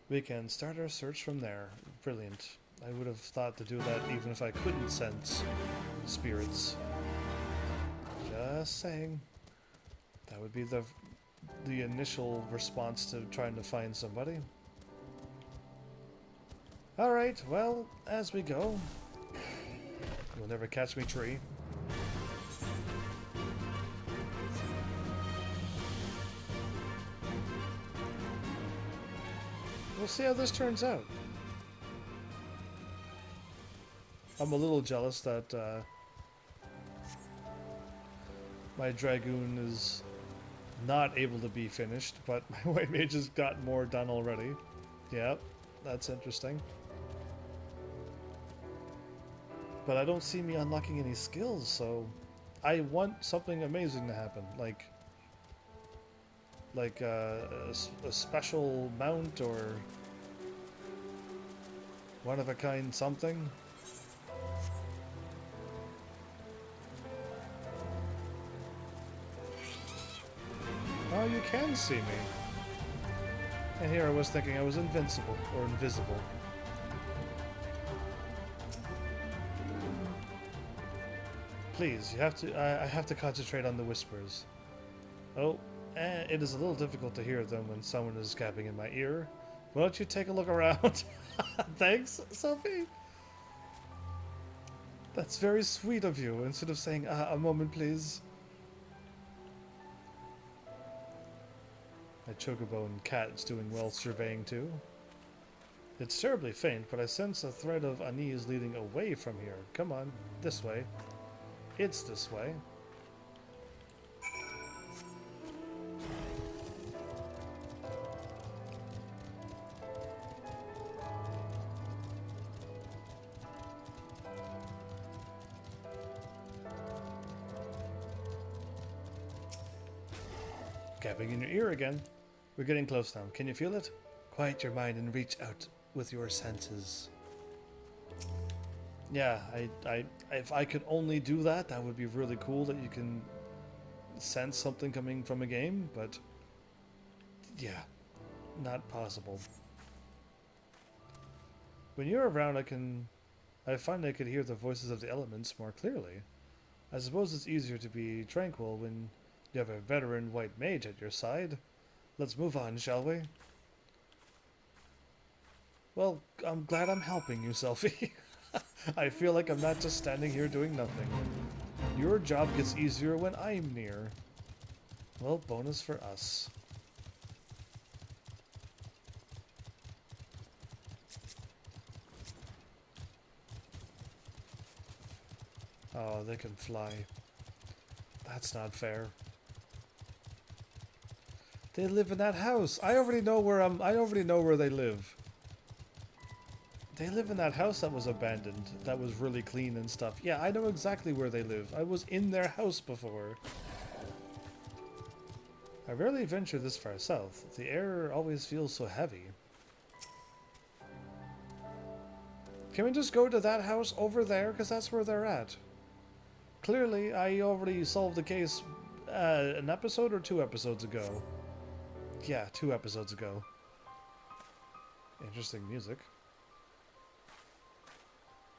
We can start our search from there. Brilliant. I would have thought to do that even if I couldn't sense spirits. Just saying. That would be the initial response to trying to find somebody. Alright, well, as we go. You'll never catch me, tree. We'll see how this turns out. I'm a little jealous that my Dragoon is not able to be finished, but my White Mage has got more done already. Yep, that's interesting. But I don't see me unlocking any skills, so I want something amazing to happen, like a special mount or one of a kind something. Oh, you can see me. And here I was thinking I was invincible or invisible. Please, you have to. I have to concentrate on the whispers. Oh, it is a little difficult to hear them when someone is gabbing in my ear. Why don't you take a look around? Thanks, Sophie. That's very sweet of you. Instead of saying, a moment, please. My chocobo and cat is doing well surveying too. It's terribly faint, but I sense a thread of unease leading away from here. Come on, this way. It's this way. Gabbing in your ear again. We're getting close now. Can you feel it? Quiet your mind and reach out with your senses. Yeah, if I could only do that, that would be really cool that you can sense something coming from a game, but yeah, not possible. When you're around, I find I could hear the voices of the elements more clearly. I suppose it's easier to be tranquil when you have a veteran white mage at your side. Let's move on, shall we? Well, I'm glad I'm helping you, Selfie. I feel like I'm not just standing here doing nothing. Your job gets easier when I'm near. Well, bonus for us. Oh, they can fly. That's not fair. They live in that house. I already know where they live. They live in that house that was abandoned, that was really clean and stuff. Yeah, I know exactly where they live. I was in their house before. I rarely venture this far south. The air always feels so heavy. Can we just go to that house over there? Because that's where they're at. Clearly, I already solved the case an episode or 2 episodes ago. Yeah, 2 episodes ago. Interesting music.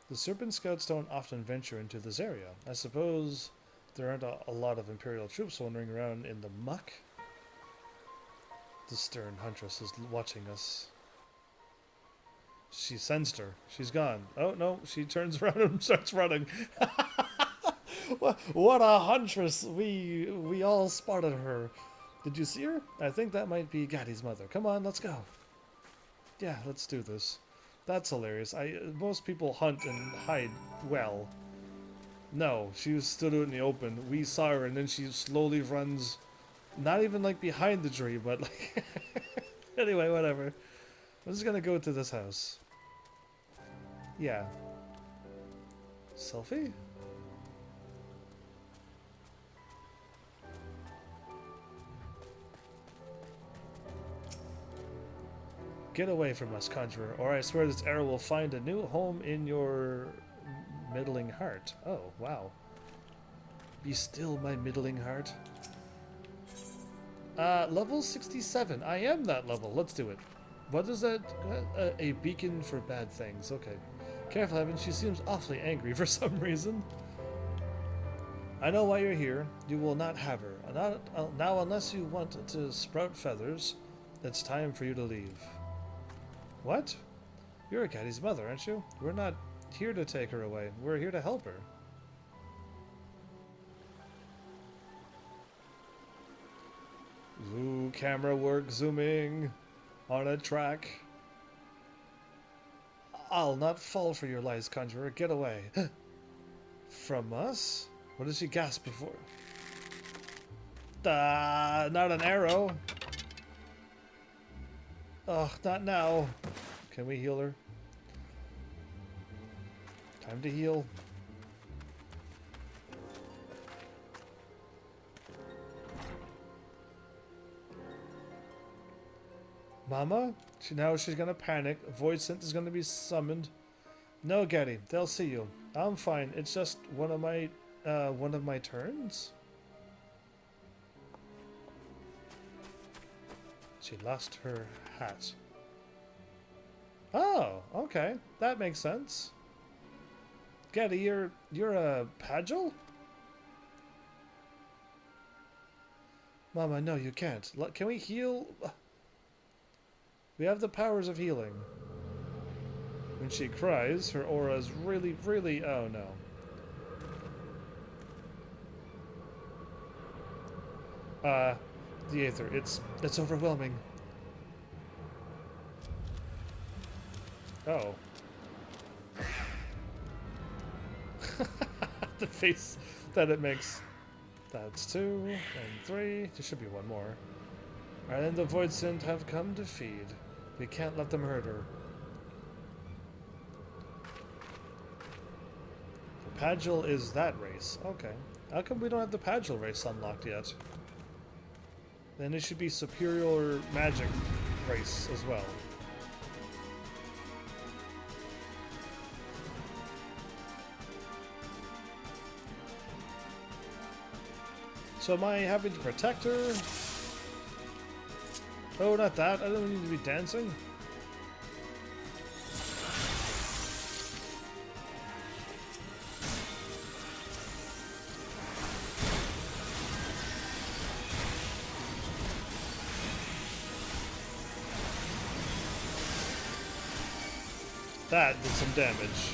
The Serpent Scouts don't often venture into this area. I suppose there aren't a lot of Imperial troops wandering around in the muck. The stern huntress is watching us. She sensed her. She's gone. Oh, no. She turns around and starts running. What a huntress. We all spotted her. Did you see her? I think that might be Gaddy's mother. Come on, let's go. Yeah, let's do this. That's hilarious. Most people hunt and hide well. No, she stood out in the open. We saw her and then she slowly runs, not even like behind the tree, but like... Anyway, whatever. I'm just gonna go to this house. Yeah. Selfie? Get away from us, conjurer, or I swear this arrow will find a new home in your middling heart. Oh, wow. Be still, my middling heart. Level 67. I am that level. Let's do it. What is that? A beacon for bad things. Okay. Careful, Evan. She seems awfully angry for some reason. I know why you're here. You will not have her. Now, unless you want to sprout feathers, it's time for you to leave. What? You're Gaddy's mother, aren't you? We're not here to take her away. We're here to help her. Ooh, camera work zooming on a track. I'll not fall for your lies, conjurer. Get away. From us? What did she gasp before? Not an arrow. Oh, not now. Can we heal her? Time to heal. Mama? Now she's gonna panic. Void Synth is gonna be summoned. No, Gaddy, they'll see you. I'm fine. It's just one of my turns. She lost her hat. Oh, okay. That makes sense. Gaddy, you're a Pagel? Mama, no, you can't. Can we heal? We have the powers of healing. When she cries, her aura is really, really... Oh, no. The Aether. It's overwhelming. Oh. The face that it makes. That's 2 and 3. There should be one more. Alright, and the Void Synth have come to feed. We can't let them hurt her. The Pagel is that race. Okay. How come we don't have the Pagel race unlocked yet? Then it should be superior magic race as well. So am I having to protect her? Oh, not that. I don't need to be dancing. That did some damage.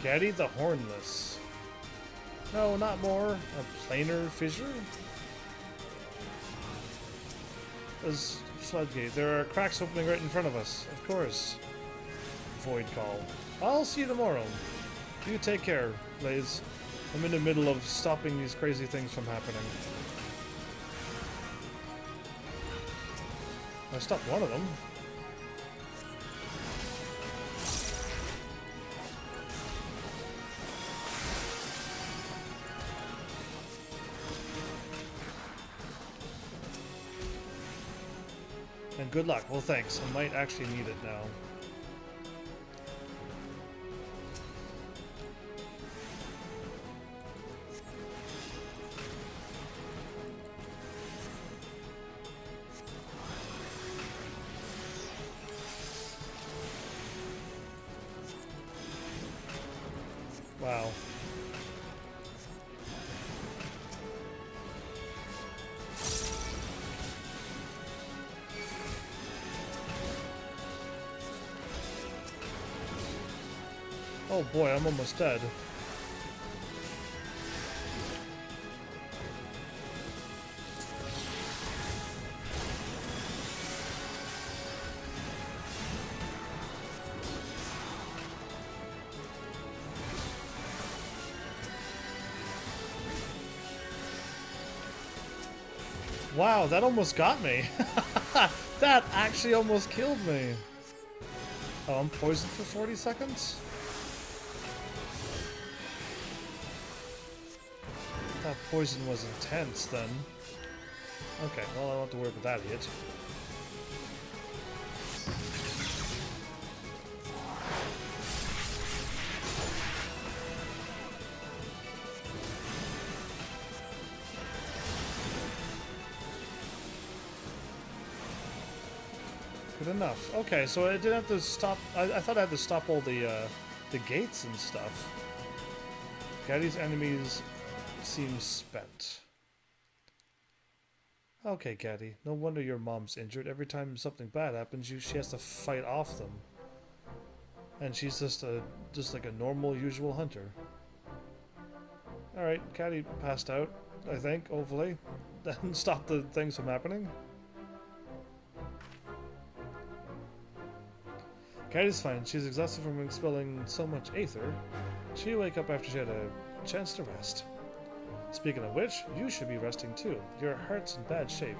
Gaddy the Hornless. No, not more. A planar fissure? As floodgate. There are cracks opening right in front of us. Of course. Void call. I'll see you tomorrow. You take care, Blaze. I'm in the middle of stopping these crazy things from happening. I stopped one of them. And good luck. Well, thanks. I might actually need it now. Wow. Oh boy, I'm almost dead. Wow, that almost got me. That actually almost killed me. Oh, I'm poisoned for 40 seconds? That poison was intense then. Okay, well I don't have to worry about that yet. Good enough. Okay, so I didn't have to stop. I thought I had to stop all the gates and stuff. Gaddy's enemies seem spent. Okay, Gaddy. No wonder your mom's injured. Every time something bad happens, she has to fight off them. And she's just like a normal, usual hunter. All right, Gaddy passed out. I think, hopefully, that stop the things from happening. Gaddy's fine. She's exhausted from expelling so much aether. She'll wake up after she had a chance to rest. Speaking of which, you should be resting too. Your heart's in bad shape,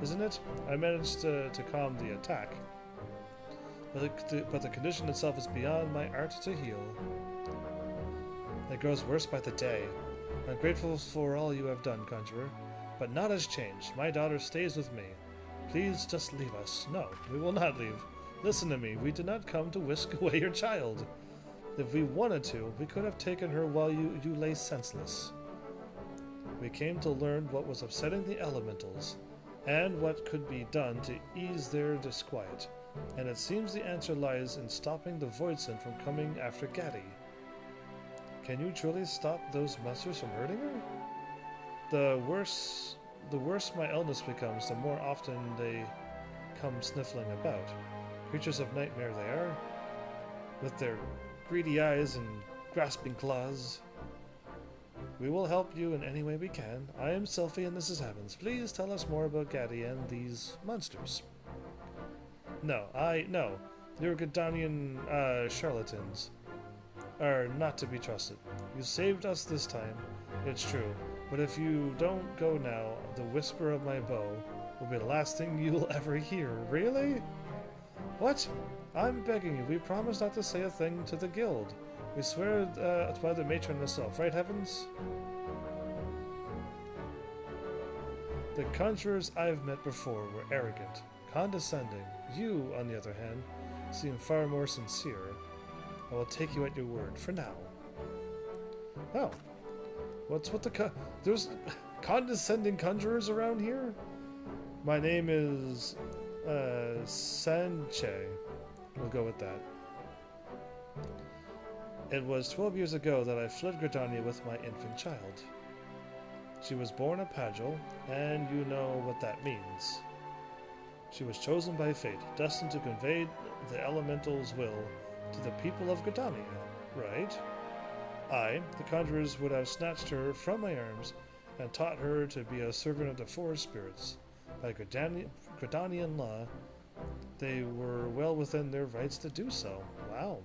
isn't it? I managed to calm the attack. But the condition itself is beyond my art to heal. It grows worse by the day. I'm grateful for all you have done, Conjurer. But naught has changed. My daughter stays with me. Please just leave us. No, we will not leave. Listen to me, we did not come to whisk away your child. If we wanted to, we could have taken her while you lay senseless. We came to learn what was upsetting the elementals, and what could be done to ease their disquiet, and it seems the answer lies in stopping the Voidson from coming after Gaddy. Can you truly stop those monsters from hurting her? The worse my illness becomes, the more often they come sniffling about. Creatures of nightmare they are, with their greedy eyes and grasping claws. We will help you in any way we can. I am Sylphie and this is Heavens. Please tell us more about Gaddy and these monsters. No. Your Godanian charlatans are not to be trusted. You saved us this time, it's true. But if you don't go now, the whisper of my bow will be the last thing you'll ever hear. Really? What? I'm begging you, we promise not to say a thing to the guild. We swear by the matron herself, right, Heavens? The conjurers I've met before were arrogant, condescending. You, on the other hand, seem far more sincere. I will take you at your word, for now. Oh. What's with there's condescending conjurers around here? My name is... Sanche. We'll go with that. It was 12 years ago that I fled Gridania with my infant child. She was born a Pagel, and you know what that means. She was chosen by fate, destined to convey the elemental's will to the people of Gridania, right? I, the conjurers, would have snatched her from my arms and taught her to be a servant of the forest spirits. By Gridanian law, they were well within their rights to do so. Wow.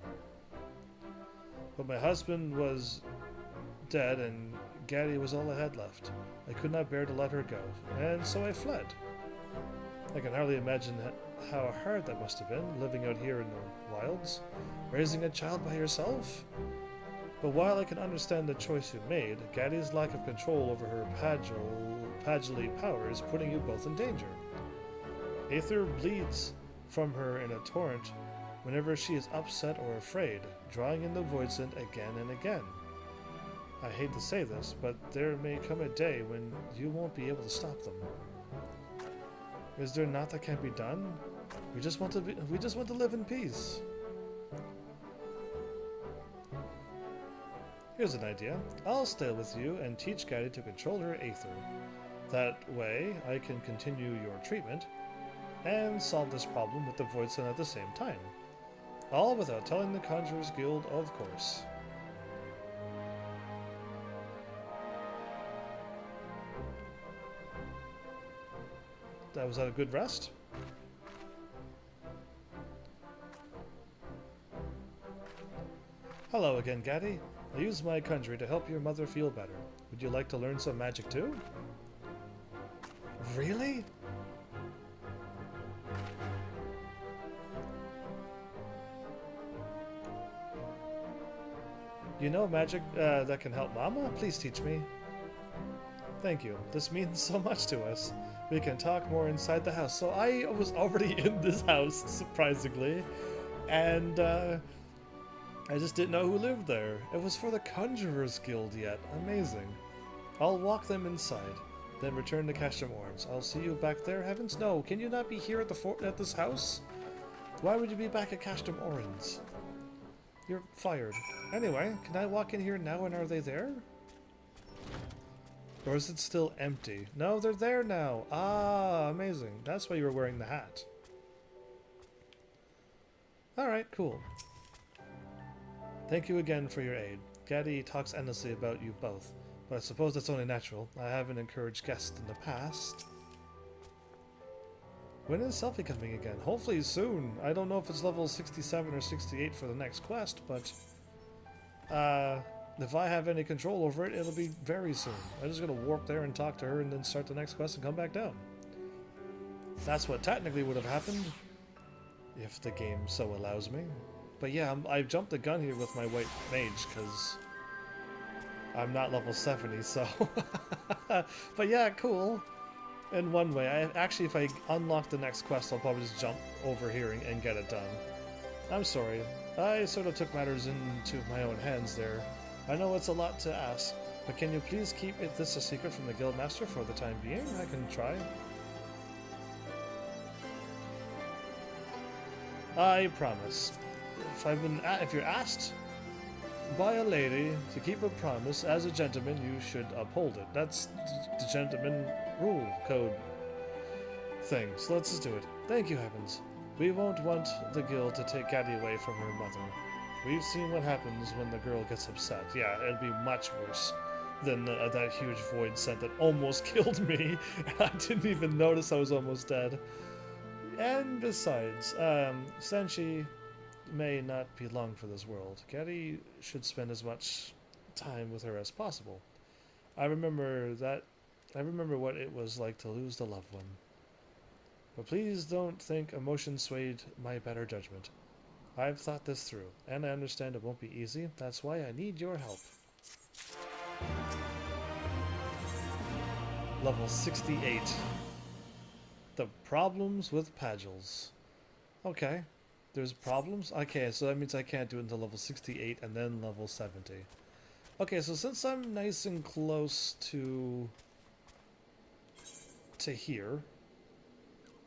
But my husband was dead and Gaddy was all I had left. I could not bear to let her go, and so I fled. I can hardly imagine how hard that must have been, living out here in the wilds, raising a child by yourself. But while I can understand the choice you made, Gaddy's lack of control over her Pagely powers putting you both in danger. Aether bleeds from her in a torrent whenever she is upset or afraid, drawing in the Voidsent again and again. I hate to say this, but there may come a day when you won't be able to stop them. Is there naught that can be done? We just want to live in peace. Here's an idea. I'll stay with you and teach Gaddy to control her Aether. That way, I can continue your treatment and solve this problem with the Voidsent at the same time. All without telling the Conjurers Guild, of course. Was that a good rest? Hello again, Gaddy. I use my conjuring to help your mother feel better. Would you like to learn some magic too? Really? You know magic that can help Mama? Please teach me. Thank you. This means so much to us. We can talk more inside the house. So I was already in this house, surprisingly, and I just didn't know who lived there. It was for the Conjurers Guild yet. Amazing. I'll walk them inside, then return to Casham Orange. I'll see you back there, Heavens? No, can you not be here at at this house? Why would you be back at Casham Orange? You're fired. Anyway, can I walk in here now and are they there? Or is it still empty? No, they're there now. Ah, amazing. That's why you were wearing the hat. Alright, cool. Thank you again for your aid. Gaddy talks endlessly about you both, but I suppose that's only natural. I haven't encouraged guests in the past. When is Selfie coming again? Hopefully soon. I don't know if it's level 67 or 68 for the next quest, but if I have any control over it, it'll be very soon. I'm just going to warp there and talk to her and then start the next quest and come back down. That's what technically would have happened, if the game so allows me. But yeah, I jumped the gun here with my white mage, because I'm not level 70, so... But yeah, cool. In one way. Actually, if I unlock the next quest, I'll probably just jump over here and get it done. I'm sorry. I sort of took matters into my own hands there. I know it's a lot to ask, but can you please keep this a secret from the Guildmaster for the time being? I can try. I promise. If you're asked by a lady to keep a promise as a gentleman, you should uphold it. That's the gentleman rule code thing. So let's just do it. Thank you, Heavens. We won't want the guild to take Gaddy away from her mother. We've seen what happens when the girl gets upset. Yeah, it'd be much worse than that huge Voidsent that almost killed me. I didn't even notice I was almost dead. And besides, Senshi may not be long for this world. Gaddy should spend as much time with her as possible. I remember what it was like to lose the loved one. But please don't think emotion swayed my better judgment. I've thought this through, and I understand it won't be easy. That's why I need your help. Level 68. The problems with Pagels. Okay. There's problems? Okay, so that means I can't do it until level 68 and then level 70. Okay, so since I'm nice and close to here,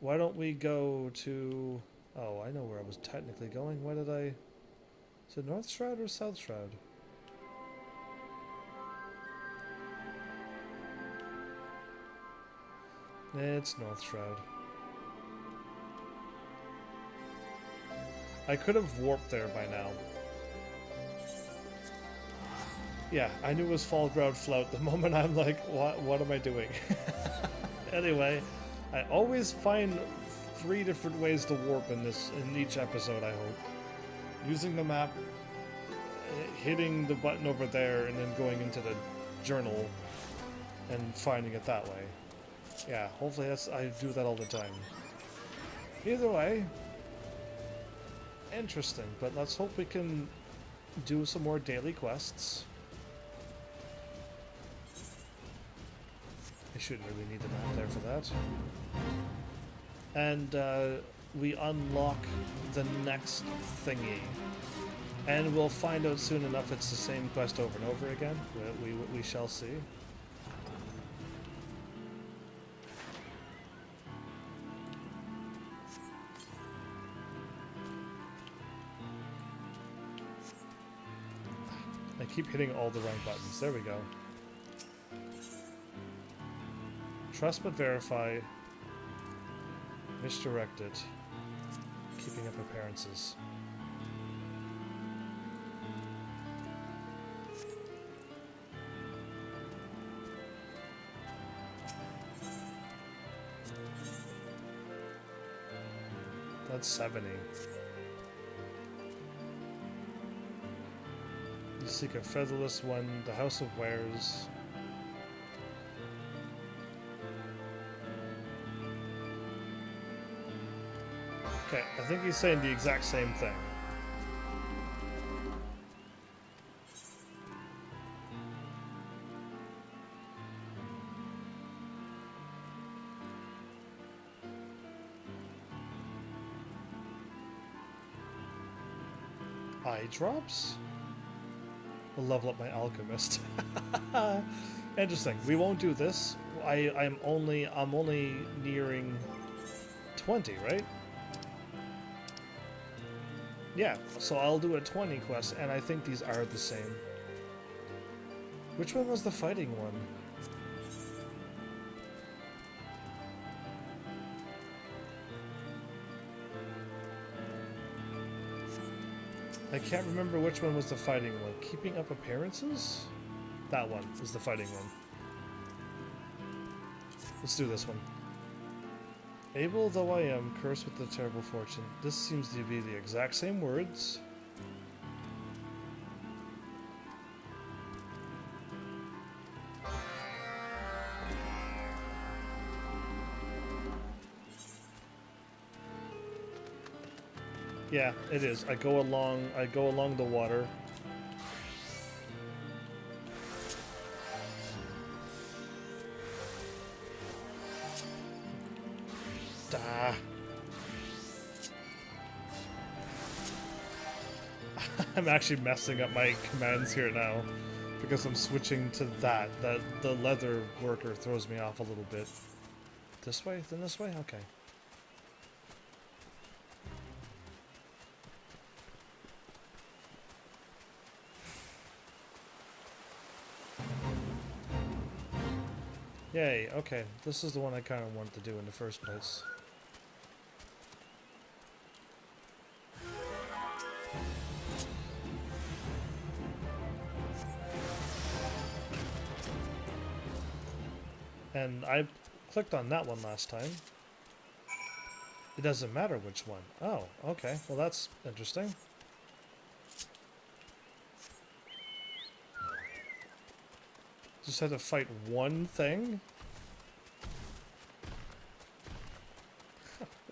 why don't we go to... Oh, I know where I was technically going. Why did I... Is it North Shroud or South Shroud? It's North Shroud. I could have warped there by now. Yeah, I knew it was Fallground Flout the moment I'm like, what am I doing? Anyway, I always find 3 different ways to warp in each episode, I hope. Using the map hitting the button over there and then going into the journal and finding it that way. Yeah, hopefully I do that all the time. Either way, interesting, but let's hope we can do some more daily quests. I shouldn't really need the map there for that. And we unlock the next thingy. And we'll find out soon enough it's the same quest over and over again. We shall see. I keep hitting all the wrong buttons. There we go. Trust but verify. Misdirected. Keeping up appearances. That's 70. You seek a featherless one, the House of Wares. Okay, I think he's saying the exact same thing. Eye drops? I'll level up my alchemist. Interesting. We won't do this. I'm only nearing 20, right? Yeah, so I'll do a 20 quest, and I think these are the same. Which one was the fighting one? I can't remember which one was the fighting one. Keeping up appearances? That one was the fighting one. Let's do this one. Able though I am, cursed with the terrible fortune. This seems to be the exact same words. Yeah, it is. I go along the water. Ah. I'm actually messing up my commands here now because I'm switching to that. The leather worker throws me off a little bit. This way? Then this way? Okay. Yay, okay. This is the one I kind of wanted to do in the first place. And I clicked on that one last time. It doesn't matter which one. Oh, okay. Well, that's interesting. Just had to fight one thing?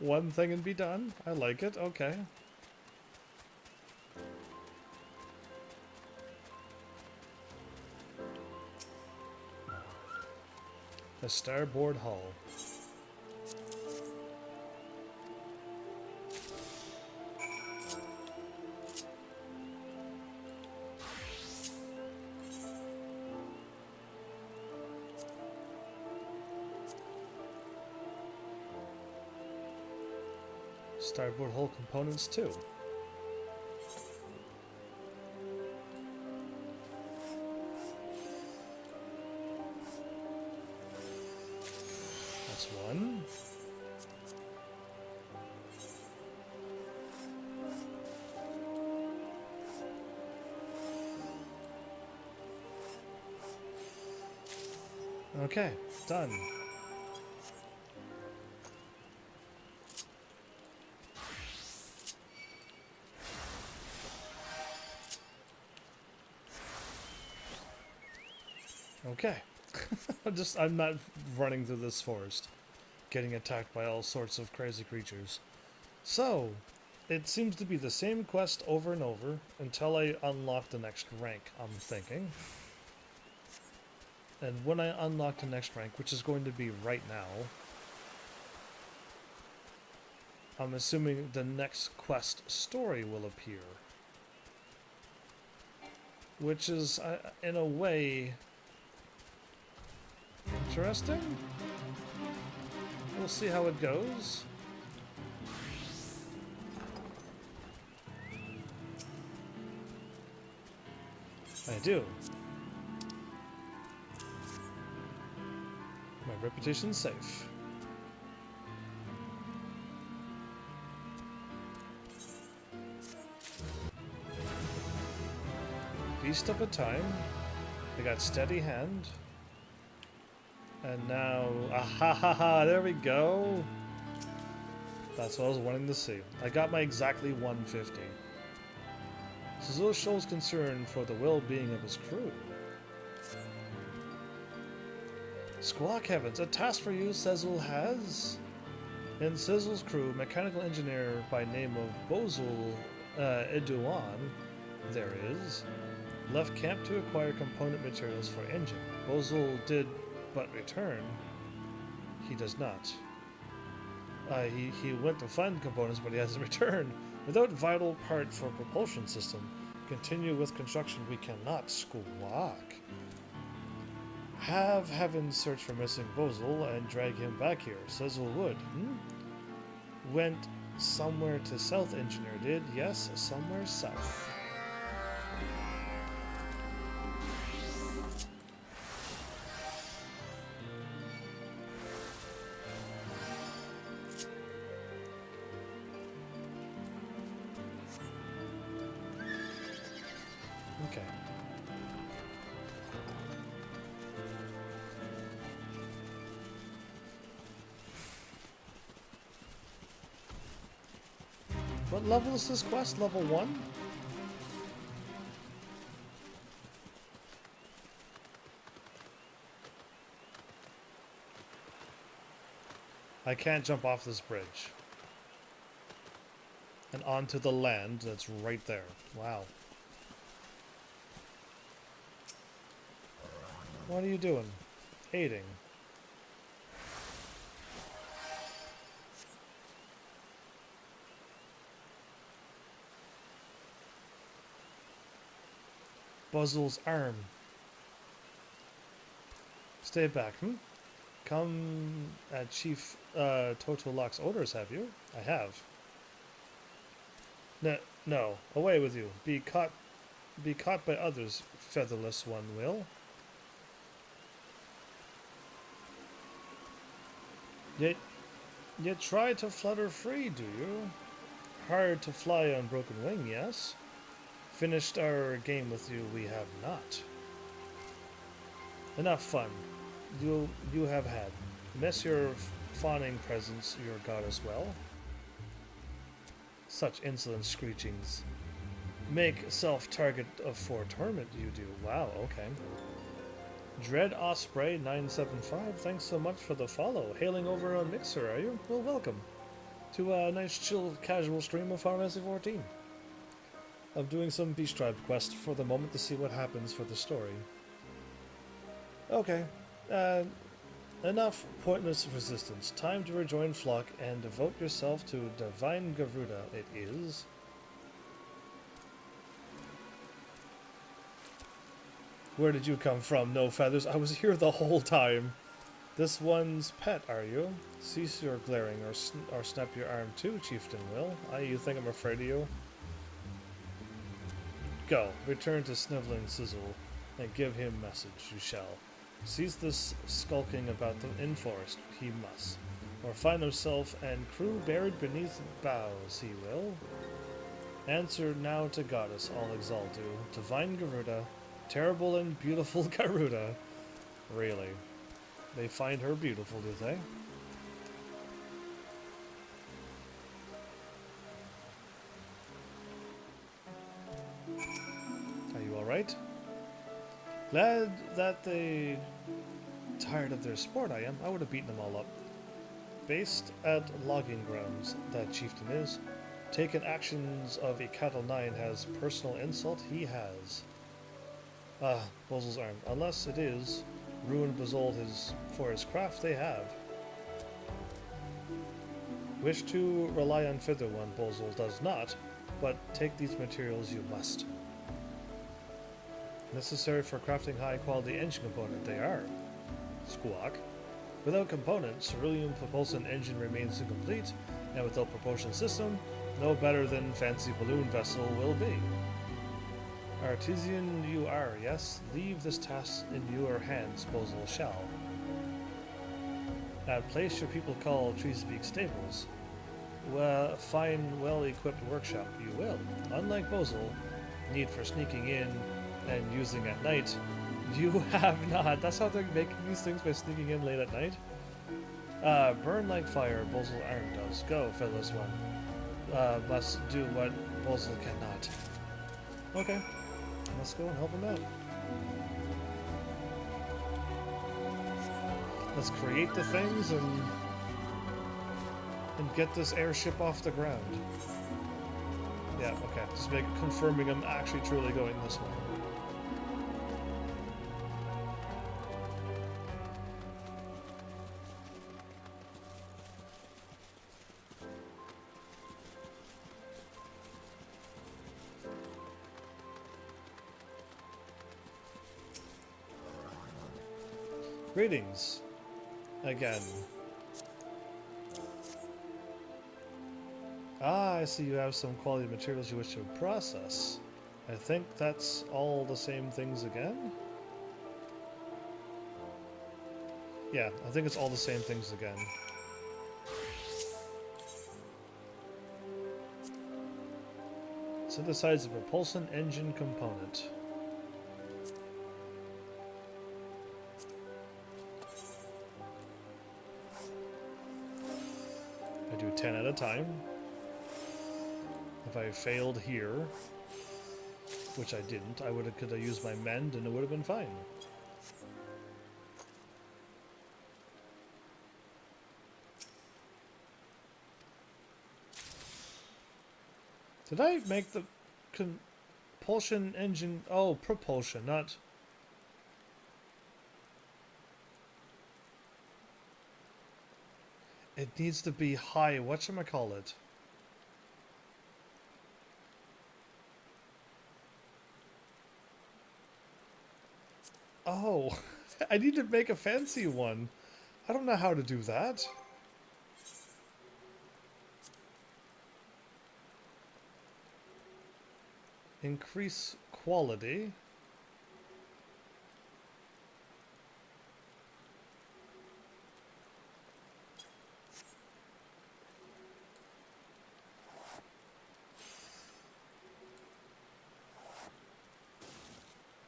One thing and be done? I like it. Okay. The starboard hull. Starboard hull components too. That's one. Okay, done. Okay. I'm not running through this forest, getting attacked by all sorts of crazy creatures. So, it seems to be the same quest over and over until I unlock the next rank, I'm thinking. And when I unlock the next rank, which is going to be right now, I'm assuming the next quest story will appear. Which is, in a way, interesting. We'll see how it goes. I do. My reputation's safe. Beast of a time. I got steady hand. And now, ha! There we go. That's what I was wanting to see. I got my exactly 150. Sizzle shows concern for the well-being of his crew. Squawk heavens, a task for you Sizzle has. In Sizzle's crew, mechanical engineer by name of Bozul Edouan, there is, left camp to acquire component materials for engine. Bozul did but return. He does not. He went to find components, but he hasn't returned. Without vital part for propulsion system, continue with construction. We cannot squawk. Have Heaven search for missing Bozul and drag him back here. Sizzle would. Went somewhere to South Engineer did. Yes, somewhere south. Okay. What level is this quest? Level 1? I can't jump off this bridge. And onto the land that's right there. Wow. What are you doing? Aiding. Buzzle's arm. Stay back, Come at Chief Totolok's orders, have you? I have. No, away with you. Be caught by others, featherless one will. Yet try to flutter free, do you? Hard to fly on broken wing, yes? Finished our game with you, we have not. Enough fun. You have had. Miss your fawning presence, your goddess well. Such insolent screechings. Make self-target for torment, you do. Wow, okay. Dread Osprey 975, thanks so much for the follow. Hailing over on Mixer, are you? Well, welcome to a nice, chill, casual stream of Final Fantasy 14. I'm doing some Beast Tribe quest for the moment to see what happens for the story. Okay, enough pointless resistance. Time to rejoin Flock and devote yourself to Divine Garuda, it is. Where did you come from? No feathers. I was here the whole time. This one's pet, are you? Cease your glaring, or snap your arm too, Chieftain will. You think I'm afraid of you? Go, return to Sniveling Sizzle, and give him message, you shall. Cease this skulking about the in-forest, he must. Or find himself and crew buried beneath boughs, he will. Answer now to Goddess, all exalt you. Divine Garuda, terrible and beautiful Garuda. Really? They find her beautiful, do they? Are you alright? Glad that they tired of their sport I am. I would have beaten them all up. Based at logging grounds, that chieftain is. Taken actions of a cattle 9 has personal insult he has. Ah, Bozul's arm. Unless it is, ruined Bozul for his craft they have. Wish to rely on Fither One, Bozul does not, but take these materials you must. Necessary for crafting high quality engine component they are. Squawk. Without components, Cerulean propulsion engine remains incomplete, and without propulsion system, no better than fancy balloon vessel will be. Artisan you are, yes? Leave this task in your hands, Bozul shall. At place your people call Treespeak Stables. Well, fine, well-equipped workshop you will. Unlike Bozul, need for sneaking in and using at night, you have not. That's how they're making these things, by sneaking in late at night. Burn like fire, Bozul arm does. Go, Featherless One. Must do what Bozul cannot. Okay, let's go and help him out. Let's create the things and get this airship off the ground. Yeah, okay. Just confirming I'm actually truly going this way. Greetings. Again. Ah, I see you have some quality materials you wish to process. I think that's all the same things again? Yeah, I think it's all the same things again. Synthesize the propulsion engine component. I do 10 at a time. If I failed here, which I didn't, could have used my mend and it would have been fine. Did I make the propulsion engine? Oh, propulsion, not. It needs to be high. Whatchamacallit? Oh, I need to make a fancy one. I don't know how to do that. Increase quality.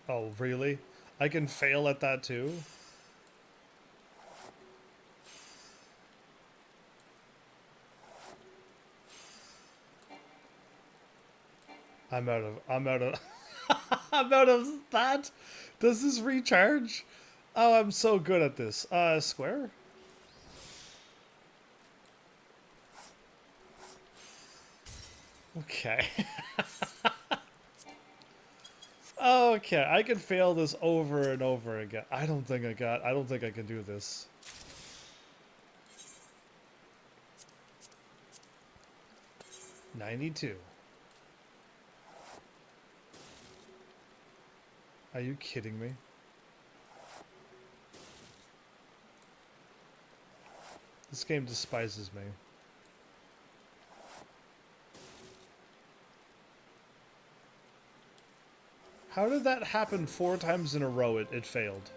Oh, really? I can fail at that too? I'm out of I'm out of that? Does this recharge? Oh, I'm so good at this. Square? Okay. Okay, I can fail this over and over again. I don't think I can do this. $92. Are you kidding me? This game despises me. How did that happen 4 times in a row? It failed.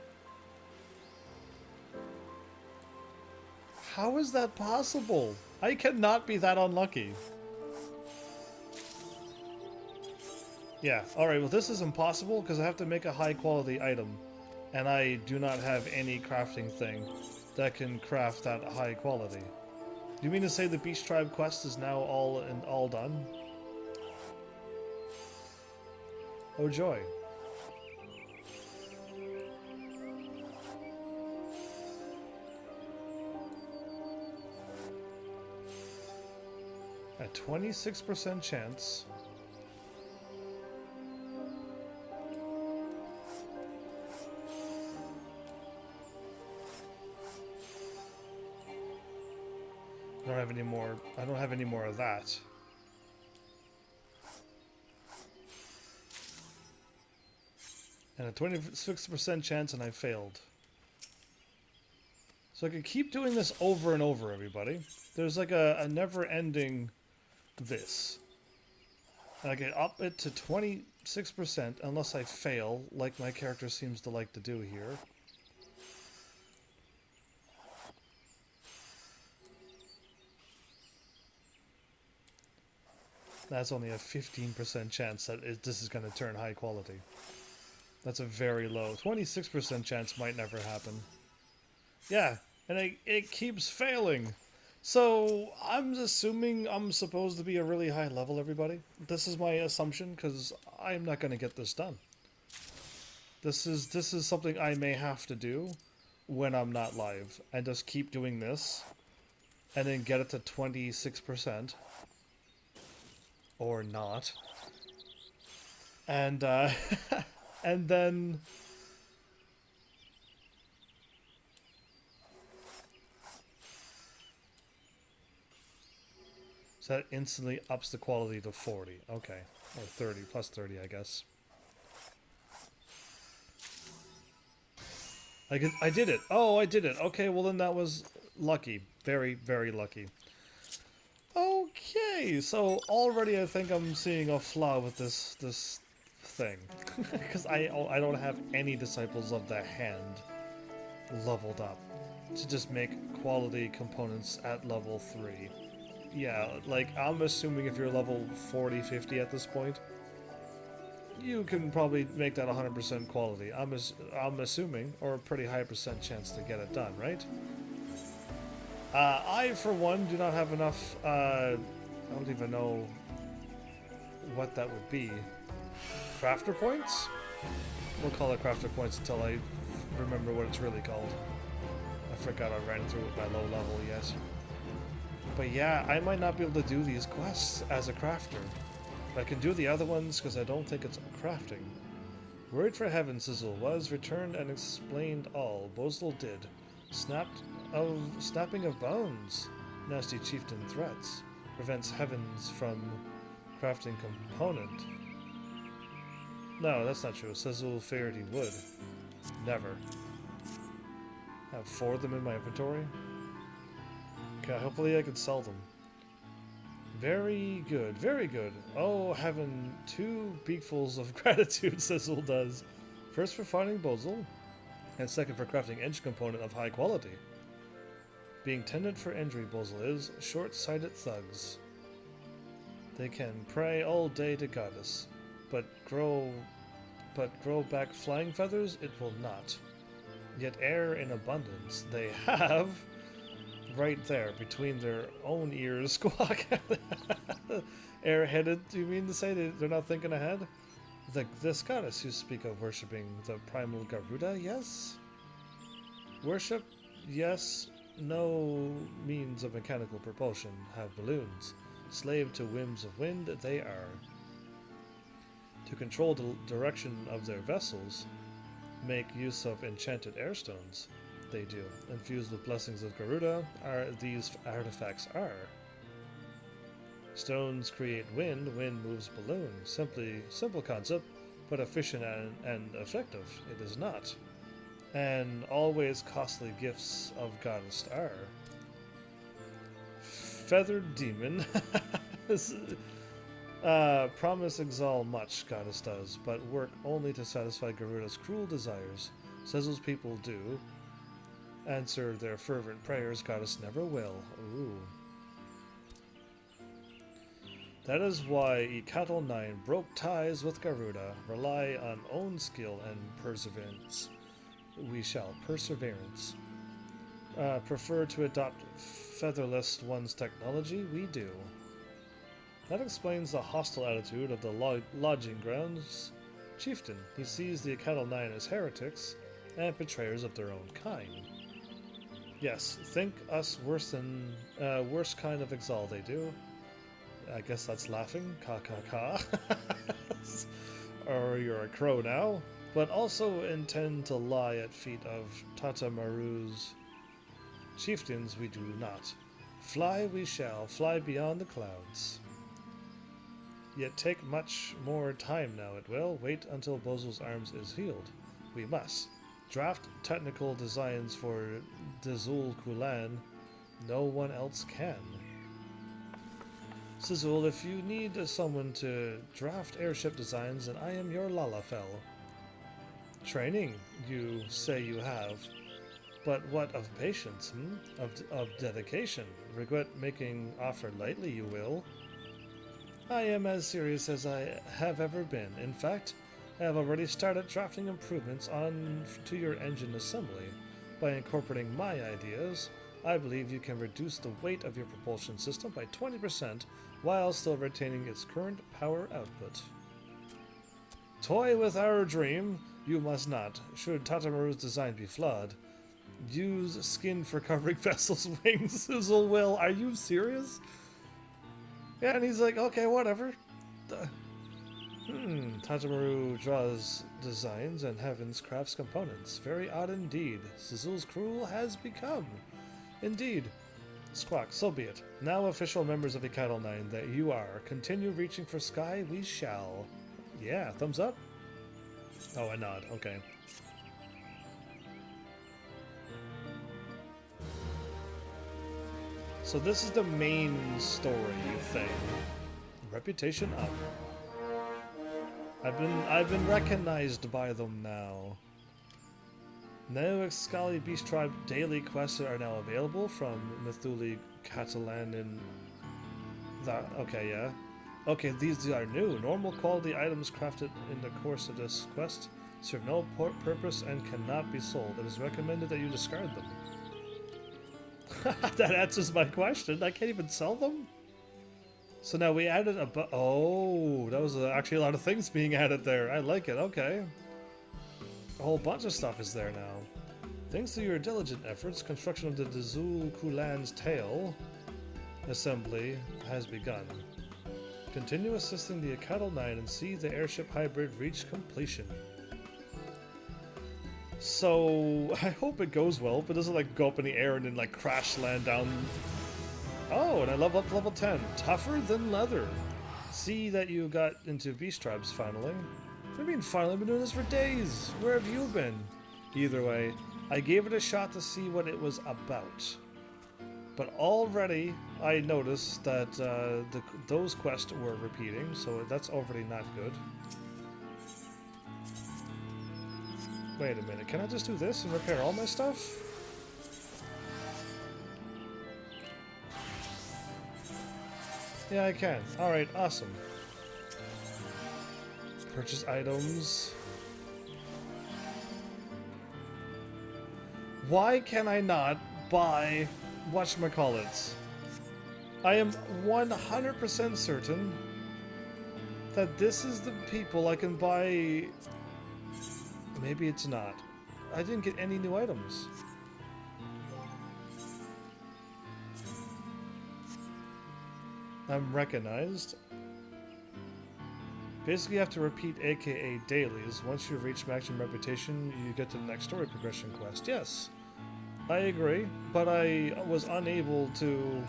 How is that possible? I cannot be that unlucky. Yeah, alright, well this is impossible because I have to make a high quality item. And I do not have any crafting thing that can craft that high quality. Do you mean to say the Beast Tribe quest is now all done? Oh joy. A 26% chance. I don't have any more. I don't have any more of that. And a 26% chance, and I failed. So I could keep doing this over and over, everybody. There's like a never-ending this. And I can up it to 26% unless I fail, like my character seems to like to do here. That's only a 15% chance that this is going to turn high quality. That's a very low. 26% chance might never happen. Yeah, and it keeps failing. So I'm assuming I'm supposed to be a really high level, everybody. This is my assumption, because I'm not going to get this done. This is something I may have to do when I'm not live, and just keep doing this, and then get it to 26%. Or not. And, and then... So that instantly ups the quality to 40. Okay. Or 30. Plus 30, I guess. I did it. Oh, I did it. Okay, well then that was lucky. Very, very lucky. Okay, so already I think I'm seeing a flaw with this thing. Because I don't have any Disciples of the Hand leveled up to just make quality components at level 3. Yeah, like, I'm assuming if you're level 40, 50 at this point, you can probably make that 100% quality. I'm assuming, or a pretty high percent chance to get it done, right? I, for one, do not have enough, I don't even know what that would be. Crafter points? We'll call it crafter points until I remember what it's really called. I forgot I ran through it by low level yet. But yeah, I might not be able to do these quests as a crafter. But I can do the other ones because I don't think it's crafting. Word for heaven, Sizzle, was returned and explained all. Bosel did. Snapping of bones. Nasty chieftain threats. Prevents heavens from crafting component. No, that's not true. Sizzle feared he would. Never. I have 4 of them in my inventory. Okay, hopefully I can sell them. Very good, very good. Oh, having 2 beakfuls of gratitude, Sizzle does. First for finding Bosel, and second for crafting engine component of high quality. Being tended for injury, Bosel is short-sighted thugs. They can pray all day to goddess, but grow back flying feathers it will not. Yet air in abundance they have. Right there, between their own ears, squawk. Airheaded, do you mean to say they're not thinking ahead? This goddess you speak of worshipping, the primal Garuda, yes? Worship, yes, no means of mechanical propulsion, have balloons. Slave to whims of wind, they are. To control the direction of their vessels, make use of enchanted airstones. They do. Infused with blessings of Garuda, these artifacts are. Stones create wind, wind moves balloons. Simple concept, but efficient and effective. It is not. And always costly gifts of goddess are. Feathered demon. Promise exalt much, goddess does, but work only to satisfy Garuda's cruel desires. Sizzle's people do. Answer their fervent prayers, goddess never will. Ooh. That is why XIV broke ties with Garuda. Rely on own skill and perseverance. We shall. Perseverance. Prefer to adopt featherless one's technology? We do. That explains the hostile attitude of the lodging grounds chieftain. He sees the XIV as heretics and betrayers of their own kind. Yes, think us worse kind of exalt they do. I guess that's laughing. Ka ka ka. Or you're a crow now. But also intend to lie at feet of Tatamaru's chieftains we do not. Fly we shall, fly beyond the clouds. Yet take much more time now it will. Wait until Bozo's arms is healed. We must. Draft technical designs for Dazul Kulan. No one else can. Sizzle, if you need someone to draft airship designs, then I am your Lalafell. Training, you say you have. But what of patience, Of dedication? Regret making offer lightly, you will. I am as serious as I have ever been. In fact, I have already started drafting improvements to your engine assembly. By incorporating my ideas, I believe you can reduce the weight of your propulsion system by 20% while still retaining its current power output. Toy with our dream, you must not. Should Tatamaru's design be flawed, use skin for covering vessel's wings. Sizzle will. Are you serious? Yeah, and he's like, okay, whatever. Tatamaru draws designs and Heavens crafts components. Very odd indeed. Sizzle's cruel has become. Indeed. Squawk, so be it. Now official members of the XIV that you are. Continue reaching for sky, we shall. Yeah, thumbs up? Oh, a nod, okay. So this is the main story thing. Reputation up. I've been recognized by them now. No Excali Beast Tribe daily quests are now available from Mithuli Catalan and that. Okay, yeah. Okay, these are new. Normal quality items crafted in the course of this quest serve no purpose and cannot be sold. It is recommended that you discard them. That answers my question. I can't even sell them? So now we added oh, that was actually a lot of things being added there. I like it, okay. A whole bunch of stuff is there now. Thanks to your diligent efforts, construction of the Dazul Kulan's tail assembly has begun. Continue assisting the XIV and see the airship hybrid reach completion. So, I hope it goes well, but doesn't like go up in the air and then like crash land down. Oh, and I level up to level 10. Tougher than leather. See that you got into Beast Tribes finally. What do you mean finally? I've been doing this for days. Where have you been? Either way, I gave it a shot to see what it was about. But already I noticed that those quests were repeating, so that's already not good. Wait a minute, can I just do this and repair all my stuff? Yeah, I can. Alright, awesome. Purchase items. Why can I not buy whatchamacallits? I am 100% certain that this is the people I can buy. Maybe it's not. I didn't get any new items. I'm recognized. Basically, you have to repeat AKA dailies. Once you reach maximum reputation, you get to the next story progression quest. Yes, I agree, but I was unable to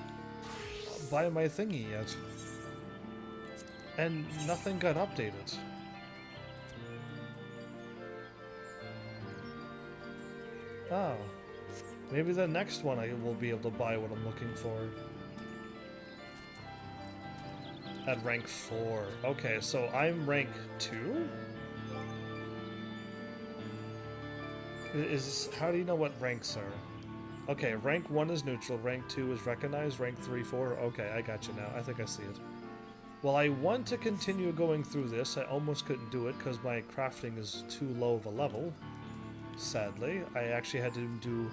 buy my thingy yet. And nothing got updated. Oh. Maybe the next one I will be able to buy what I'm looking for. At rank 4. Okay, so I'm rank 2? How do you know what ranks are? Okay, rank 1 is neutral, rank 2 is recognized, rank 3, 4. Okay, I got you now. I think I see it. Well, I want to continue going through this. I almost couldn't do it because my crafting is too low of a level. Sadly, I actually had to do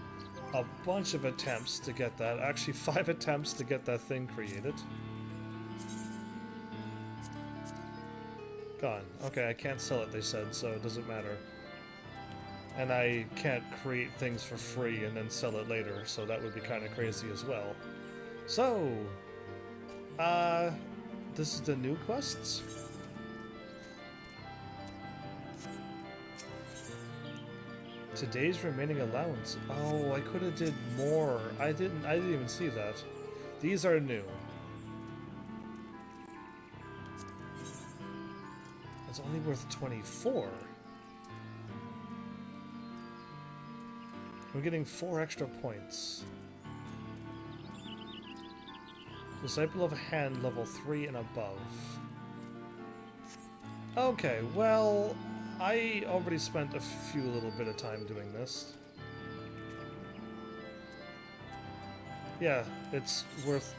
a bunch of attempts to get that. Actually, 5 attempts to get that thing created. Gone. Okay, I can't sell it, they said, so it doesn't matter. And I can't create things for free and then sell it later, so that would be kind of crazy as well. So, This is the new quests? Today's remaining allowance. Oh, I could have did more. I didn't even see that. These are new. It's only worth 24. We're getting 4 extra points. Disciple of a Hand, level 3 and above. Okay, well, I already spent a few little bit of time doing this. Yeah, it's worth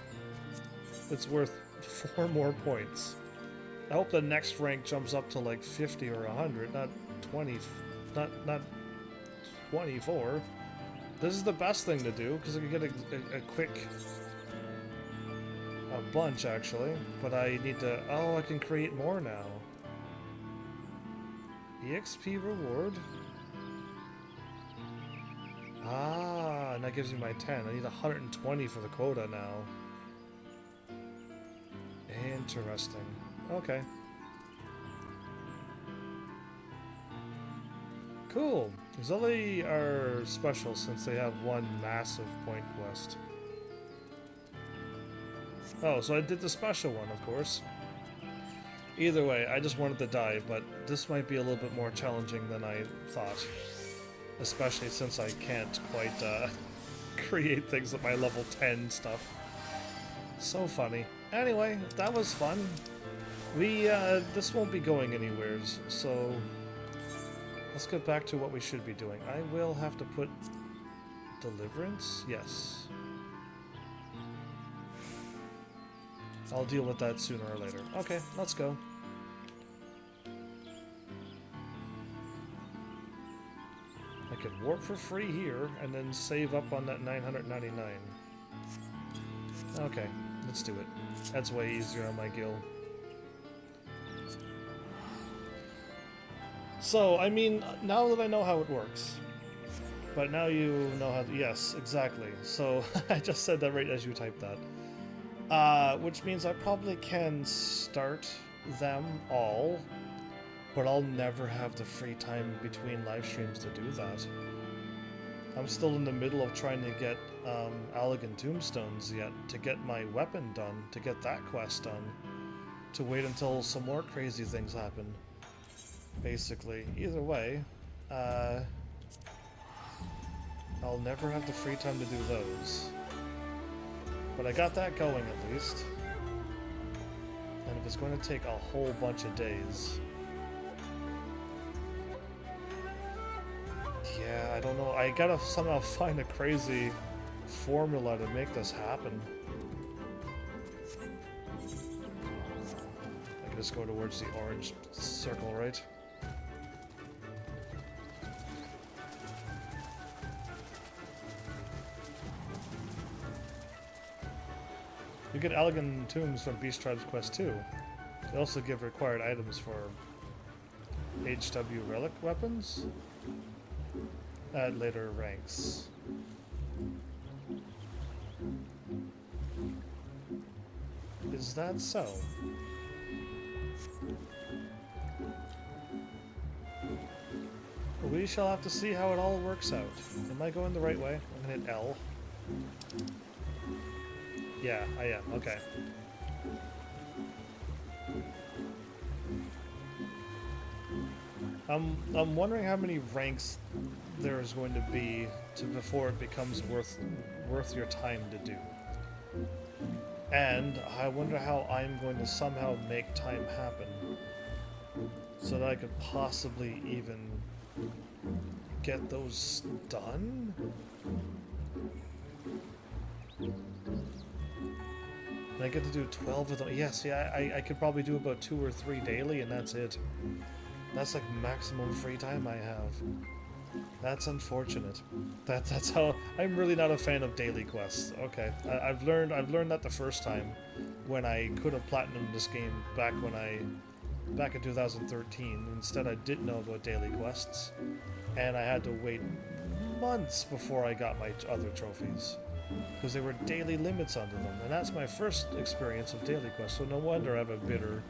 4 more points. I hope the next rank jumps up to like 50 or 100, not 20, not 24. This is the best thing to do because I can get a quick bunch actually, but I need to. Oh, I can create more now. EXP reward. Ah, and that gives me my 10. I need 120 for the quota now. Interesting. Okay. Cool. Zully are special since they have one massive point quest. Oh, so I did the special one, of course. Either way, I just wanted to die, but this might be a little bit more challenging than I thought. Especially since I can't quite create things at my level 10 stuff. So funny. Anyway, that was fun. We, this won't be going anywhere, so let's get back to what we should be doing. I will have to put Deliverance? Yes. I'll deal with that sooner or later. Okay, let's go. I could warp for free here and then save up on that 999. Okay, let's do it. That's way easier on my guild. So, I mean, now that I know how it works, but now you know how to, yes, exactly. So, I just said that right as you typed that. Which means I probably can start them all, but I'll never have the free time between live streams to do that. I'm still in the middle of trying to get Allegan Tombstones yet, to get my weapon done, to get that quest done, to wait until some more crazy things happen. Basically, either way, I'll never have the free time to do those. But I got that going at least. And if it's going to take a whole bunch of days... Yeah, I don't know. I gotta somehow find a crazy formula to make this happen. I can just go towards the orange circle, right? You get Allegan Tombs from Beast Tribe's Quest 2. They also give required items for HW relic weapons at later ranks. Is that so? We shall have to see how it all works out. Am I going the right way? I'm gonna hit L. Yeah, I am. Okay. I'm wondering how many ranks there is going to be before it becomes worth your time to do. And I wonder how I'm going to somehow make time happen so that I could possibly even get those done? And I get to do 12 of them. Yes, yeah, I could probably do about 2 or 3 daily and that's it. That's like maximum free time I have. That's unfortunate. That's how I'm really not a fan of daily quests. Okay, I've learned that the first time when I could have platinumed this game back in 2013. Instead, I didn't know about daily quests, and I had to wait months before I got my other trophies. because there were daily limits under them, and that's my first experience of daily quests, so no wonder I have a bitter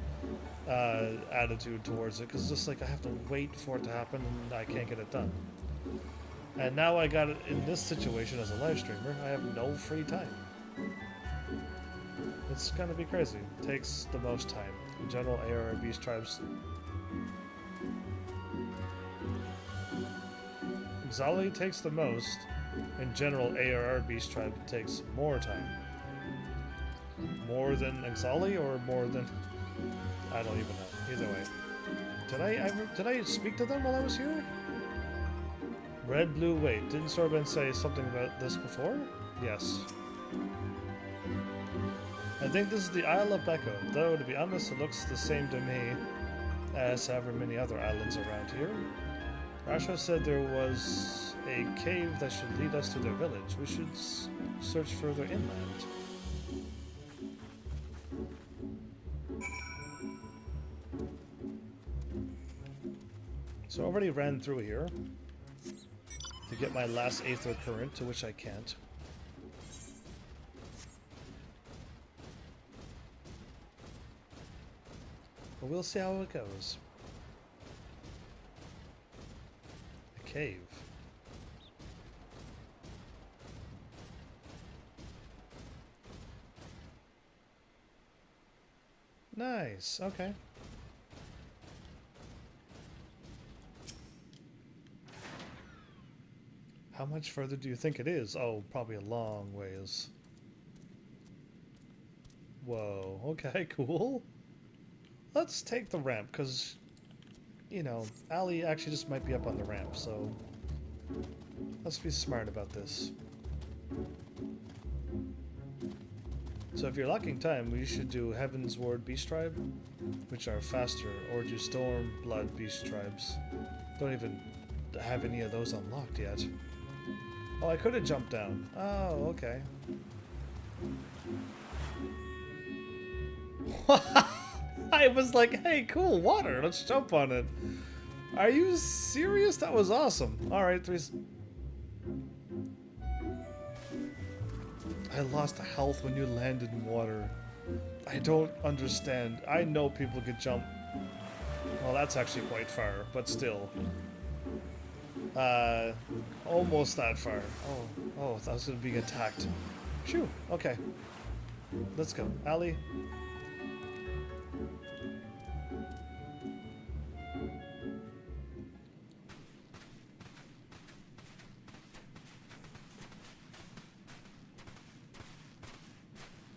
attitude towards it, because it's just like I have to wait for it to happen and I can't get it done. And now I got it in this situation as a live streamer, I have no free time. It's gonna be crazy. It takes the most time. In general, ARB's tribes. Xali takes the most. In general, ARB's tribe takes more time. More than Xali or more than... I don't even know. Either way. Did I speak to them while I was here? Red, blue, wait. Didn't Sorben say something about this before? Yes. I think this is the Isle of Beko, though to be honest it looks the same to me as however many other islands around here. Rasha said there was a cave that should lead us to their village. We should search further inland. So I already ran through here to get my last Aether Current, to which I can't. But we'll see how it goes. A cave. Nice, okay. How much further do you think it is? Oh, probably a long ways. Whoa, okay, cool. Let's take the ramp, because, you know, Ali actually just might be up on the ramp, so let's be smart about this. So if you're lacking time, we should do Heaven's Ward Beast Tribe, which are faster, or do Storm Blood Beast Tribes. Don't even have any of those unlocked yet. Oh, I could have jumped down. Oh, okay. I was like, hey, cool, water, let's jump on it. Are you serious? That was awesome. Alright, I lost health when you landed in water. I don't understand. I know people could jump. Well, that's actually quite far, but still. Almost that far. Oh, I was being attacked. Phew, okay. Let's go. Ali.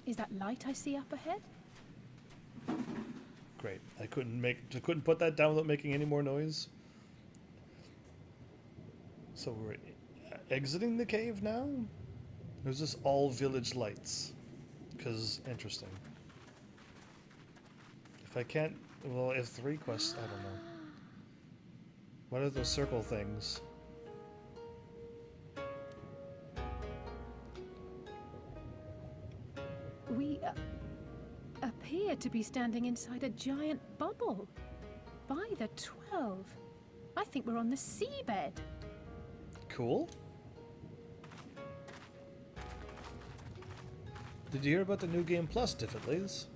Is that light I see up ahead? Great. I couldn't put that down without making any more noise. So we're exiting the cave now? Or is this all village lights? Because, interesting. If I can't... Well, if 3 quests... I don't know. What are those circle things? We appear to be standing inside a giant bubble. By the 12. I think we're on the seabed. Cool. Did you hear about the New Game Plus difficulties?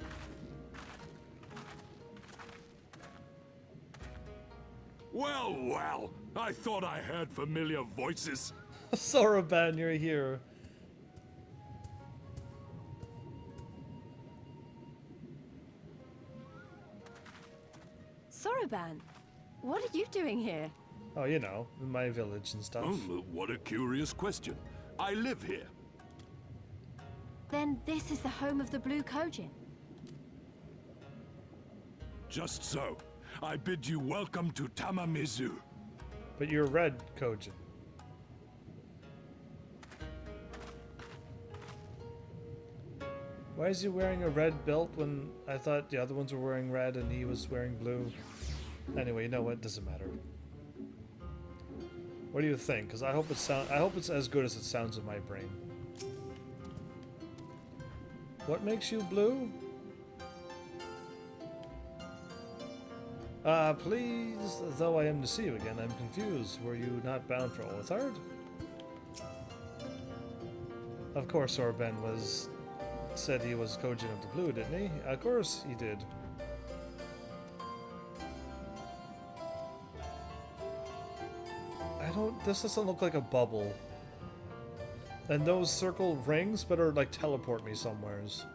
Well, well, I thought I heard familiar voices. Soroban, you're here. Soroban, what are you doing here? Oh, you know, in my village and stuff. Oh, what a curious question. I live here. Then this is the home of the Blue Kojin. Just so. I bid you welcome to Tamamizu. But you're red, Kojin. Why is he wearing a red belt when I thought the other ones were wearing red and he was wearing blue? Anyway, you know what? Doesn't matter. What do you think? Because I hope it's as good as it sounds in my brain. What makes you blue? Please, though I am to see you again, I'm confused. Were you not bound for Orthard? Of course Orben said he was Kojin of the Blue, didn't he? Of course he did. This doesn't look like a bubble. And those circle rings better like teleport me somewheres.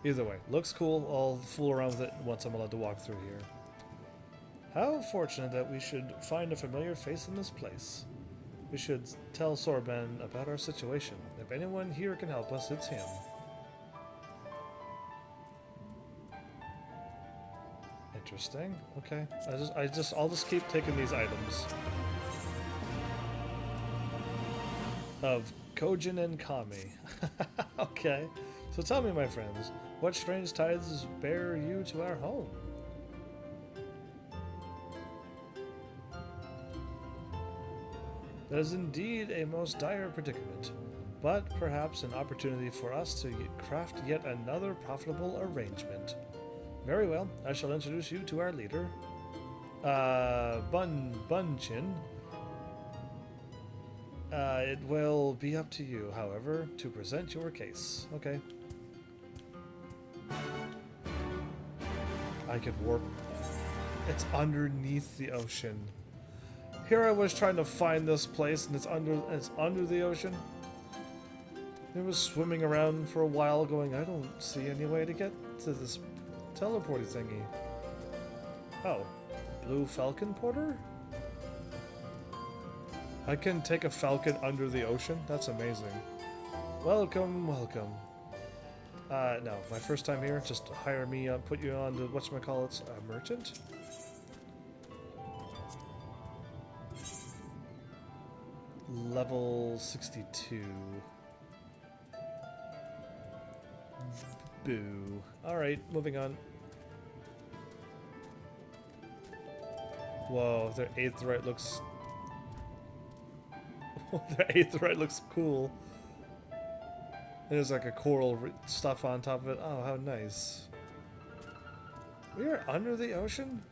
Either way, looks cool. I'll fool around with it once I'm allowed to walk through here. How fortunate that we should find a familiar face in this place. We should tell Sorban about our situation. If anyone here can help us, it's him. Interesting. Okay. I'll just keep taking these items. Of Kojin and Kami. Okay. So tell me, my friends, what strange ties bear you to our home? That is indeed a most dire predicament, but perhaps an opportunity for us to craft yet another profitable arrangement. Very well, I shall introduce you to our leader, Bunchin. It will be up to you, however, to present your case. Okay. I could warp. It's underneath the ocean. Here I was trying to find this place, and it's under the ocean. It was swimming around for a while, going, I don't see any way to get to this teleporty thingy. Oh, Blue Falcon Porter? I can take a falcon under the ocean? That's amazing. Welcome, welcome. No, my first time here, just hire me, put you on to, whatchamacallit, a merchant? Level 62. Boo. Alright, moving on. Whoa, their Aetherite looks... their Aetherite looks cool. There's like a coral stuff on top of it. Oh, how nice. We are under the ocean?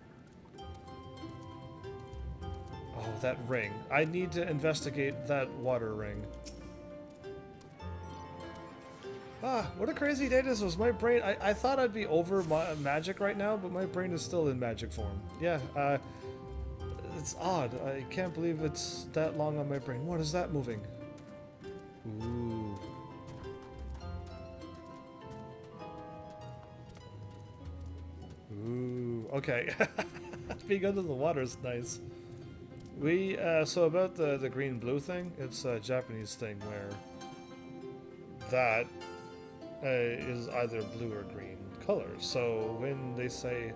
Oh, that ring. I need to investigate that water ring. Ah, what a crazy day this was. My brain... I thought I'd be over magic right now, but my brain is still in magic form. Yeah, it's odd. I can't believe it's that long on my brain. What is that moving? Ooh. Ooh, okay. Being under the water is nice. We, so about the green-blue thing, it's a Japanese thing where that is either blue or green colors. So when they say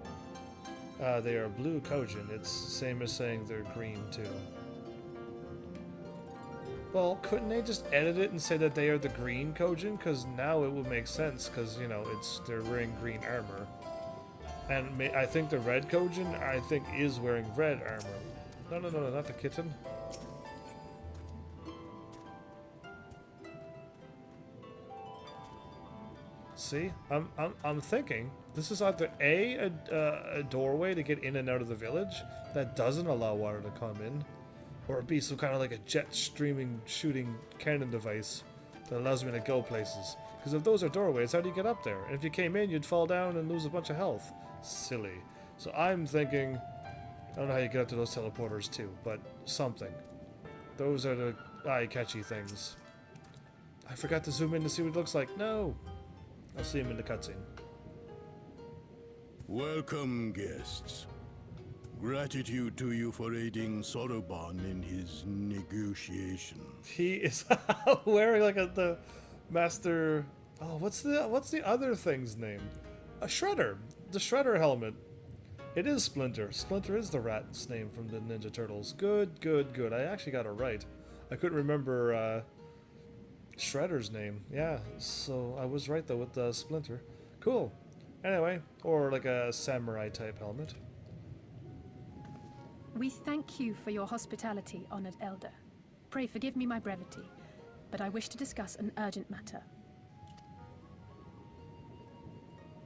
they are blue Kojin, it's same as saying they're green too. Well, couldn't they just edit it and say that they are the green Kojin? Because now it would make sense, because, you know, they're wearing green armor. And I think the red Kojin, I think, is wearing red armor. No, not the kitten. See, I'm thinking this is either a doorway to get in and out of the village that doesn't allow water to come in, or B, some kind of like a jet streaming shooting cannon device that allows me to go places. Because if those are doorways, how do you get up there? And if you came in, you'd fall down and lose a bunch of health. Silly. So I'm thinking, I don't know how you get up to those teleporters too, but something. Those are the eye-catchy things. I forgot to zoom in to see what it looks like. No! I'll see him in the cutscene. Welcome, guests. Gratitude to you for aiding Soroban in his negotiation. He is wearing like the master... Oh, what's the other thing's name? A Shredder. The Shredder helmet. It is Splinter. Splinter is the rat's name from the Ninja Turtles. Good, good, good. I actually got it right. I couldn't remember Shredder's name. Yeah, so I was right though with Splinter. Cool. Anyway, or like a samurai type helmet. We thank you for your hospitality, honored elder. Pray forgive me my brevity, but I wish to discuss an urgent matter.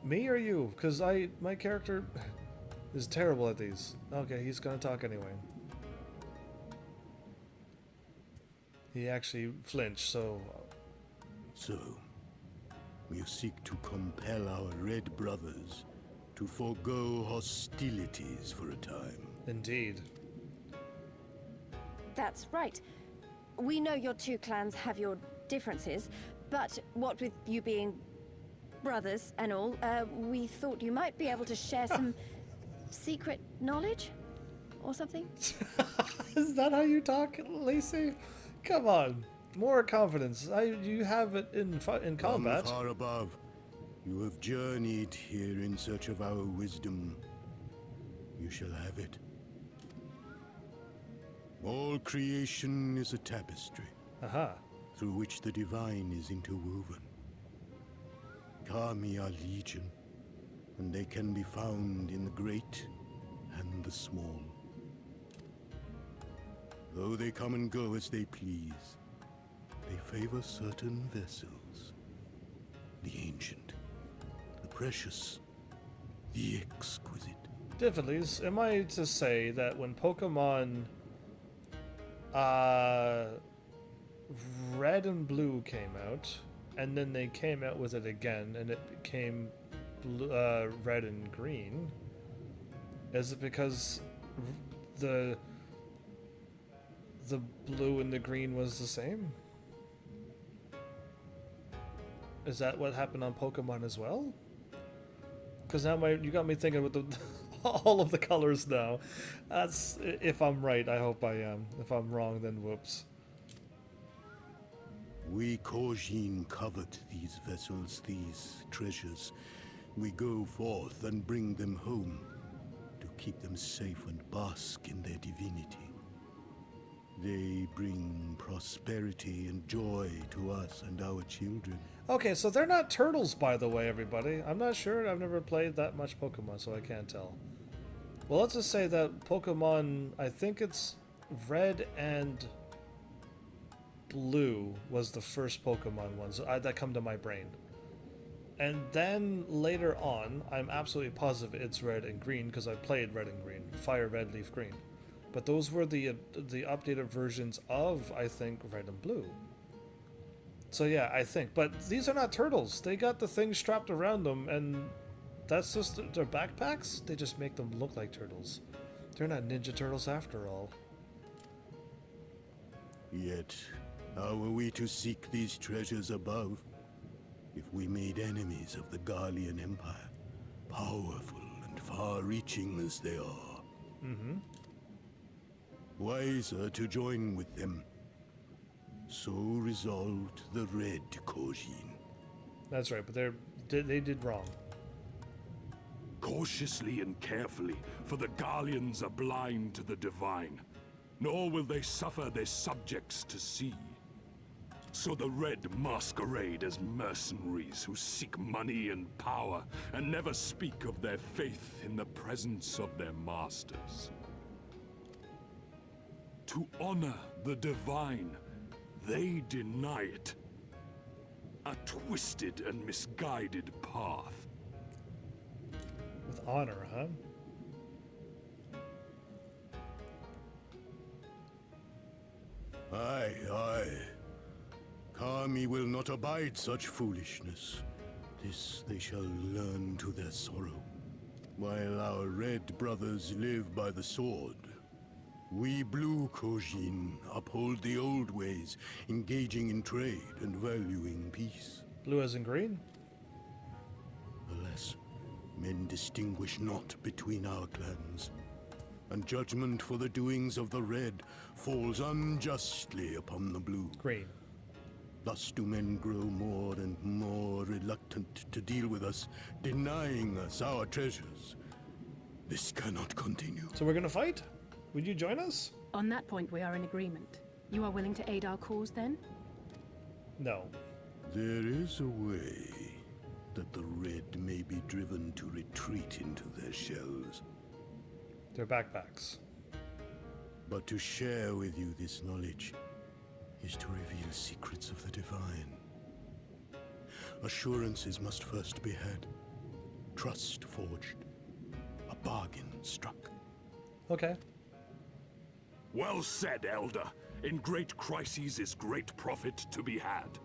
Me or you? Because my character is terrible at these. Okay, he's gonna talk anyway. He actually flinched, so... So, you seek to compel our red brothers to forego hostilities for a time. Indeed. That's right. We know your two clans have your differences, but what with you being brothers and all, we thought you might be able to share some secret knowledge or something. Is that how you talk, Lacey? Come on. More confidence. You have it in combat. From far above, you have journeyed here in search of our wisdom. You shall have it. All creation is a tapestry, Aha. through which the divine is interwoven. Kami are legion, and they can be found in the great and the small. Though they come and go as they please, they favor certain vessels. The ancient, the precious, the exquisite. Diffidlies, am I to say that when Pokemon Red and Blue came out, and then they came out with it again, and it became Red and Green, is it because the blue and the green was the same? Is that what happened on Pokemon as well? Because now you got me thinking with the all of the colors now. That's, if I'm right, I hope I am. If I'm wrong, then whoops. We Kojin covet these vessels, these treasures. We go forth and bring them home to keep them safe and bask in their divinity. They bring prosperity and joy to us and our children. Okay, so they're not turtles, by the way, everybody. I'm not sure. I've never played that much Pokemon, so I can't tell. Well, let's just say that Pokemon, I think it's Red and Blue was the first Pokemon ones that come to my brain. And then later on, I'm absolutely positive it's Red and Green because I played Red and Green. Fire Red, Leaf Green. But those were the updated versions of, I think, Red and Blue. So yeah, I think. But these are not turtles. They got the thing strapped around them, and that's just their backpacks? They just make them look like turtles. They're not Ninja Turtles after all. Yet, how are we to seek these treasures above if we made enemies of the Garlean Empire, powerful and far-reaching as they are? Mm-hmm. Wiser to join with them. So resolved the Red Kojin. That's right, but they did wrong. Cautiously and carefully, for the Garleans are blind to the divine, nor will they suffer their subjects to see. So the Red masquerade as mercenaries who seek money and power, and never speak of their faith in the presence of their masters. To honor the divine, they deny it. A twisted and misguided path. With honor, huh? Aye, aye. Kami will not abide such foolishness. This they shall learn to their sorrow. While our red brothers live by the sword, we blue Kojin uphold the old ways, engaging in trade and valuing peace. Blue as in green? Alas, men distinguish not between our clans, and judgment for the doings of the red falls unjustly upon the blue. Green. Thus do men grow more and more reluctant to deal with us, denying us our treasures. This cannot continue. So we're gonna fight? Would you join us? On that point, we are in agreement. You are willing to aid our cause, then? No. There is a way that the red may be driven to retreat into their shells. Their backpacks. But to share with you this knowledge is to reveal secrets of the divine. Assurances must first be had, trust forged, a bargain struck. Okay. Well said, Elder. In great crises is great profit to be had.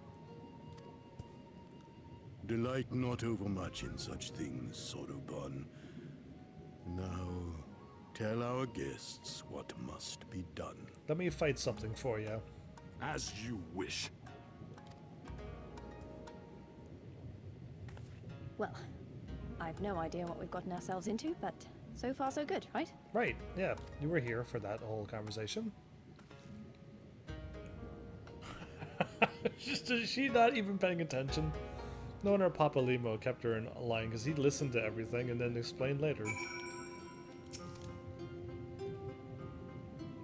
Delight not overmuch in such things, Soroban. Now, tell our guests what must be done. Let me fight something for you. As you wish. Well, I've no idea what we've gotten ourselves into, but so far so good, right? Right, yeah. You were here for that whole conversation. Is she not even paying attention? No wonder Papa Limo kept her in line, because he listened to everything and then explained later.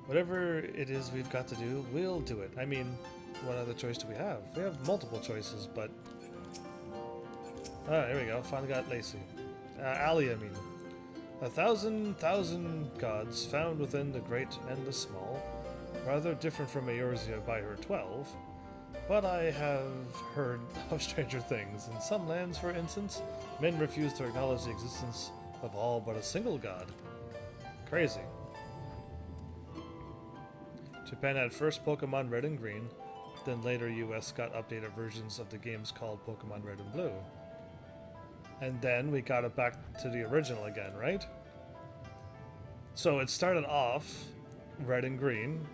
Whatever it is we've got to do, we'll do it. I mean, what other choice do we have? We have multiple choices, but... Ah, here we go. Finally got Lacey. Ali, I mean. 1,000 gods found within the great and the small. Rather different from Eorzea by her 12. But I have heard of stranger things. In some lands, for instance, men refuse to acknowledge the existence of all but a single god. Crazy. Japan had first Pokemon Red and Green, then later US got updated versions of the games called Pokemon Red and Blue. And then we got it back to the original again, right? So it started off Red and Green.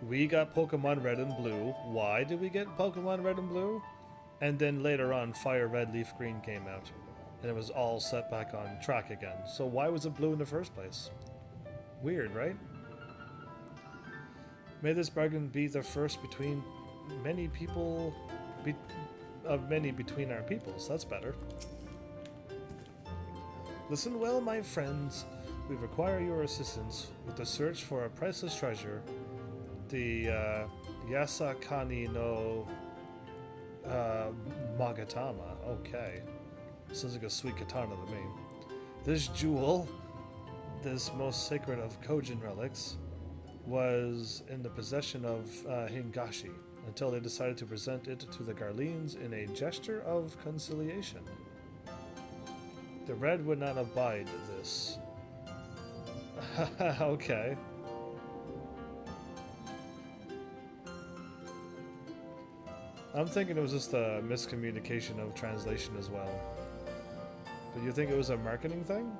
We got Pokemon Red and Blue. Why did we get Pokemon Red and Blue? And then later on, Fire Red, Leaf Green came out. And it was all set back on track again. So why was it blue in the first place? Weird, right? May this bargain be the first between many people... many between our peoples. That's better. Listen well, my friends. We require your assistance with the search for a priceless treasure. The Yasakani no Magatama. Okay. Sounds like a sweet katana to me. This jewel, this most sacred of Kojin relics, was in the possession of Hingashi until they decided to present it to the Garleans in a gesture of conciliation. The Red would not abide this. Okay. I'm thinking it was just a miscommunication of translation as well. But you think it was a marketing thing?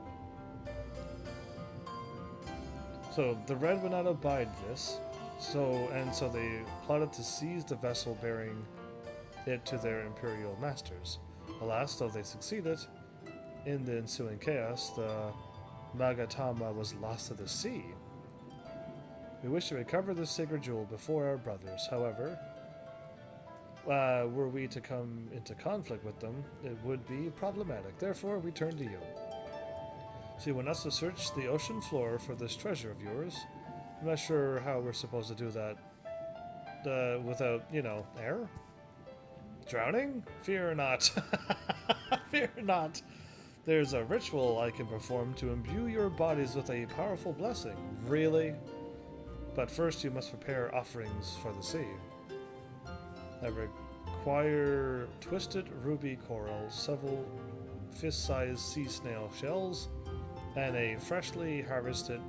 So, the Red would not abide this, so they plotted to seize the vessel bearing it to their imperial masters. Alas, though they succeeded, in the ensuing chaos, the Magatama was lost to the sea. We wish to recover this sacred jewel before our brothers. However, were we to come into conflict with them, it would be problematic. Therefore, we turn to you. So you want us to search the ocean floor for this treasure of yours? I'm not sure how we're supposed to do that without, air? Drowning? Fear not. Fear not. There's a ritual I can perform to imbue your bodies with a powerful blessing. Really? But first you must prepare offerings for the sea. I require twisted ruby coral, several fist-sized sea snail shells, and a freshly harvested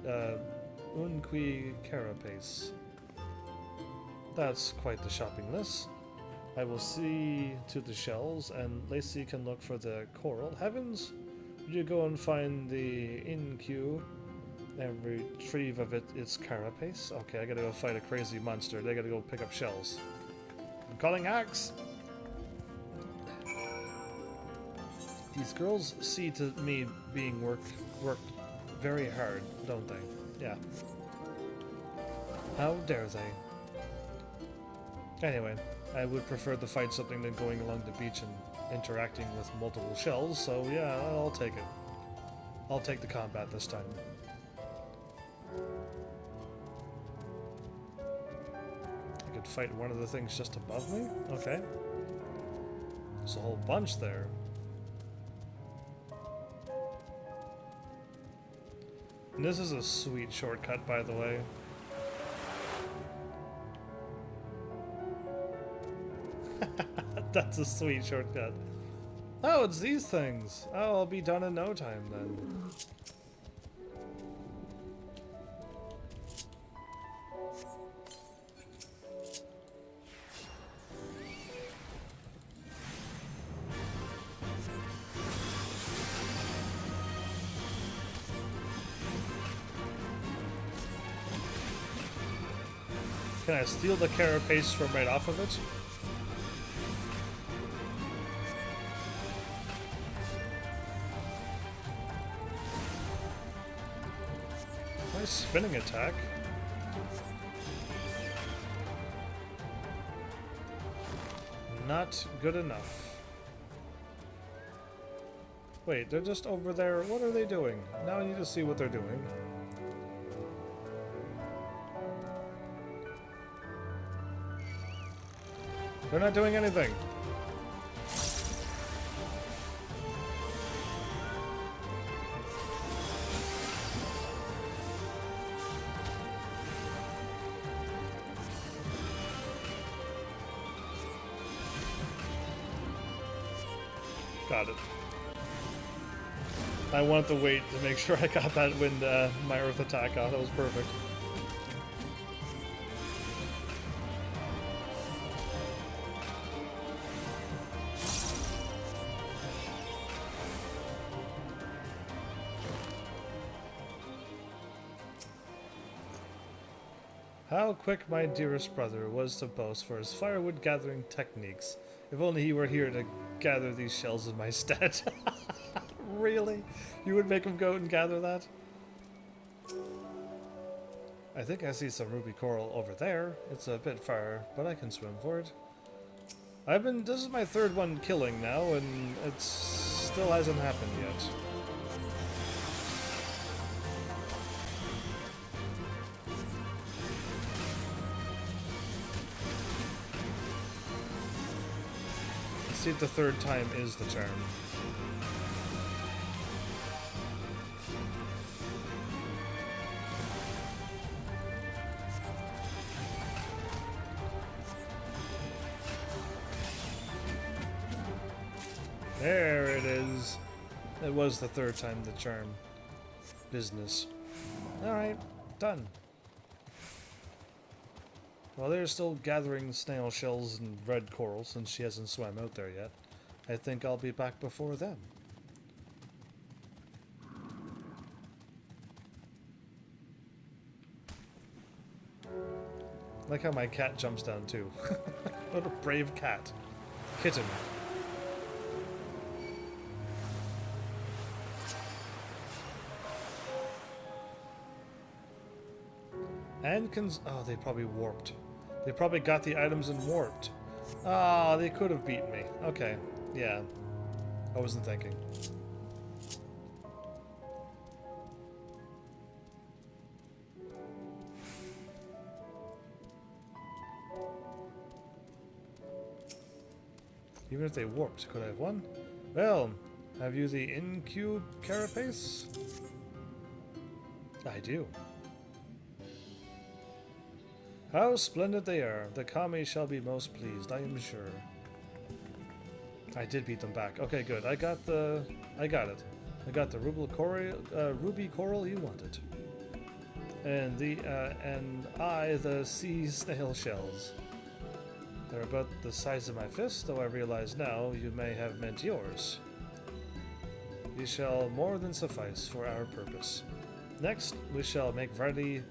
unqui carapace. That's quite the shopping list. I will see to the shells, and Lacey can look for the coral. Heavens, would you go and find the inque and retrieve of its carapace? Okay, I gotta go fight a crazy monster. They gotta go pick up shells. I'm calling Axe! These girls see to me being worked very hard, don't they? Yeah. How dare they? Anyway, I would prefer to fight something than going along the beach and interacting with multiple shells, so yeah, I'll take it. I'll take the combat this time. I could fight one of the things just above me? Okay. There's a whole bunch there. And this is a sweet shortcut, by the way. That's a sweet shortcut. Oh, it's these things. Oh, I'll be done in no time then. Can I steal the carapace from right off of it? Nice spinning attack. Not good enough. Wait, they're just over there. What are they doing? Now I need to see what they're doing. They're not doing anything. Got it. I wanted to wait to make sure I got that when my earth attack out. That was perfect. How quick my dearest brother was to boast for his firewood gathering techniques. If only he were here to gather these shells in my stead. Really? You would make him go and gather that? I think I see some ruby coral over there. It's a bit far, but I can swim for it. This is my third one killing now, and it still hasn't happened yet. Let's see if the third time is the charm. There it is. It was the third time the charm. Business. Alright, done. While they're still gathering snail shells and red coral, since she hasn't swam out there yet, I think I'll be back before them. Like how my cat jumps down too. What a brave cat. Kitten. And oh, they probably warped. They probably got the items and warped. Ah, they could have beaten me. Okay, yeah. I wasn't thinking. Even if they warped, could I have won? Well, have you the in-cube carapace? I do. How splendid they are. The kami shall be most pleased, I am sure. I did beat them back. Okay, good. I got it. I got the ruby coral you wanted. And the sea snail shells. They're about the size of my fist, though I realize now you may have meant yours. These shall more than suffice for our purpose. Next, we shall make ready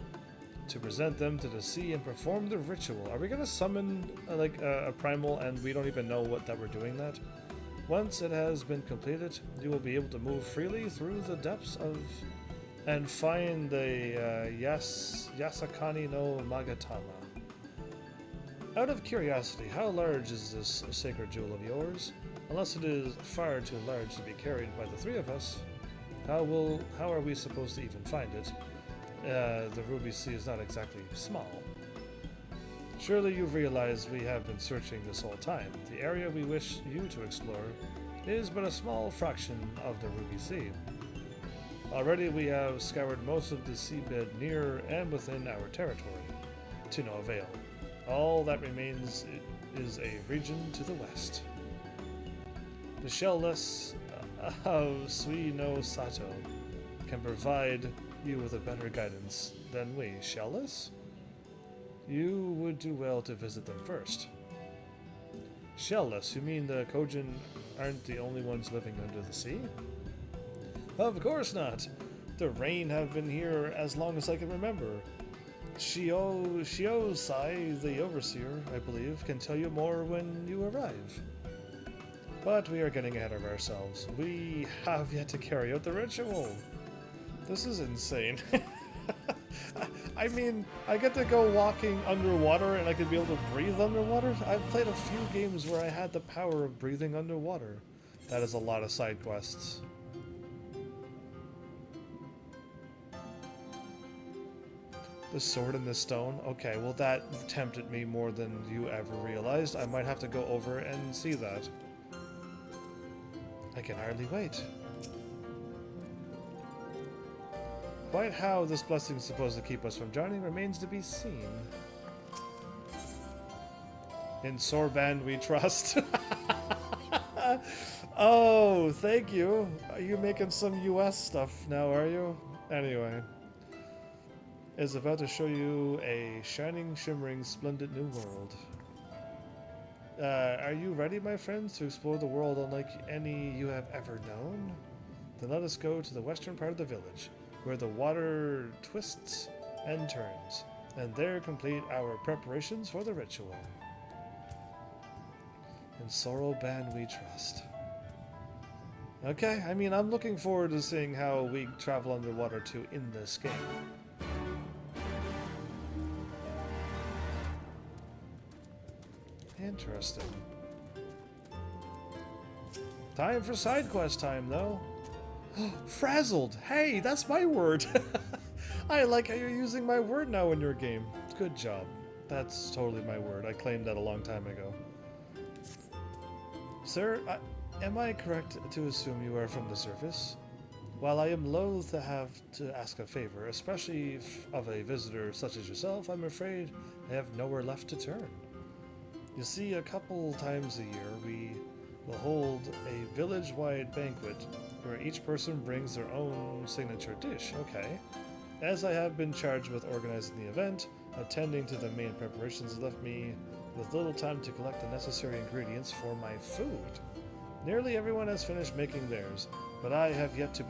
to present them to the sea and perform the ritual. Are we gonna summon a primal and we don't even know that we're doing that? Once it has been completed, you will be able to move freely through the depths of and find the Yasakani no Magatama. Out of curiosity, how large is this sacred jewel of yours? Unless it is far too large to be carried by the three of us, how are we supposed to even find it? The Ruby Sea is not exactly small. Surely you've realized we have been searching this whole time. The area we wish you to explore is but a small fraction of the Ruby Sea. Already we have scoured most of the seabed near and within our territory, to no avail. All that remains is a region to the west. The shellless of Sui no Sato can provide you with a better guidance than we. Shellless? You would do well to visit them first. Shellless? You mean the Kojin aren't the only ones living under the sea? Of course not. The rain have been here as long as I can remember. Shiosai, the overseer, I believe, can tell you more when you arrive. But we are getting ahead of ourselves. We have yet to carry out the ritual. This is insane. I mean, I get to go walking underwater and I could be able to breathe underwater. I've played a few games where I had the power of breathing underwater. That is a lot of side quests. The sword in the stone? Okay, well that tempted me more than you ever realized. I might have to go over and see that. I can hardly wait. Quite how this blessing is supposed to keep us from drowning remains to be seen. In Sorban we trust. Oh, thank you. Are you making some US stuff now, are you? Anyway. Is about to show you a shining, shimmering, splendid new world. Are you ready, my friends, to explore the world unlike any you have ever known? Then let us go to the western part of the village, where the water twists and turns, and there complete our preparations for the ritual. In Sorroban we trust. Okay, I mean, I'm looking forward to seeing how we travel underwater too in this game. Interesting. Time for side quest time, though. Frazzled! Hey, that's my word! I like how you're using my word now in your game. Good job. That's totally my word. I claimed that a long time ago. Sir, am I correct to assume you are from the surface? While I am loath to have to ask a favor, especially of a visitor such as yourself, I'm afraid I have nowhere left to turn. You see, a couple times a year, we will hold a village-wide banquet where each person brings their own signature dish. Okay. As I have been charged with organizing the event, attending to the main preparations left me with little time to collect the necessary ingredients for my food. Nearly everyone has finished making theirs, but I have yet to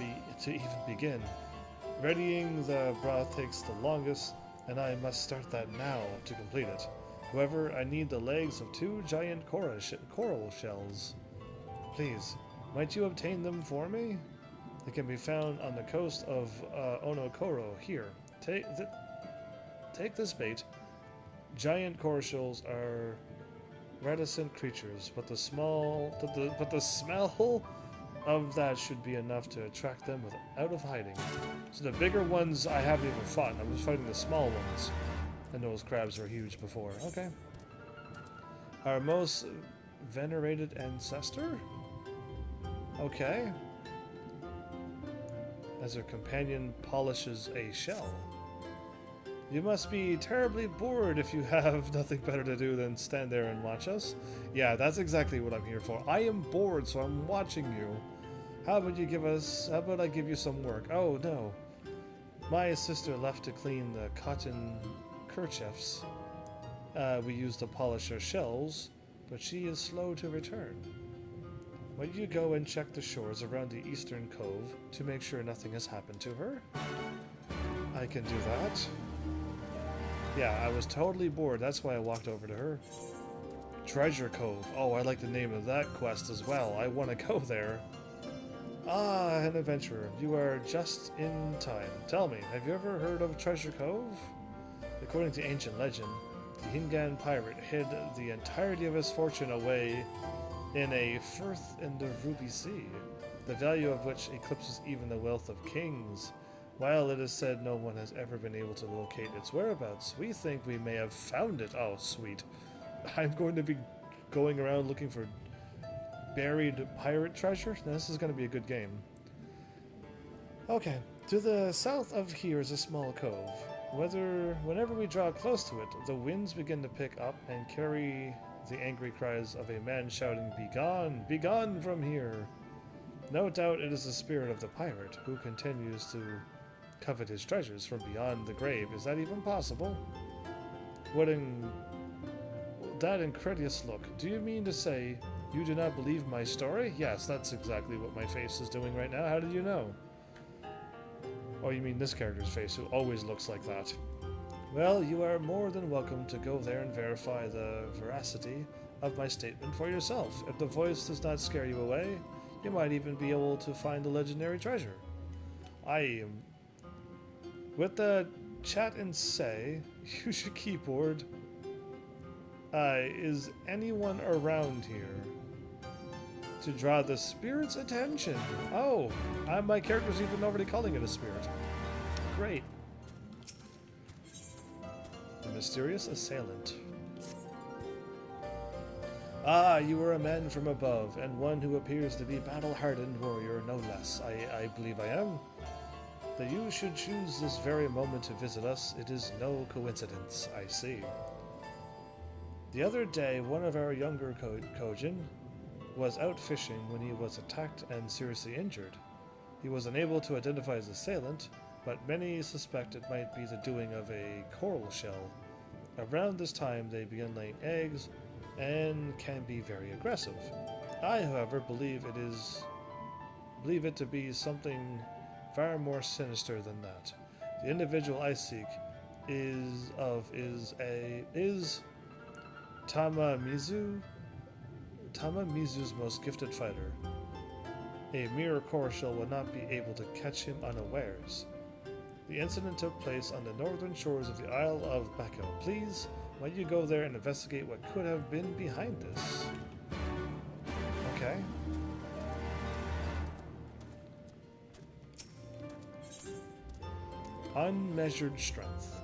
even begin. Readying the broth takes the longest, and I must start that now to complete it. However, I need the legs of 2 giant coral shells. Please, might you obtain them for me? They can be found on the coast of Onokoro. Here, take this bait. Giant coral shells are reticent creatures, but the smell of that should be enough to attract them out of hiding. So the bigger ones I haven't even fought. I was fighting the small ones. And those crabs were huge before. Okay. Our most venerated ancestor? Okay. As her companion polishes a shell. You must be terribly bored if you have nothing better to do than stand there and watch us. Yeah, that's exactly what I'm here for. I am bored, so I'm watching you. How about I give you some work? Oh, no. My sister left to clean the cotton kerchiefs we use to polish her shells, but she is slow to return. Might you go and check the shores around the eastern cove to make sure nothing has happened to her? I can do that. Yeah, I was totally bored. That's why I walked over to her. Treasure Cove. Oh, I like the name of that quest as well. I want to go there. Ah, an adventurer. You are just in time. Tell me, have you ever heard of Treasure Cove? According to ancient legend, the Hingan pirate hid the entirety of his fortune away in a firth in the Ruby Sea, the value of which eclipses even the wealth of kings. While it is said no one has ever been able to locate its whereabouts, we think we may have found it. Oh, sweet. I'm going to be going around looking for buried pirate treasure? Now, this is going to be a good game. Okay, to the south of here is a small cove. Whenever we draw close to it, the winds begin to pick up and carry the angry cries of a man shouting, "Begone! Begone from here!" No doubt it is the spirit of the pirate, who continues to covet his treasures from beyond the grave. Is that even possible? That incredulous look. Do you mean to say you do not believe my story? Yes, that's exactly what my face is doing right now. How did you know? Oh, you mean this character's face, who always looks like that. Well, you are more than welcome to go there and verify the veracity of my statement for yourself. If the voice does not scare you away, you might even be able to find the legendary treasure. With the chat and say, use your keyboard. Is anyone around here to draw the spirit's attention? Oh, my character's even already calling it a spirit. Great. The mysterious assailant. Ah, you are a man from above, and one who appears to be battle-hardened warrior, no less. I believe I am. That you should choose this very moment to visit us, it is no coincidence, I see. The other day, one of our younger Kojin was out fishing when he was attacked and seriously injured. He was unable to identify his assailant, but many suspect it might be the doing of a coral shell. Around this time, they begin laying eggs and can be very aggressive. I, however, believe it to be something far more sinister than that. The individual I seek is Tamamizu's most gifted fighter. A mere core shell would not be able to catch him unawares. The incident took place on the northern shores of the Isle of Bako. Please, might you go there and investigate what could have been behind this? Okay. Unmeasured strength.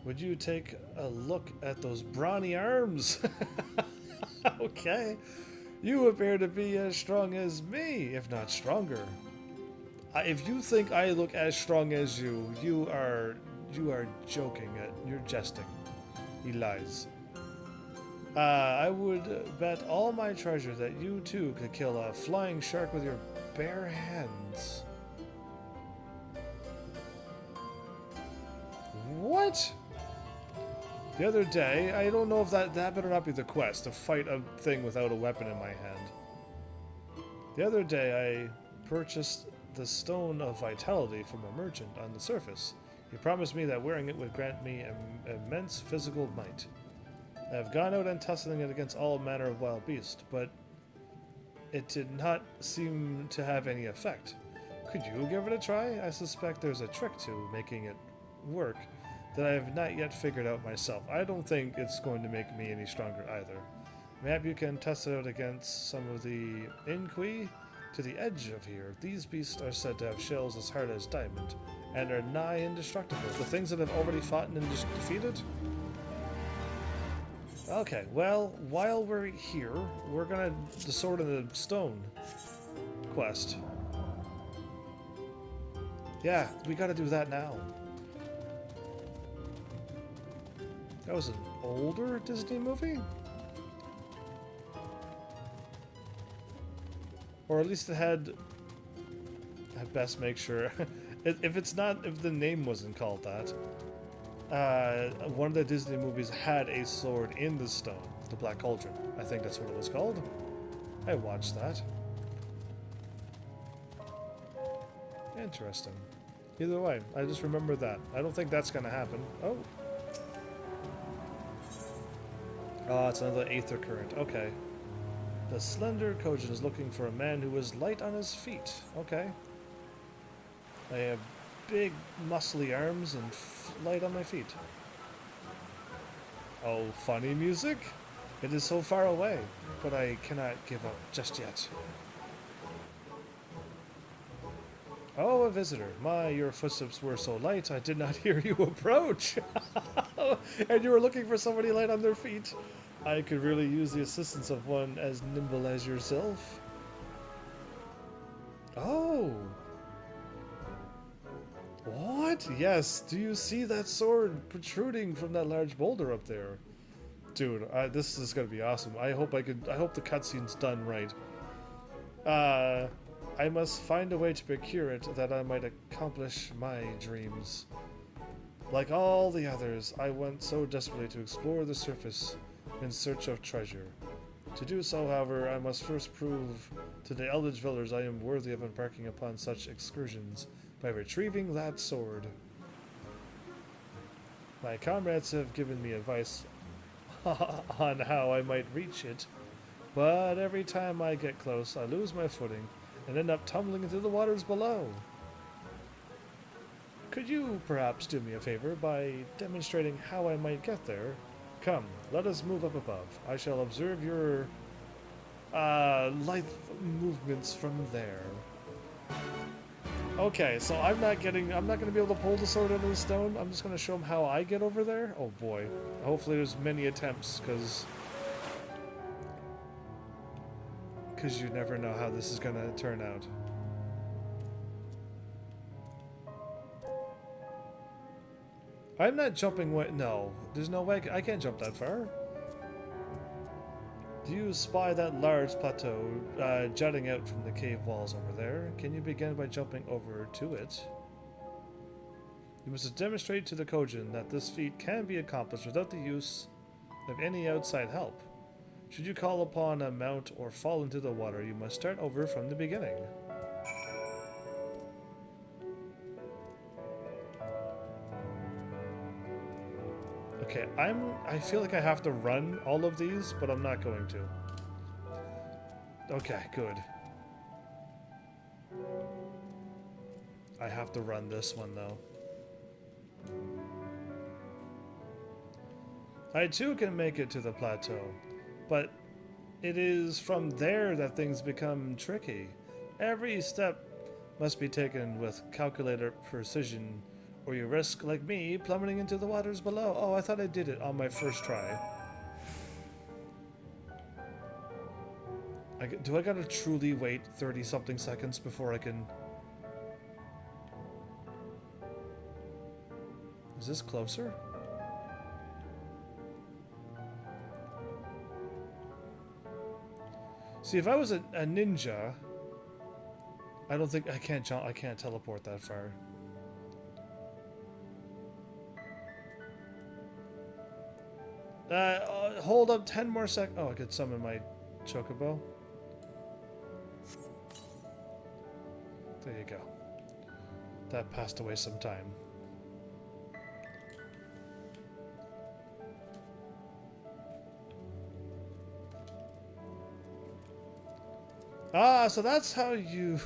Would you take a look at those brawny arms? Okay. You appear to be as strong as me, if not stronger. If you think I look as strong as you, you are joking. You're jesting. He lies. I would bet all my treasure that you too could kill a flying shark with your bare hands. What? The other day, I don't know if that better not be the quest, to fight a thing without a weapon in my hand. The other day, I purchased the Stone of Vitality from a merchant on the surface. He promised me that wearing it would grant me immense physical might. I have gone out and tested it against all manner of wild beasts, but it did not seem to have any effect. Could you give it a try? I suspect there's a trick to making it work that I have not yet figured out myself. I don't think it's going to make me any stronger either. Maybe you can test it out against some of the Inqui to the edge of here. These beasts are said to have shells as hard as diamond, and are nigh indestructible. The things that have already fought and defeated? Okay, well, while we're here, we're gonna the Sword in the Stone quest. Yeah, we gotta do that now. That was an older Disney movie? Or at least it had... I best make sure. If the name wasn't called that. One of the Disney movies had a sword in the stone. The Black Cauldron. I think that's what it was called. I watched that. Interesting. Either way, I just remember that. I don't think that's gonna happen. Oh. Oh, it's another Aether Current. Okay. The slender Kojin is looking for a man who is light on his feet. Okay. I have big, muscly arms and light on my feet. Oh, funny music? It is so far away, but I cannot give up just yet. Oh, a visitor. My, your footsteps were so light, I did not hear you approach. And you were looking for somebody light on their feet. I could really use the assistance of one as nimble as yourself. Oh. What? Yes. Do you see that sword protruding from that large boulder up there? Dude, this is gonna be awesome. I hope the cutscene's done right. I must find a way to procure it that I might accomplish my dreams. Like all the others, I went so desperately to explore the surface in search of treasure. To do so, however, I must first prove to the Eldritch Villagers I am worthy of embarking upon such excursions. by retrieving that sword. My comrades have given me advice on how I might reach it, but every time I get close, I lose my footing and end up tumbling into the waters below. Could you perhaps do me a favor by demonstrating how I might get there? Come, let us move up above. I shall observe your lithe movements from there. Okay, so I'm not gonna be able to pull the sword out of the stone. I'm just gonna show them how I get over there. Oh boy. Hopefully there's many attempts, because you never know how this is gonna turn out. I'm not jumping way. No, there's no way I can't jump that far. Do you spy that large plateau jutting out from the cave walls over there? Can you begin by jumping over to it? You must demonstrate to the Kojin that this feat can be accomplished without the use of any outside help. Should you call upon a mount or fall into the water, you must start over from the beginning. Okay, I feel like I have to run all of these, but I'm not going to. Okay, good. I have to run this one, though. I too can make it to the plateau, but it is from there that things become tricky. Every step must be taken with calculated precision, or you risk, like me, plummeting into the waters below. Oh, I thought I did it on my first try. Do I gotta truly wait 30-something seconds before I can... Is this closer? See, if I was a ninja, I don't think I can't jump. I can't teleport that far. Hold up 10 more seconds. Oh, I could summon my chocobo. There you go. That passed away some time. Ah, so that's how you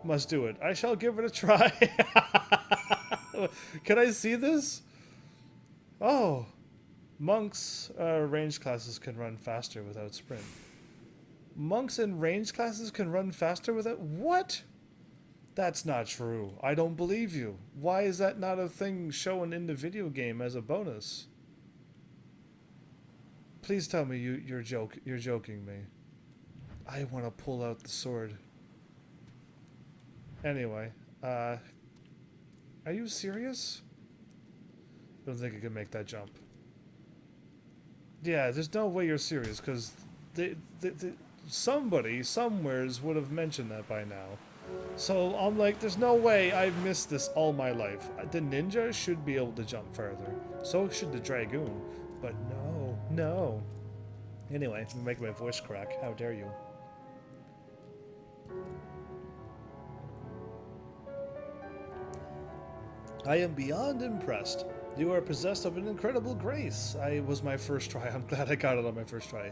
must do it. I shall give it a try. Can I see this? Oh. Monks range classes can run faster without sprint. Monks in range classes can run faster without... What? That's not true. I don't believe you. Why is that not a thing shown in the video game as a bonus? Please tell me you're joking me. I want to pull out the sword. Anyway, are you serious? I don't think I can make that jump. Yeah, there's no way you're serious, because somebody somewheres would have mentioned that by now. So I'm like, there's no way I've missed this all my life. The ninja should be able to jump further. So should the dragoon. But no. Anyway, I'm making my voice crack. How dare you? I am beyond impressed. You are possessed of an incredible grace. It was my first try. I'm glad I got it on my first try.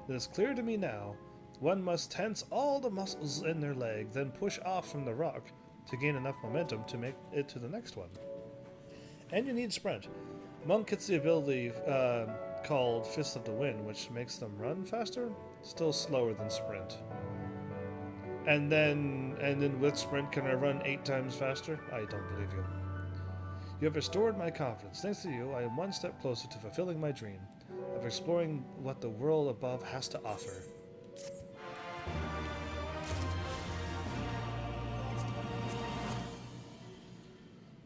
It is clear to me now. One must tense all the muscles in their leg, then push off from the rock to gain enough momentum to make it to the next one. And you need sprint. Monk gets the ability called Fist of the Wind, which makes them run faster, still slower than sprint. And then with sprint, can I run 8 times faster? I don't believe you. You have restored my confidence. Thanks to you, I am one step closer to fulfilling my dream of exploring what the world above has to offer.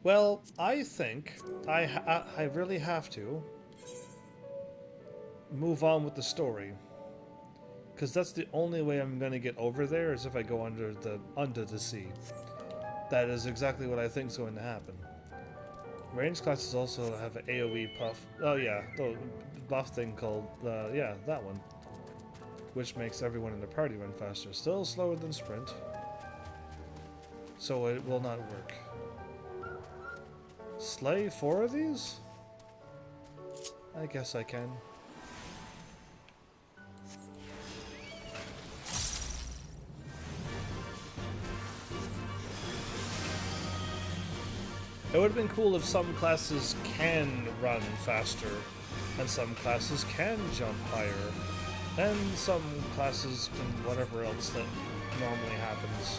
Well, I think I really have to move on with the story, because that's the only way I'm going to get over there is if I go under the sea. That is exactly what I think is going to happen. Range classes also have an AoE buff. Oh yeah, the buff thing called, yeah, that one. Which makes everyone in the party run faster. Still slower than sprint. So it will not work. Slay 4 of these? I guess I can. It would have been cool if some classes can run faster, and some classes can jump higher, and some classes can whatever else that normally happens.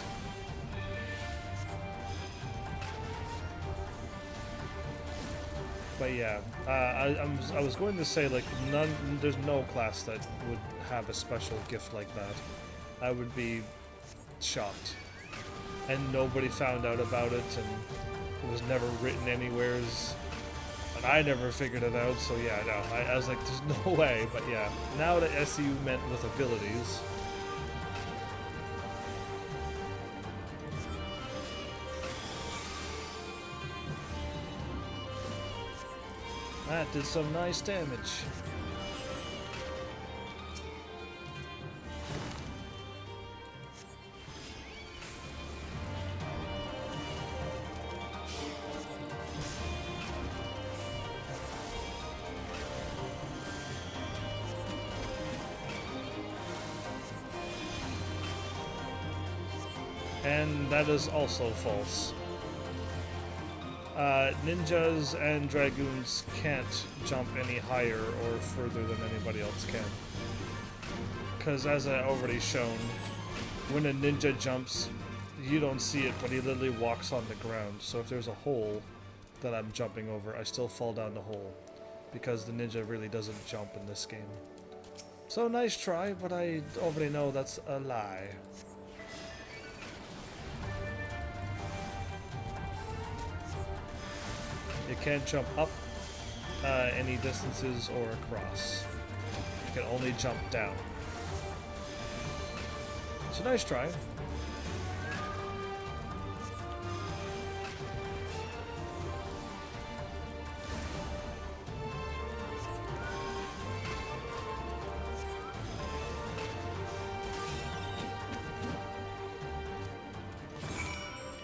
But yeah, I was going to say, like, there's no class that would have a special gift like that. I would be shocked. And nobody found out about it, and it was never written anywheres, and I never figured it out, so yeah, no, I was like, there's no way, but yeah, now that SU meant with abilities. That did some nice damage. And that is also false. Ninjas and dragoons can't jump any higher or further than anybody else can. Because as I already shown, when a ninja jumps, you don't see it, but he literally walks on the ground. So if there's a hole that I'm jumping over, I still fall down the hole. Because the ninja really doesn't jump in this game. So nice try, but I already know that's a lie. You can't jump up any distances or across. You can only jump down. So nice try.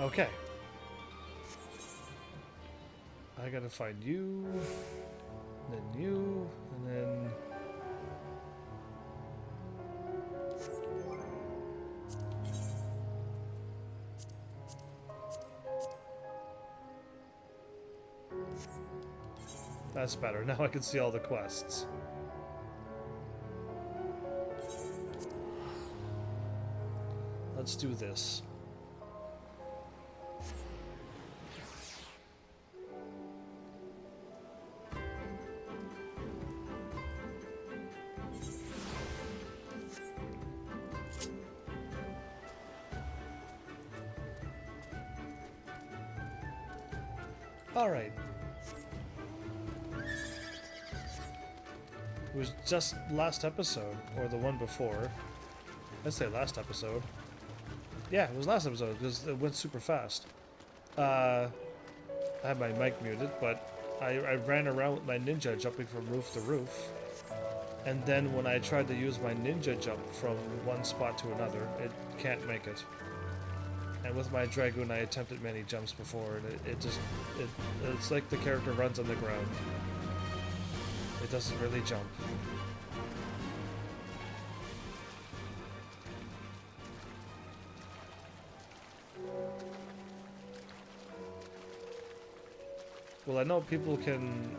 Okay. I gotta find you, and then you, and then... That's better. Now I can see all the quests. Let's do this. Alright. It was just last episode, or the one before. I'd say last episode. Yeah, it was last episode, because it went super fast. I had my mic muted, but I ran around with my ninja jumping from roof to roof. And then when I tried to use my ninja jump from one spot to another, it can't make it. And with my Dragoon, I attempted many jumps before, and it's like the character runs on the ground. It doesn't really jump. Well, I know people can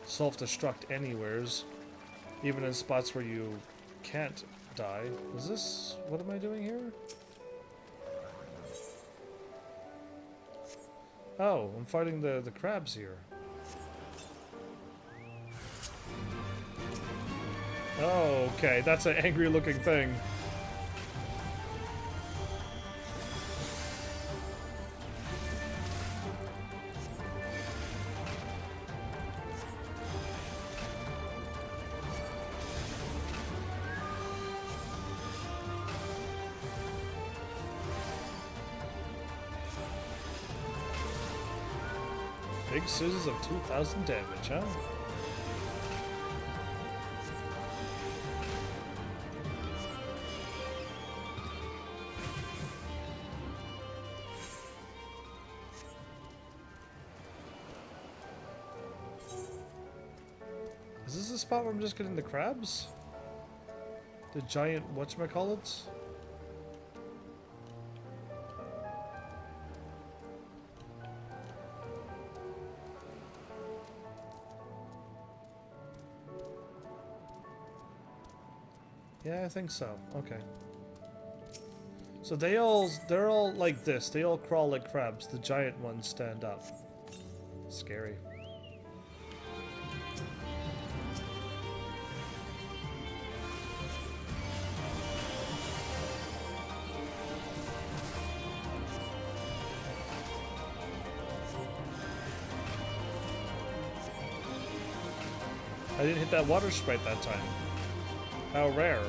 self-destruct anywheres, even in spots where you can't die. Is this... what am I doing here? Oh, I'm fighting the crabs here. Oh, okay, that's an angry looking thing. Big scissors of 2,000 damage, huh? Is this the spot where I'm just getting the crabs? The giant whatchamacallits? Yeah, I think so. Okay. So they're all like this. They all crawl like crabs. The giant ones stand up. Scary. I didn't hit that water sprite that time. How rare.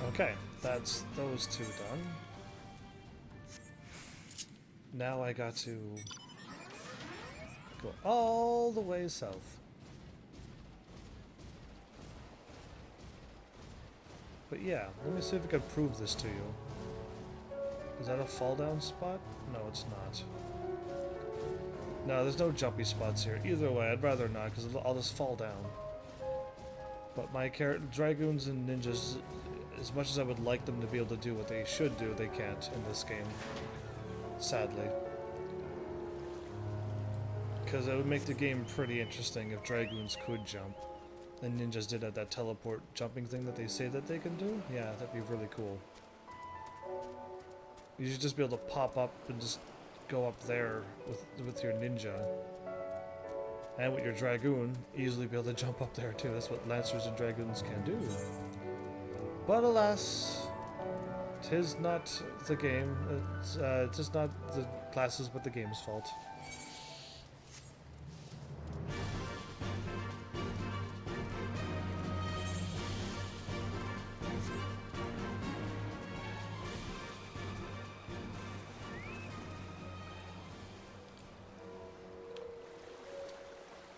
Okay, that's those two done. Now I got to go all the way south. But yeah, let me see if I can prove this to you. Is that a fall down spot? No, it's not. No, there's no jumpy spots here. Either way, I'd rather not, because I'll just fall down. But my dragoons and ninjas, as much as I would like them to be able to do what they should do, they can't in this game. Sadly. Because it would make the game pretty interesting if dragoons could jump. And ninjas did have that teleport jumping thing that they say that they can do. Yeah, that'd be really cool. You should just be able to pop up and just go up there with your ninja. And with your dragoon, easily be able to jump up there too. That's what lancers and dragoons can do. But alas, 'tis not the game. It's just not the classes, but the game's fault.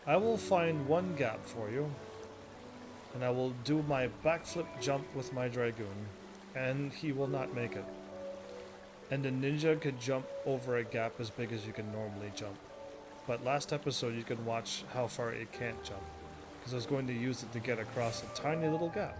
I will find one gap for you, and I will do my backflip jump with my dragoon, and he will not make it. And the ninja could jump over a gap as big as you can normally jump. But last episode you can watch how far it can't jump, because I was going to use it to get across a tiny little gap.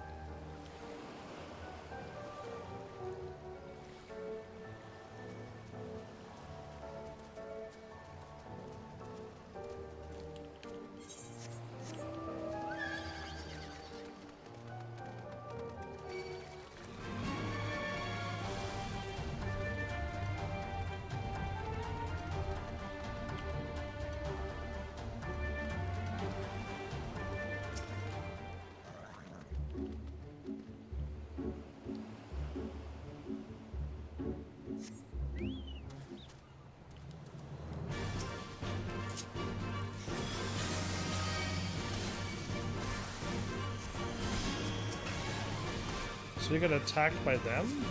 So you get attacked by them?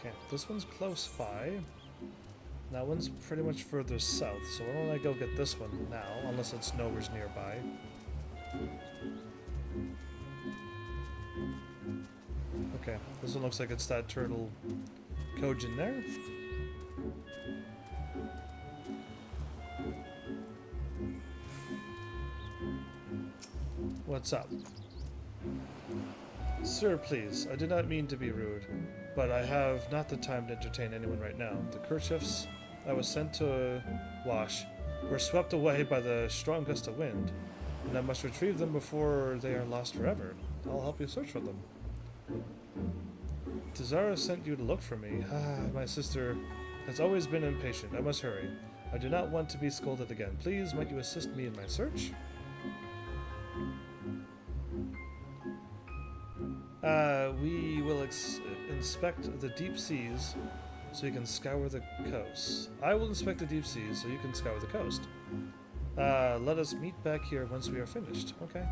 Okay, this one's close by. That one's pretty much further south, so why don't I go get this one now, unless it's nowhere's nearby. Okay, this one looks like it's that turtle Kojin there. What's up? Sir, please, I did not mean to be rude, but I have not the time to entertain anyone right now. The kerchiefs I was sent to wash were swept away by the strong gust of wind, and I must retrieve them before they are lost forever. I'll help you search for them. Tazara sent you to look for me. Ah, my sister has always been impatient. I must hurry. I do not want to be scolded again. Please, might you assist me in my search? We will inspect the deep seas so you can scour the coast. I will inspect the deep seas so you can scour the coast. Let us meet back here once we are finished. Okay.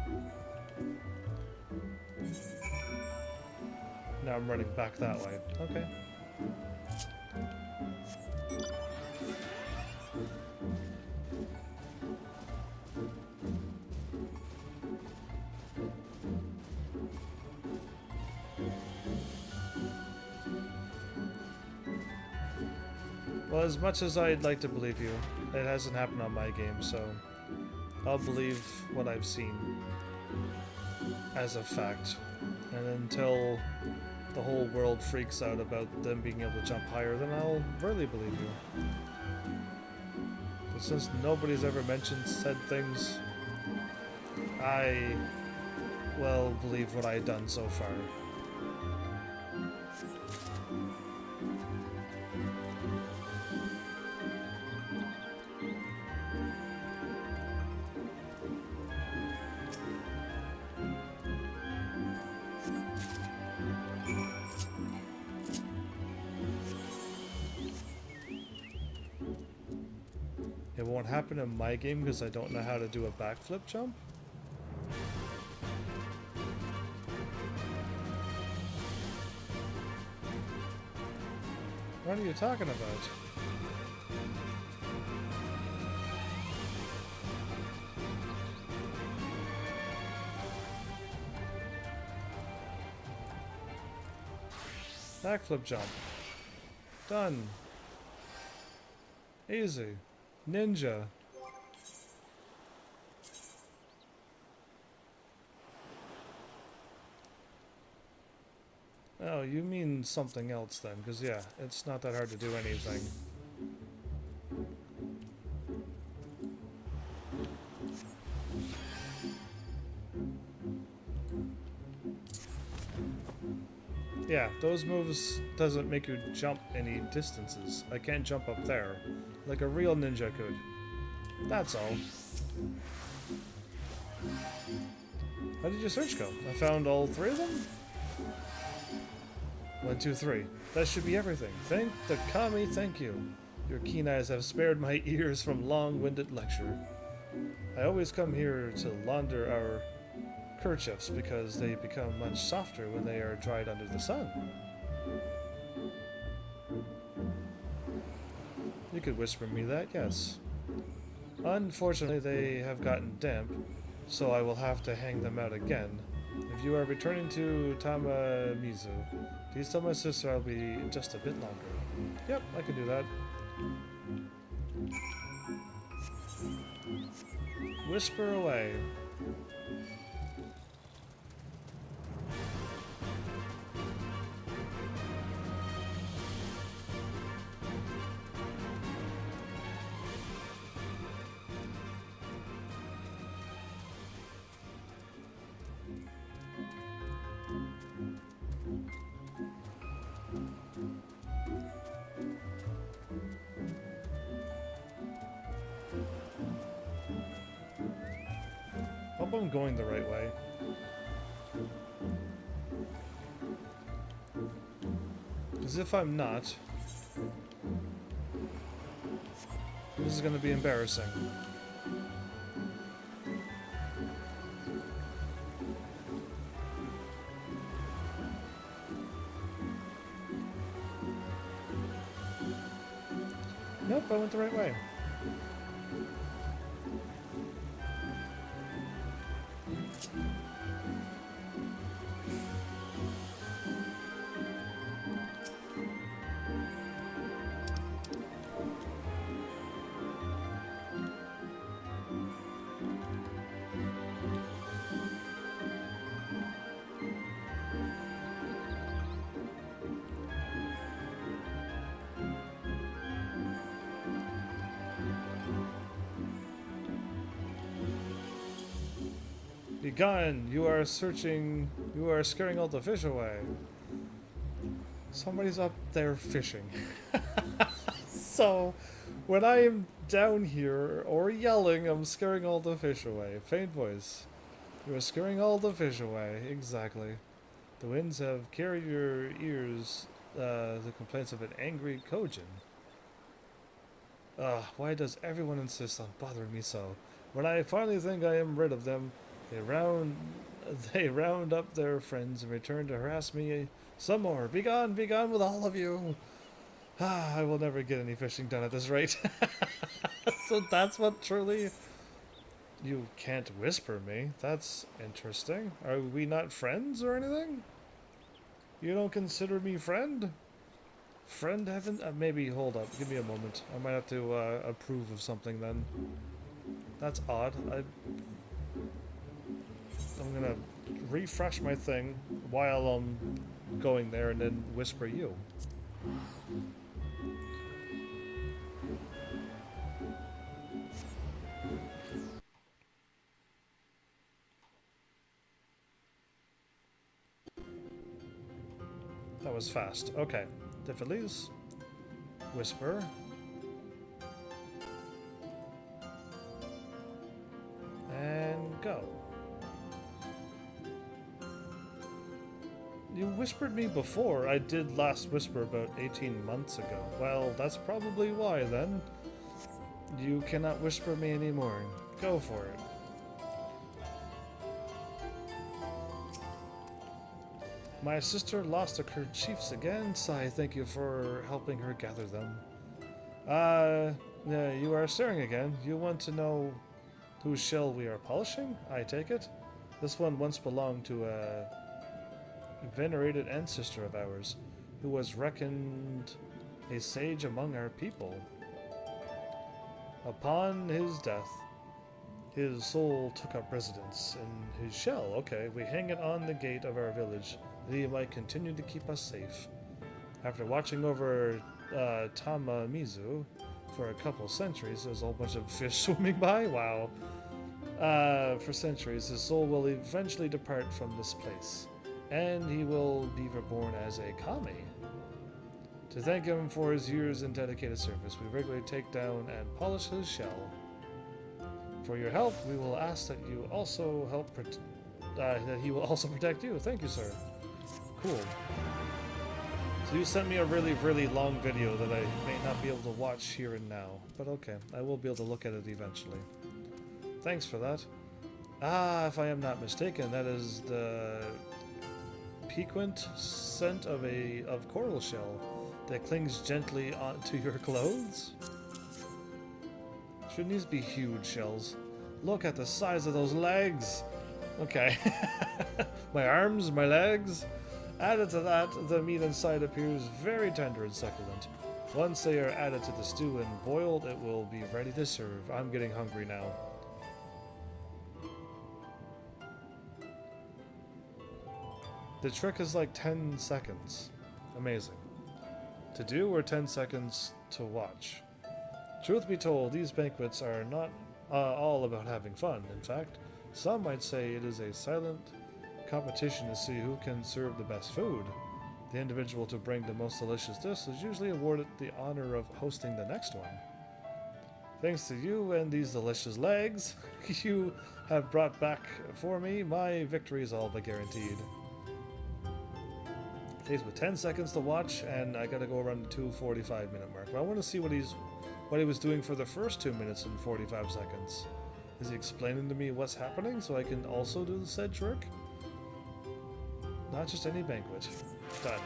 Now I'm running back that way. Okay. Well, as much as I'd like to believe you, it hasn't happened on my game, so I'll believe what I've seen as a fact. And until the whole world freaks out about them being able to jump higher, then I'll really believe you. But since nobody's ever mentioned said things, I, well, believe what I've done so far. It won't happen in my game because I don't know how to do a backflip jump. What are you talking about? Backflip jump. Done. Easy. Ninja. Oh, you mean something else then, because yeah, it's not that hard to do anything. Yeah, those moves doesn't make you jump any distances. I can't jump up there, like a real ninja could. That's all. How did your search go? I found all three of them? 1, 2, 3. That should be everything. Thank the Kami, thank you. Your keen eyes have spared my ears from long-winded lecture. I always come here to launder our kerchiefs because they become much softer when they are dried under the sun. You could whisper me that, yes. Unfortunately, they have gotten damp, so I will have to hang them out again. If you are returning to Tamamizu, please tell my sister I'll be just a bit longer. Yep, I can do that. Whisper away. Hope I'm going the right way. Because if I'm not, this is going to be embarrassing. Nope, I went the right way. Begone! You are scaring all the fish away. Somebody's up there fishing. So, when I am down here or yelling, I'm scaring all the fish away. Faint voice. You are scaring all the fish away. Exactly. The winds have carried your ears the complaints of an angry Kojin. Why does everyone insist on bothering me so? When I finally think I am rid of them, they round up their friends and return to harass me some more. Be gone with all of you. I will never get any fishing done at this rate. So that's what truly... You can't whisper me. That's interesting. Are we not friends or anything? You don't consider me friend? Friend heaven? Maybe, hold up. Give me a moment. I might have to approve of something then. That's odd. I'm gonna refresh my thing while I'm going there and then whisper you. That was fast. Okay. Difficulties. Whisper. And go. You whispered me before. I did last whisper about 18 months ago. Well, that's probably why then. You cannot whisper me anymore. Go for it. My sister lost her kerchiefs again, Sai. Thank you for helping her gather them. Yeah, you are staring again. You want to know whose shell we are polishing? I take it. This one once belonged to a venerated ancestor of ours, who was reckoned a sage among our people. Upon his death, his soul took up residence in his shell. Okay, we hang it on the gate of our village, that he might continue to keep us safe. After watching over Tamamizu for a couple centuries, there's a whole bunch of fish swimming by. Wow. For centuries, his soul will eventually depart from this place, and he will be reborn as a kami. To thank him for his years in dedicated service, we regularly take down and polish his shell. For your help, we will ask that you also help that he will also protect you. Thank you, sir. Cool. So you sent me a really, really long video that I may not be able to watch here and now, but okay, I will be able to look at it eventually. Thanks for that. If I am not mistaken, that is the piquant scent of coral shell that clings gently onto your clothes. Shouldn't these be huge shells? Look at the size of those legs. Okay. My arms, my legs. Added to that, the meat inside appears very tender and succulent. Once they are added to the stew and boiled, it will be ready to serve. I'm getting hungry now. The trick is like 10 seconds. Amazing. To do or 10 seconds to watch. Truth be told, these banquets are not all about having fun. In fact, some might say it is a silent competition to see who can serve the best food. The individual to bring the most delicious dish is usually awarded the honor of hosting the next one. Thanks to you and these delicious legs you have brought back for me, my victory is all but guaranteed. It takes me 10 seconds to watch, and I gotta go around the 2:45 minute mark. But I want to see what he was doing for the first 2 minutes and 45 seconds. Is he explaining to me what's happening so I can also do the said trick? Not just any banquet. Done.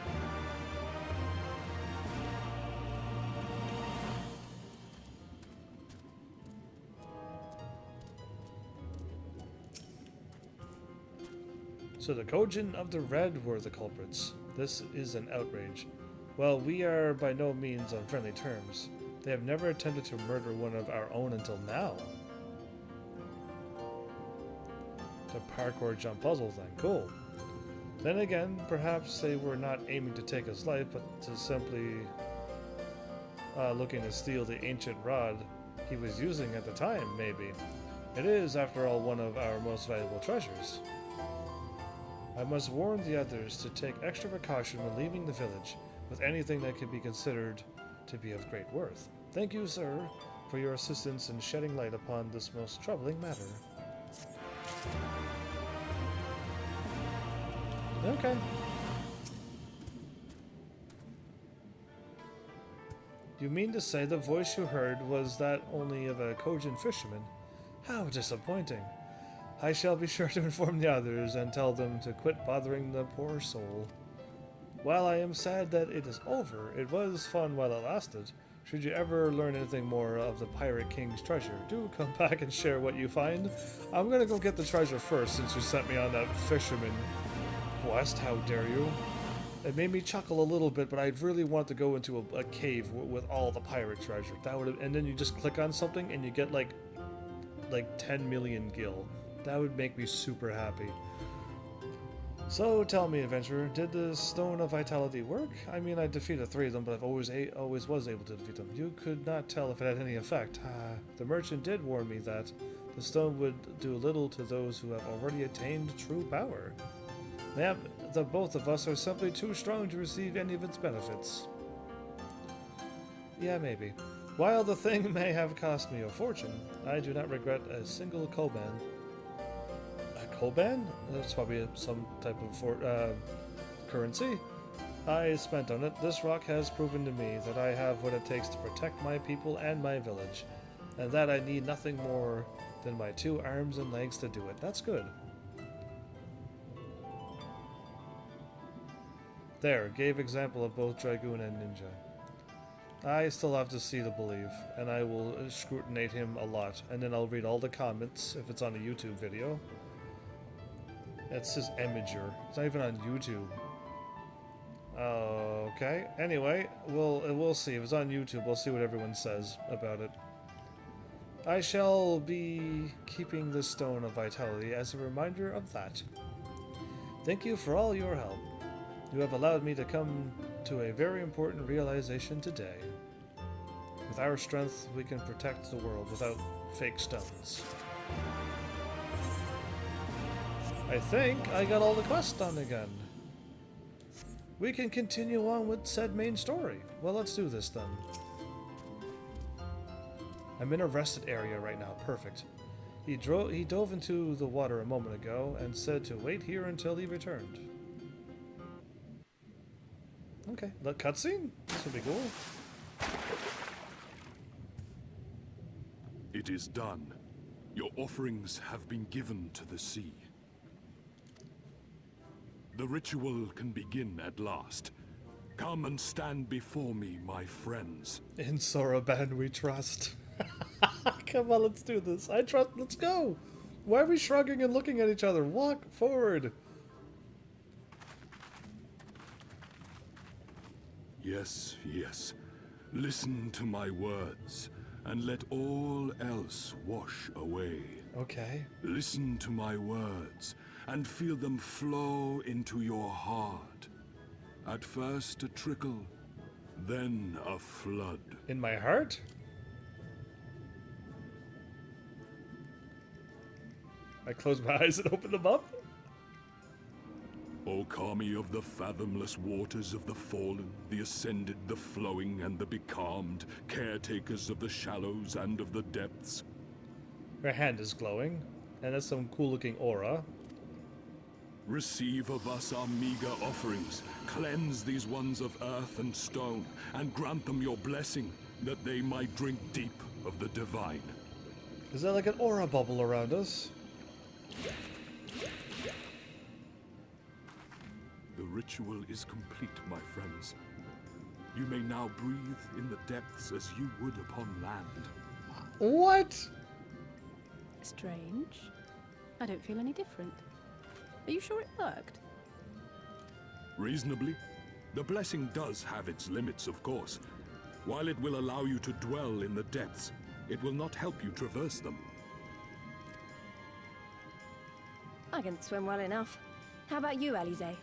So the Kojin of the Red were the culprits. This is an outrage. Well, we are by no means on friendly terms. They have never attempted to murder one of our own until now. The parkour jump puzzle thing. Cool. Then again, perhaps they were not aiming to take his life, but to simply looking to steal the ancient rod he was using at the time, maybe. It is, after all, one of our most valuable treasures. I must warn the others to take extra precaution when leaving the village. with anything that can be considered to be of great worth. Thank you, sir, for your assistance in shedding light upon this most troubling matter. Okay. You mean to say the voice you heard was that only of a cogent fisherman? How disappointing. I shall be sure to inform the others and tell them to quit bothering the poor soul. While I am sad that it is over, it was fun while it lasted. Should you ever learn anything more of the Pirate King's treasure, do come back and share what you find. I'm gonna go get the treasure first since you sent me on that fisherman quest. How dare you? It made me chuckle a little bit, but I really want to go into a cave with all the pirate treasure. That would have, and then you just click on something and you get like 10 million gil. That would make me super happy. So tell me, adventurer, did the Stone of Vitality work? I mean, I defeated 3 of them, but I've always was able to defeat them. You could not tell if it had any effect. The merchant did warn me that the stone would do little to those who have already attained true power. Ma'am, the both of us are simply too strong to receive any of its benefits. Yeah, maybe. While the thing may have cost me a fortune, I do not regret a single koban. A koban? That's probably some type of currency. I spent on it. This rock has proven to me that I have what it takes to protect my people and my village, and that I need nothing more than my 2 arms and legs to do it. That's good. There, gave example of both Dragoon and Ninja. I still have to see to believe, and I will scrutinate him a lot, and then I'll read all the comments if it's on a YouTube video. It's just Imager. It's not even on YouTube. Okay. Anyway, we'll see. If it's on YouTube, we'll see what everyone says about it. I shall be keeping the Stone of Vitality as a reminder of that. Thank you for all your help. You have allowed me to come to a very important realization today. With our strength, we can protect the world without fake stones. I think I got all the quests done again. We can continue on with said main story. Well, let's do this then. I'm in a rested area right now. Perfect. He dove into the water a moment ago and said to wait here until he returned. Okay, the cutscene? This would be cool. It is done. Your offerings have been given to the sea. The ritual can begin at last. Come and stand before me, my friends. In Soroban we trust. Come on, let's do this. I trust. Let's go. Why are we shrugging and looking at each other? Walk forward. Yes, yes. Listen to my words, and let all else wash away. Okay. Listen to my words, and feel them flow into your heart. At first a trickle, then a flood. In my heart? I close my eyes and open them up? O Kami of the fathomless waters of the fallen, the ascended, the flowing, and the becalmed, caretakers of the shallows and of the depths. Her hand is glowing, and that's some cool-looking aura. Receive of us our meager offerings, cleanse these ones of earth and stone, and grant them your blessing, that they might drink deep of the divine. Is that like an aura bubble around us? The ritual is complete, my friends. You may now breathe in the depths as you would upon land. What? Strange. I don't feel any different. Are you sure it worked? Reasonably. The blessing does have its limits, of course. While it will allow you to dwell in the depths, it will not help you traverse them. I can swim well enough. How about you, Alize?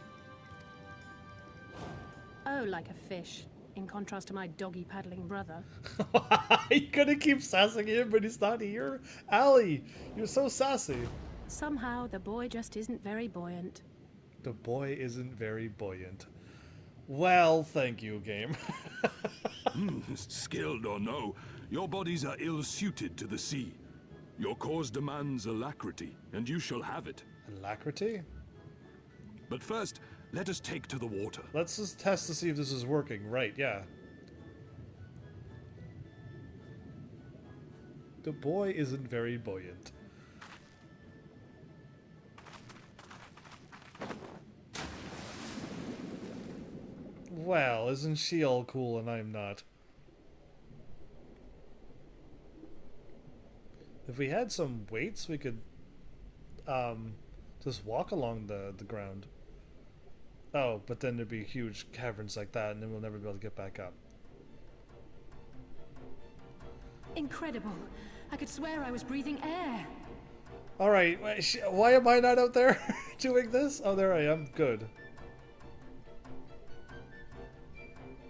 Oh, like a fish, in contrast to my doggy-paddling brother. You're gonna keep sassing him, but he's not here? Allie, you're so sassy. Somehow, the boy just isn't very buoyant. The boy isn't very buoyant. Well, thank you, game. Skilled or no, your bodies are ill-suited to the sea. Your cause demands alacrity, and you shall have it. Alacrity? But first, let us take to the water. Let's just test to see if this is working. Right, yeah. The boy isn't very buoyant. Well, isn't she all cool and I'm not? If we had some weights, we could just walk along the ground. Oh, but then there'd be huge caverns like that, and then we'll never be able to get back up. Incredible. I could swear I was breathing air. Alright, why am I not out there doing this? Oh, there I am. Good.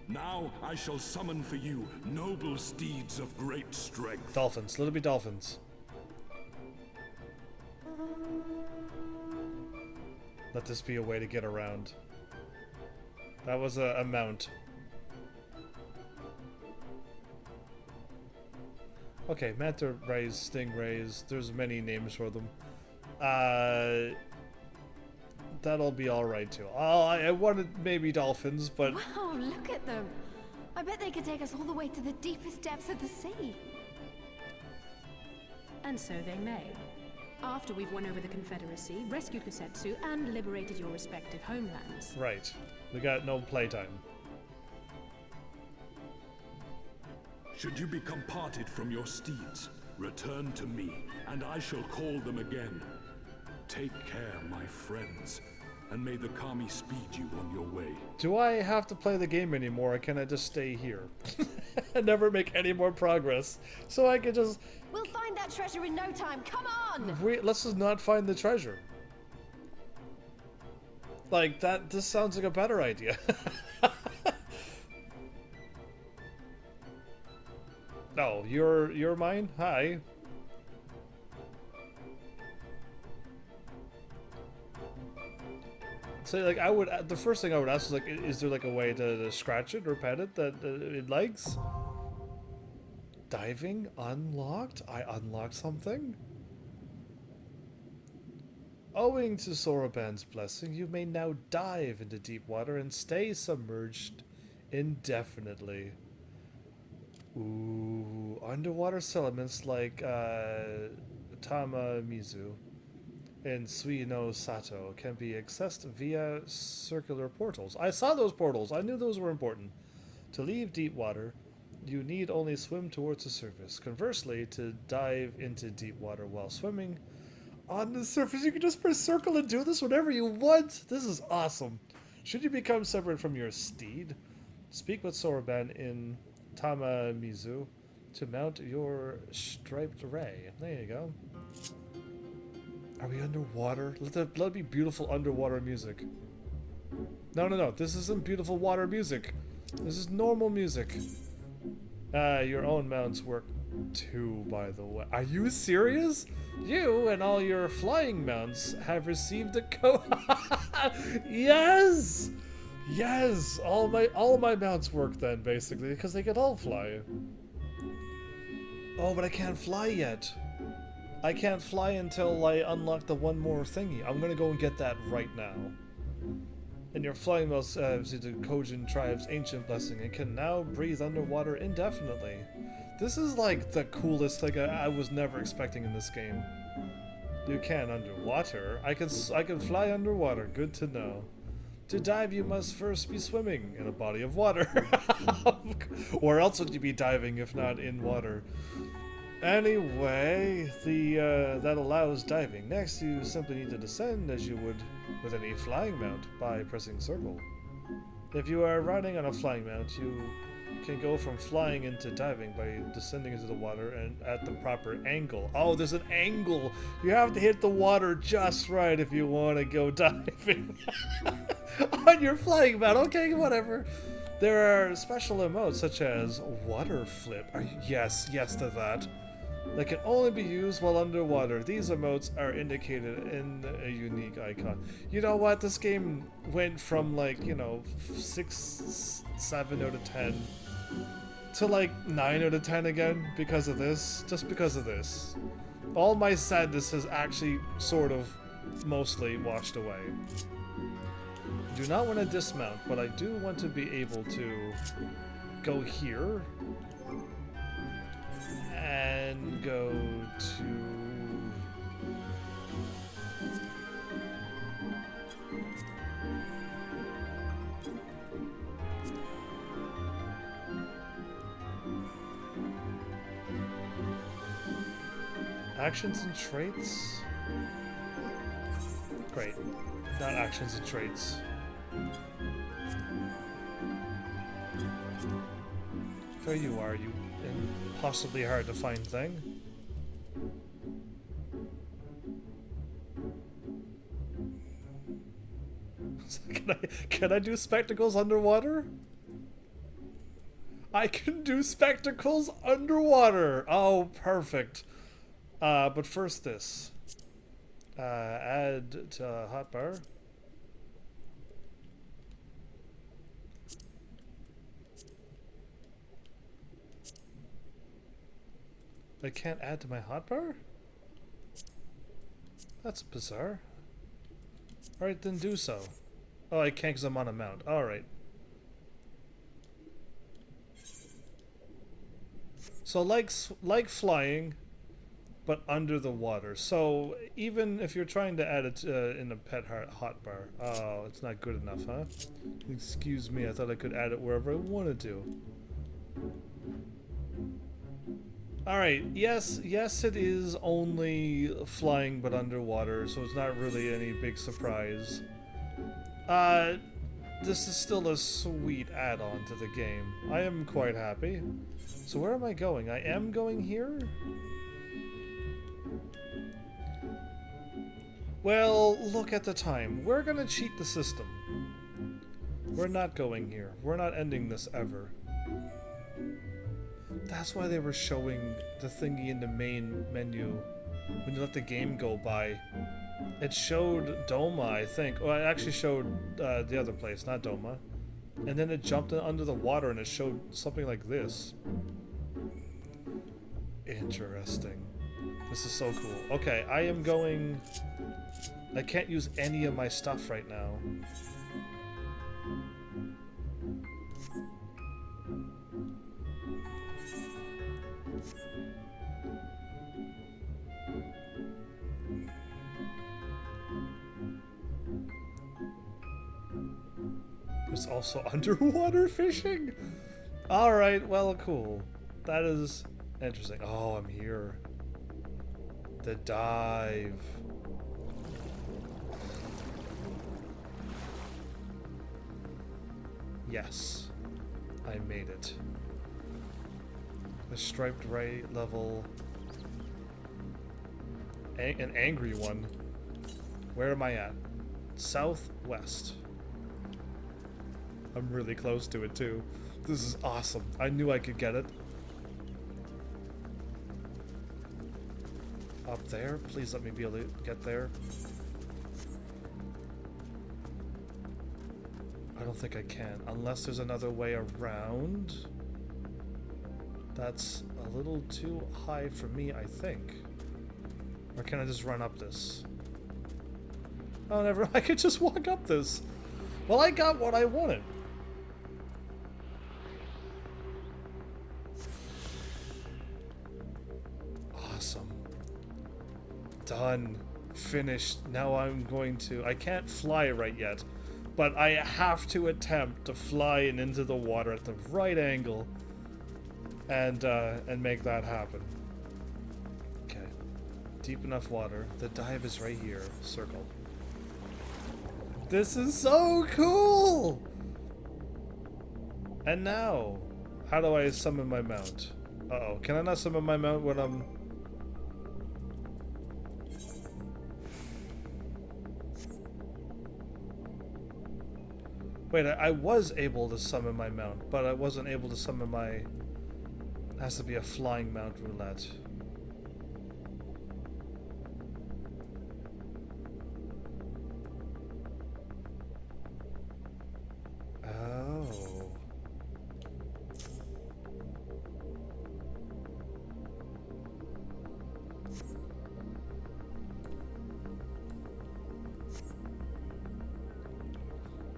Now I shall summon for you noble steeds of great strength. Dolphins. Let it be dolphins. Let this be a way to get around. That was a mount. Okay, manta rays, stingrays. There's many names for them. That'll be alright too. I wanted maybe dolphins, but... Wow, look at them. I bet they could take us all the way to the deepest depths of the sea. And so they may. After we've won over the Confederacy, rescued Kusetsu, and liberated your respective homelands. Right. We got no playtime. Should you become parted from your steeds, return to me, and I shall call them again. Take care, my friends, and may the Kami speed you on your way. Do I have to play the game anymore, or can I just stay here? And never make any more progress? So I can just... We'll find that treasure in no time. Come on! Let's just not find the treasure. Like, this sounds like a better idea. No, you're mine? Hi. So, like, the first thing I would ask is, like, is there, like, a way to scratch it or pet it that it likes? Diving unlocked? I unlocked something? Owing to Soroban's blessing, you may now dive into deep water and stay submerged indefinitely. Ooh, underwater settlements like Tamamizu and Suino Sato can be accessed via circular portals. I saw those portals. I knew those were important. To leave deep water, you need only swim towards the surface. Conversely, to dive into deep water while swimming on the surface, you can just press circle and do this whenever you want. This is awesome. Should you become separate from your steed, speak with Soroban in Tamamizu to mount your striped ray. There you go. Are we underwater? Let it be beautiful underwater music. No. This isn't beautiful water music. This is normal music. Your own mounts work too, by the way. Are you serious? You and all your flying mounts have received a Yes! Yes! All my mounts work then, basically, because they can all fly. Oh, but I can't fly yet. I can't fly until I unlock the one more thingy. I'm gonna go and get that right now. And your flying mounts received the Kojin tribe's ancient blessing and can now breathe underwater indefinitely. This is like the coolest thing I was never expecting in this game. You can underwater. I can fly underwater. Good to know. To dive, you must first be swimming in a body of water. Where else would you be diving if not in water? Anyway, that allows diving. Next, you simply need to descend as you would with any flying mount by pressing circle. If you are riding on a flying mount, you can go from flying into diving by descending into the water and at the proper angle. Oh, there's an angle! You have to hit the water just right if you want to go diving. On your flying mount, okay, whatever. There are special emotes such as water flip. Yes to that. They can only be used while underwater. These emotes are indicated in a unique icon. You know what? This game went from like, you know, 6, 7 out of 10 to like 9 out of 10 again because of this. Just because of this. All my sadness has actually sort of mostly washed away. I do not want to dismount, but I do want to be able to go here and go to actions and traits. Great, not actions and traits. There you are, you impossibly hard to find thing. Can I do spectacles underwater? I can do spectacles underwater! Oh, perfect. But first this. Add to hotbar. I can't add to my hotbar? That's bizarre. Alright, then do so. Oh, I can't because I'm on a mount. Alright. So like flying, but under the water. So even if you're trying to add it in a pet hotbar. Oh, it's not good enough, huh? Excuse me, I thought I could add it wherever I wanted to. Alright, yes, it is only flying but underwater, so it's not really any big surprise. This is still a sweet add-on to the game. I am quite happy. So where am I going? I am going here? Well, look at the time. We're gonna cheat the system. We're not going here. We're not ending this ever. That's why they were showing the thingy in the main menu when you let the game go by. It showed Doma, I think. Well, it actually showed the other place, not Doma. And then it jumped under the water and it showed something like this. Interesting. This is so cool. Okay, I am going... I can't use any of my stuff right now. There's also underwater fishing? Alright, well, cool. That is interesting. Oh, I'm here. The dive. Yes. I made it. The striped right level. An angry one. Where am I at? Southwest. I'm really close to it too. This is awesome. I knew I could get it. Up there? Please let me be able to get there. I don't think I can, unless there's another way around. That's a little too high for me, I think. Or can I just run up this? Oh, never. I could just walk up this. Well, I got what I wanted. Awesome. Done. Finished. Now I'm going to... I can't fly right yet, but I have to attempt to fly into the water at the right angle and make that happen. Okay. Deep enough water. The dive is right here. Circle. This is so cool! And now, how do I summon my mount? Uh-oh, can I not summon my mount when I'm... Wait, I was able to summon my mount, but I wasn't able to summon my... It has to be a flying mount roulette.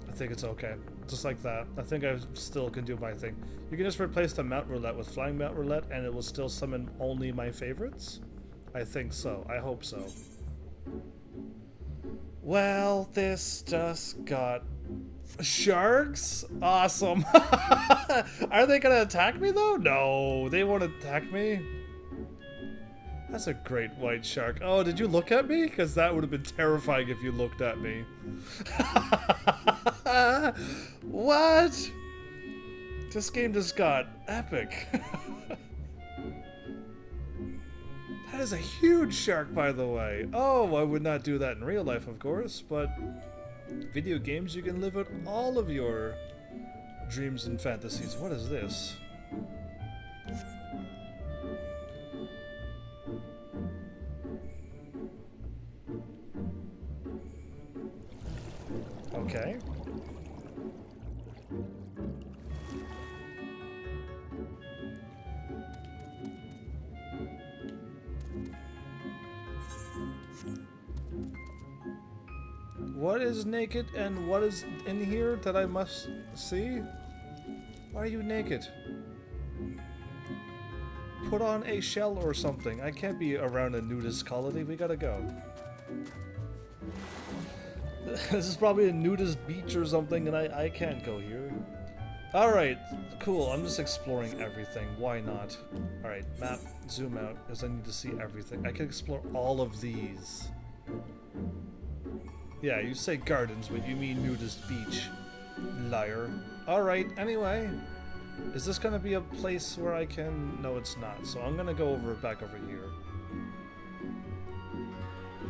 I think it's okay. Just like that. I think I still can do my thing. You can just replace the Mount Roulette with Flying Mount Roulette and it will still summon only my favorites? I think so. I hope so. Well, this just got... Sharks? Awesome. Are they gonna attack me though? No, they won't attack me. That's a great white shark. Oh, did you look at me? Because that would have been terrifying if you looked at me. What? This game just got epic. That is a huge shark, by the way. Oh, I would not do that in real life, of course, but video games, you can live out all of your dreams and fantasies. What is this? Okay. What is naked and what is in here that I must see? Why are you naked? Put on a shell or something. I can't be around a nudist colony. We gotta go. This is probably a nudist beach or something and I can't go here. Alright, cool. I'm just exploring everything. Why not? Alright, map, zoom out, because I need to see everything. I can explore all of these. Yeah, you say gardens, but you mean nudist beach. Liar. Alright, anyway. Is this gonna be a place where I can... No, it's not. So I'm gonna go back over here.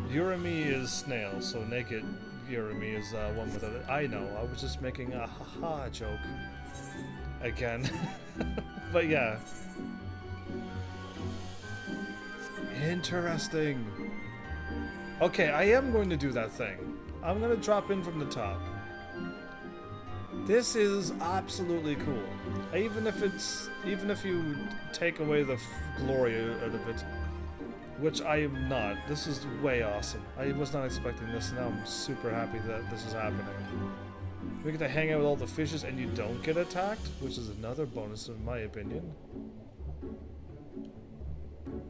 Urami is snail, so naked Urami is one without it. I know, I was just making a haha joke. Again. But yeah. Interesting. Okay, I am going to do that thing. I'm going to drop in from the top. This is absolutely cool. Even if you take away the glory out of it, which I am not. This is way awesome. I was not expecting this, and now I'm super happy that this is happening. We get to hang out with all the fishes and you don't get attacked, which is another bonus in my opinion.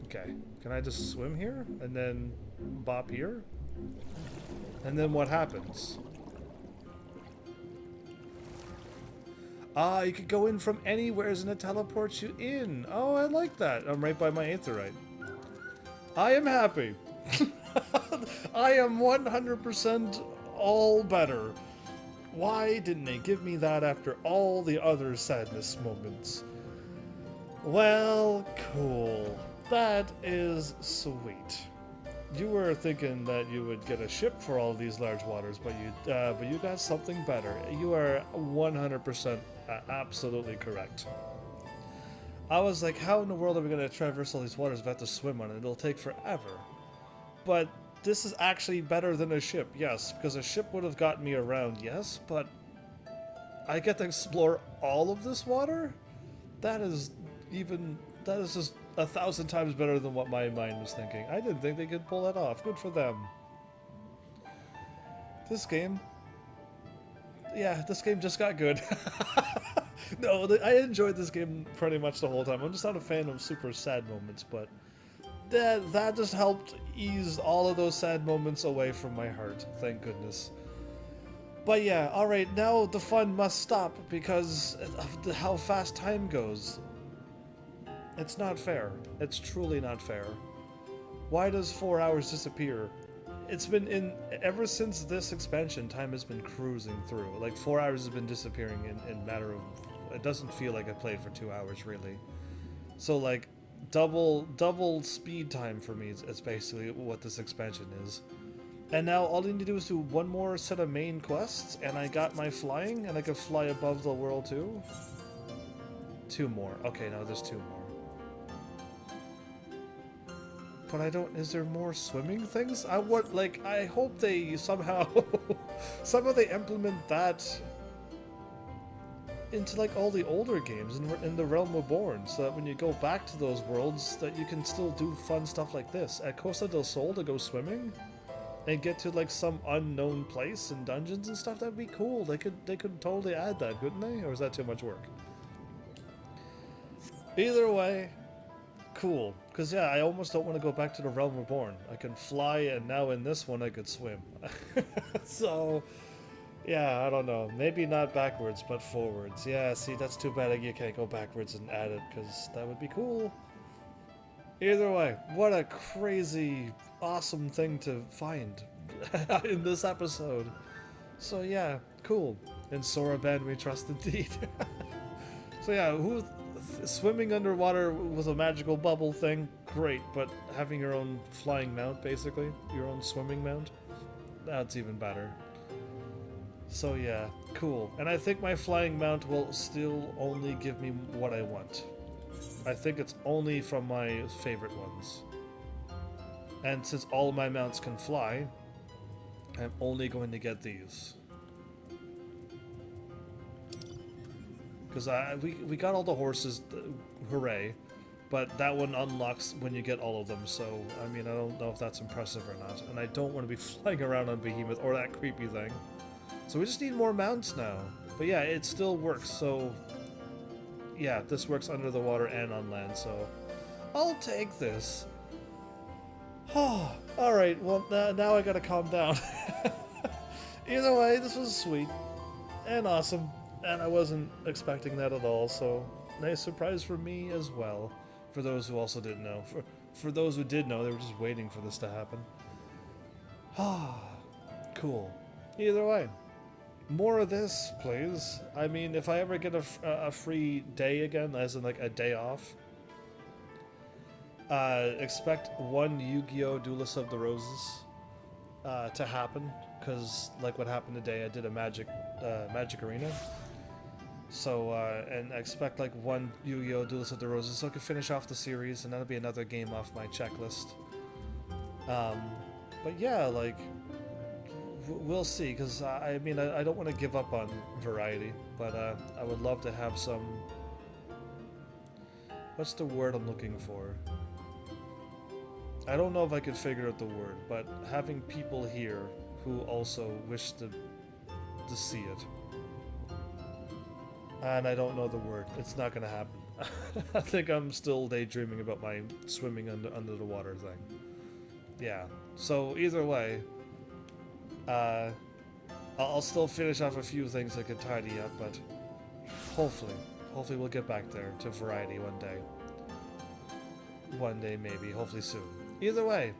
Okay, can I just swim here and then bop here? And then what happens? Ah, you could go in from anywhere and it teleports you in. Oh, I like that. I'm right by my aetherite. I am happy. I am 100% all better. Why didn't they give me that after all the other sadness moments? Well, cool. That is sweet. You were thinking that you would get a ship for all these large waters, but you got something better. You are 100% absolutely correct. I was like, how in the world are we going to traverse all these waters if I have to swim on it? It'll take forever. But this is actually better than a ship, yes, because a ship would have gotten me around, yes, but I get to explore all of this water? That is just 1,000 times better than what my mind was thinking. I didn't think they could pull that off. Good for them. This game just got good. No, I enjoyed this game pretty much the whole time. I'm just not a fan of super sad moments, but that just helped ease all of those sad moments away from my heart. Thank goodness. But yeah, alright, now the fun must stop because of how fast time goes. It's not fair. It's truly not fair. Why does 4 hours disappear? It's been ever since this expansion, time has been cruising through. Like 4 hours has been disappearing in matter of... It doesn't feel like I played for 2 hours, really. So like, double speed time for me is basically what this expansion is. And now all I need to do is do one more set of main quests, and I got my flying, and I can fly above the world too. 2 more. Okay, now there's 2 more. But I don't... Is there more swimming things? I hope they somehow... somehow they implement that into like all the older games in the Realm Reborn, so that when you go back to those worlds, that you can still do fun stuff like this. At Costa del Sol to go swimming and get to like some unknown place and dungeons and stuff, that'd be cool. They could totally add that, couldn't they? Or is that too much work? Either way, cool. Because yeah, I almost don't want to go back to the Realm Reborn. I can fly, and now in this one I could swim. So yeah, I don't know. Maybe not backwards, but forwards. Yeah, see, that's too bad you can't go backwards and add it, because that would be cool. Either way, what a crazy, awesome thing to find in this episode. So yeah, cool. In Soraban we trust indeed. So yeah, swimming underwater with a magical bubble thing, great, but having your own flying mount, basically, your own swimming mount, that's even better. So yeah, cool. And I think my flying mount will still only give me what I want. I think it's only from my favorite ones. And since all my mounts can fly, I'm only going to get these. Because we got all the horses, hooray. But that one unlocks when you get all of them, so, I mean, I don't know if that's impressive or not. And I don't want to be flying around on Behemoth or that creepy thing. So we just need more mounts now. But yeah, it still works, so... Yeah, this works under the water and on land, so... I'll take this. Oh, alright, well, now I gotta calm down. Either way, this was sweet. And awesome. And I wasn't expecting that at all, so... Nice surprise for me as well. For those who also didn't know. For those who did know, they were just waiting for this to happen. Ah, cool. Either way. More of this, please. I mean, if I ever get a free day again, as in like a day off, expect one Yu-Gi-Oh! Duelist of the Roses to happen, because like what happened today, I did a Magic Arena. So, and expect like one Yu-Gi-Oh! Duelist of the Roses, so I can finish off the series, and that'll be another game off my checklist. But yeah, like... We'll see, because I mean, I don't want to give up on variety, but I would love to have some... What's the word I'm looking for? I don't know if I could figure out the word, but having people here who also wish to see it. And I don't know the word. It's not going to happen. I think I'm still daydreaming about my swimming under the water thing. Yeah, so either way... I'll still finish off a few things I could tidy up, but hopefully we'll get back there to variety one day. One day maybe, hopefully soon. Either way,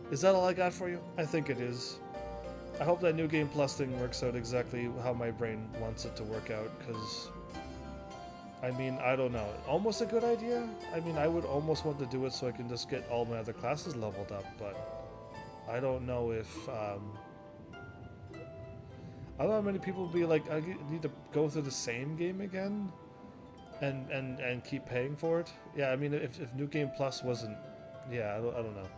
is that all I got for you? I think it is. I hope that New Game Plus thing works out exactly how my brain wants it to work out, because, I mean, I don't know. Almost a good idea? I mean, I would almost want to do it so I can just get all my other classes leveled up, but... I don't know if, I don't know how many people would be like, I need to go through the same game again? And keep paying for it? Yeah, I mean, if New Game Plus wasn't, yeah, I don't know.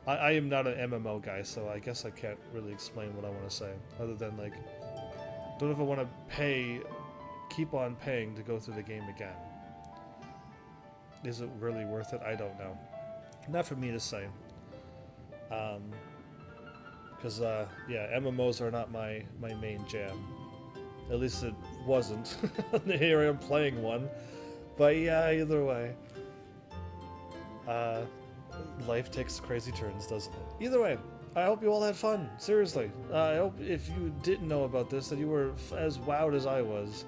I am not an MMO guy, so I guess I can't really explain what I want to say, other than, like, don't know if I want to keep on paying to go through the game again. Is it really worth it? I don't know. Not for me to say. Because, yeah, MMOs are not my main jam. At least it wasn't. Here I am playing one. But yeah, either way. Life takes crazy turns, doesn't it? Either way, I hope you all had fun. Seriously. I hope if you didn't know about this, that you were as wowed as I was.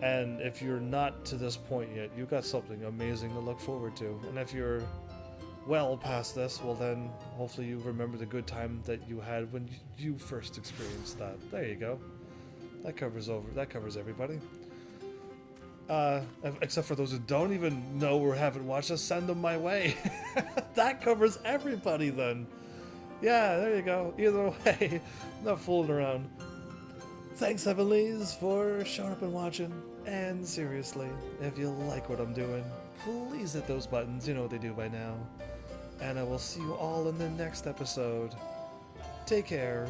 And if you're not to this point yet, you've got something amazing to look forward to. And if you're well past this, well then, hopefully you remember the good time that you had when you first experienced that. There you go. That covers everybody. Except for those who don't even know or haven't watched us, send them my way. That covers everybody then. Yeah, there you go. Either way, not fooling around. Thanks, Heavenlies, for showing up and watching. And seriously, if you like what I'm doing, please hit those buttons. You know what they do by now. And I will see you all in the next episode. Take care.